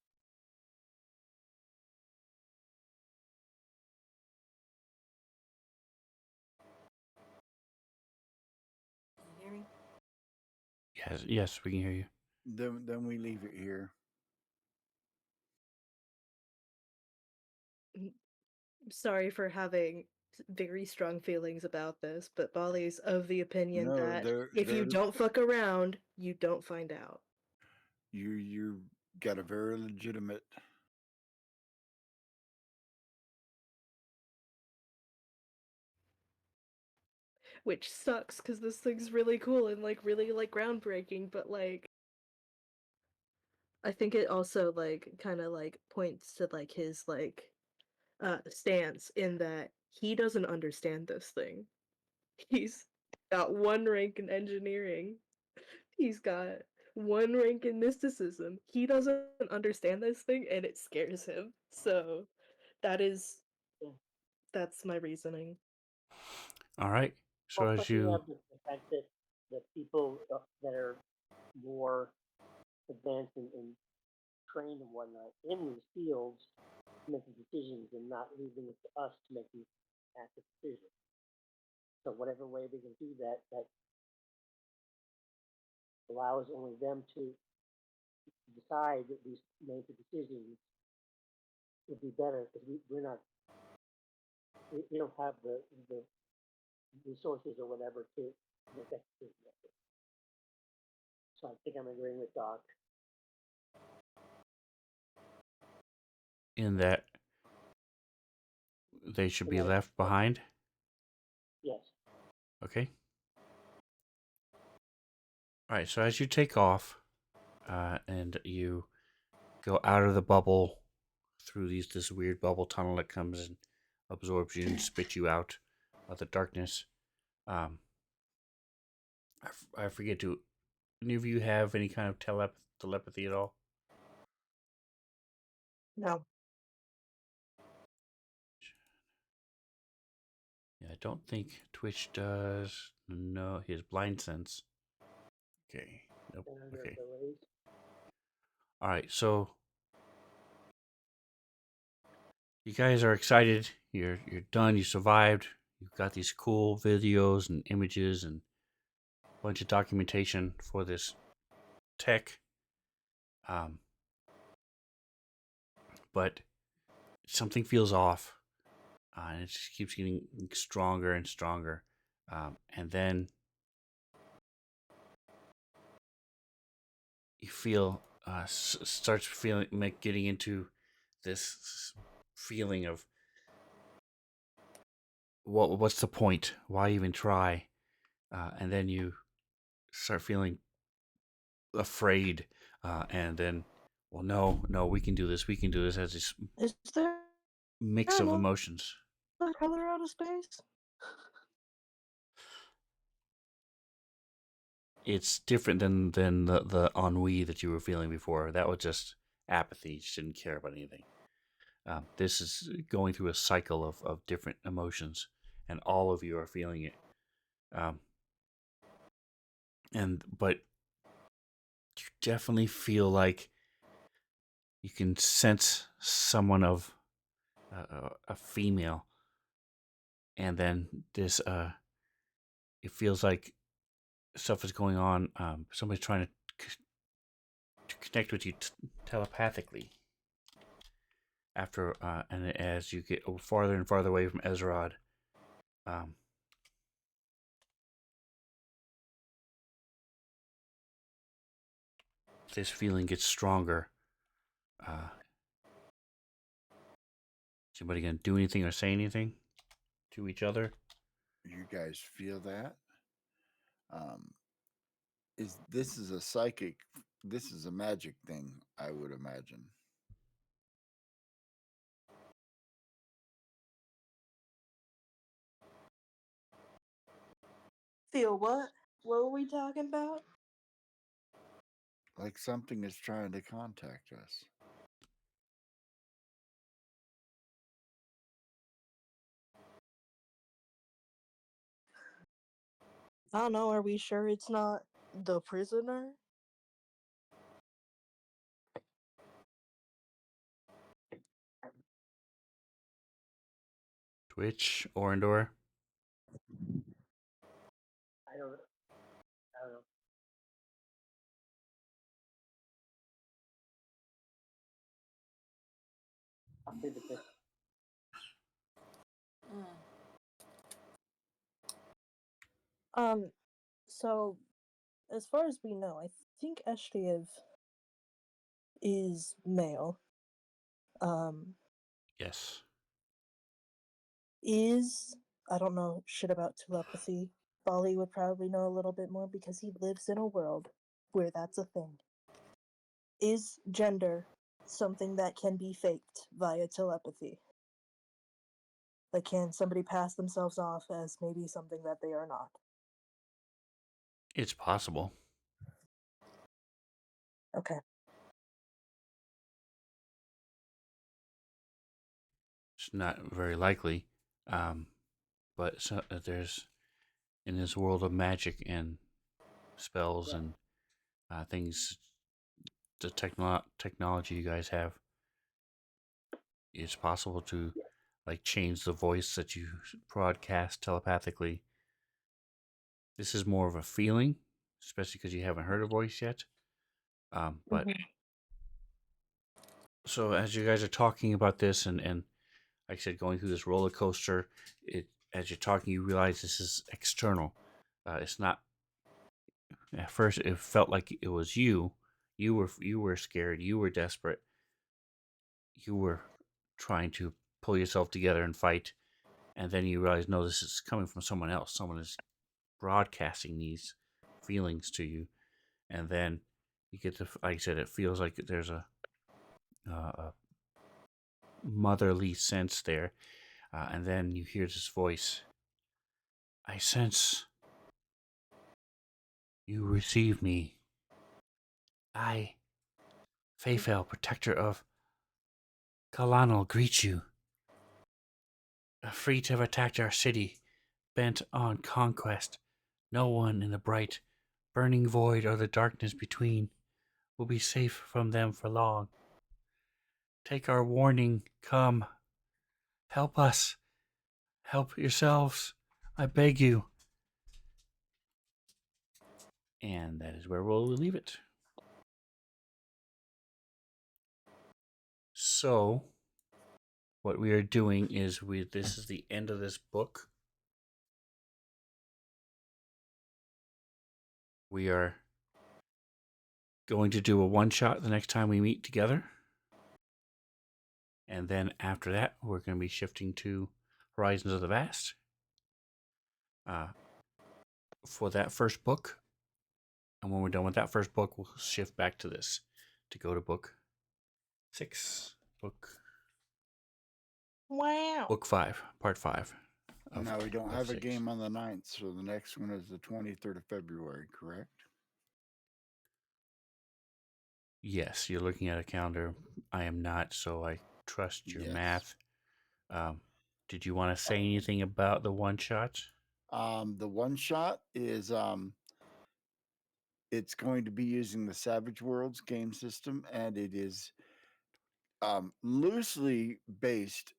Can you hear me? Yes, we can hear you. Then we leave it here. Sorry for having very strong feelings about this, but Bali's of the opinion No, that if you they're don't fuck around, you don't find out. you got a very legitimate. which sucks because this thing's really cool and like really like groundbreaking, but like I think it also like kind of like points to like his like stance in that he doesn't understand this thing. He's got one rank in engineering. He's got one rank in mysticism. He doesn't understand this thing and it scares him. So that is Yeah. that's my reasoning. All right. So Well, as plus you you have the fact that people that are more advanced and trained and whatnot in these fields make the decisions and not leaving it to us to make these active decisions. So whatever way we can do that, that allows only them to decide that these major decisions would be better because we're not we don't have the resources or whatever to make that decision. So I think I'm agreeing with Doc. in that they should And be left behind. yes, Okay. All right. So as you take off, and you go out of the bubble through this weird bubble tunnel that comes and absorbs you and spits you out of the darkness. Um, I forget, do any of you have any kind of telepathy at all? No. Yeah, I don't think Twitch does. No, his blind sense. Okay. Nope. and their Okay. abilities. All right. So you guys are excited. You're done. You survived. You've got these cool videos and images and a bunch of documentation for this tech. Um, but something feels off, and it just keeps getting stronger and stronger. And then you feel starts feeling getting into this feeling of what's the point? Why even try? And then you start feeling afraid, and then, well, no, we can do this. We can do this. As this Is there mix of another emotions. color out of space? It's different than the ennui that you were feeling before. That was just apathy. You just didn't care about anything. This is going through a cycle of different emotions, and all of you are feeling it. Um, but you definitely feel like you can sense someone of a female, and then this it feels like stuff is going on. Somebody's trying to connect with you telepathically. After and as you get farther and farther away from Ezrod, um, this feeling gets stronger. Is anybody gonna do anything or say anything to each other? You guys feel that? Um, is this is a psychic? This is a magic thing, I would imagine. Feel what? What were we talking about? Like something is trying to contact us. I don't know. Are we sure it's not the prisoner? Twitch or Endor? I don't know. I'll say the best. Mm. So as far as we know, I think Eshtiev is male. Um, Yes. is I don't know shit about telepathy. Bali would probably know a little bit more because he lives in a world where that's a thing. Is gender something that can be faked via telepathy? Like, can somebody pass themselves off as maybe something that they are not? It's possible. Okay. It's not very likely. But there's, in this world of magic and spells Yeah. and things, the technology you guys have, it's possible to Yeah. like change the voice that you broadcast telepathically. This is more of a feeling, especially because you haven't heard a voice yet. But Mhm. so as you guys are talking about this and like I said, going through this roller coaster, it as you're talking, you realize this is external. It's not. At first, it felt like it was you. You were scared. You were desperate. You were trying to pull yourself together and fight. And then you realize, no, this is coming from someone else. Someone is broadcasting these feelings to you, and then you get to, like I said, it feels like there's a motherly sense there, and then you hear this voice. I sense you receive me. I, Fayfel, protector of Kalanal, greet you. Free to have attacked our city, bent on conquest. No one in the bright, burning void or the darkness between will be safe from them for long. Take our warning, come. Help us. Help yourselves. I beg you. And that is where we'll leave it. So, what we are doing is this is the end of this book. We are going to do a one shot the next time we meet together. And then after that, we're going to be shifting to Horizons of the Vast. For that first book. And when we're done with that first book, we'll shift back to this to go to book 6. Wow. Book 5, part 5. Now we don't of have a 6. game on the 9th, so the next one is the 23rd of February, correct? Yes, you're looking at a calendar. I am not, so I trust your Yes. math. Did you want to say anything about the one shot? The one shot is it's going to be using the Savage Worlds game system, and it is loosely based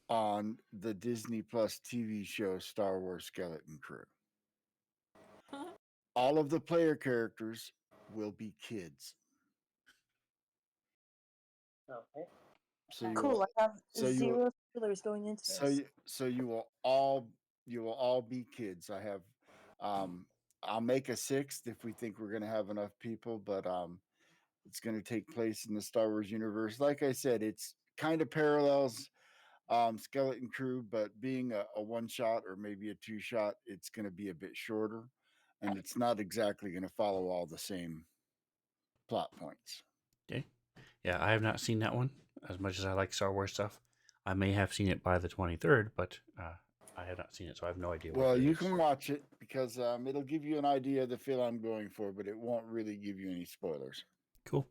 on the Disney Plus TV show Star Wars Skeleton Crew. All of the player characters will be kids. Okay. So you Cool. will, I have so you, zero spoilers going into so this. you will all be kids. I'll make a sixth if we think we're going to have enough people, but it's going to take place in the Star Wars universe. Like I said, it's kind of parallels Skeleton Crew, but being a one shot or maybe a two shot, it's going to be a bit shorter, and it's not exactly going to follow all the same plot points. Okay. Yeah, I have not seen that one. As much as I like Star Wars stuff, I may have seen it by the 23rd, but I have not seen it, so I have no idea Well, what it you is. can watch it because it'll give you an idea of the feel I'm going for, but it won't really give you any spoilers. Cool.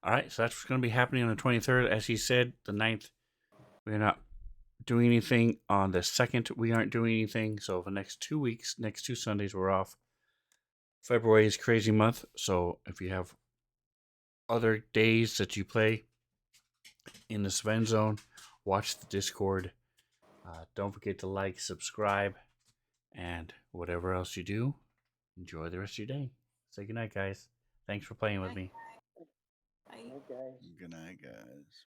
All right, so that's going to be happening on the 23rd. As he said, the 9th, we're not doing anything. On the 2nd, we aren't doing anything. So for the next 2 weeks, next 2 Sundays, we're off. February is crazy month, so if you have other days that you play in the Sven Zone, watch the Discord. Don't forget to like, subscribe, and whatever else you do, enjoy the rest of your day. Say goodnight, guys. Thanks for playing with me. Bye. Okay. Good night, guys.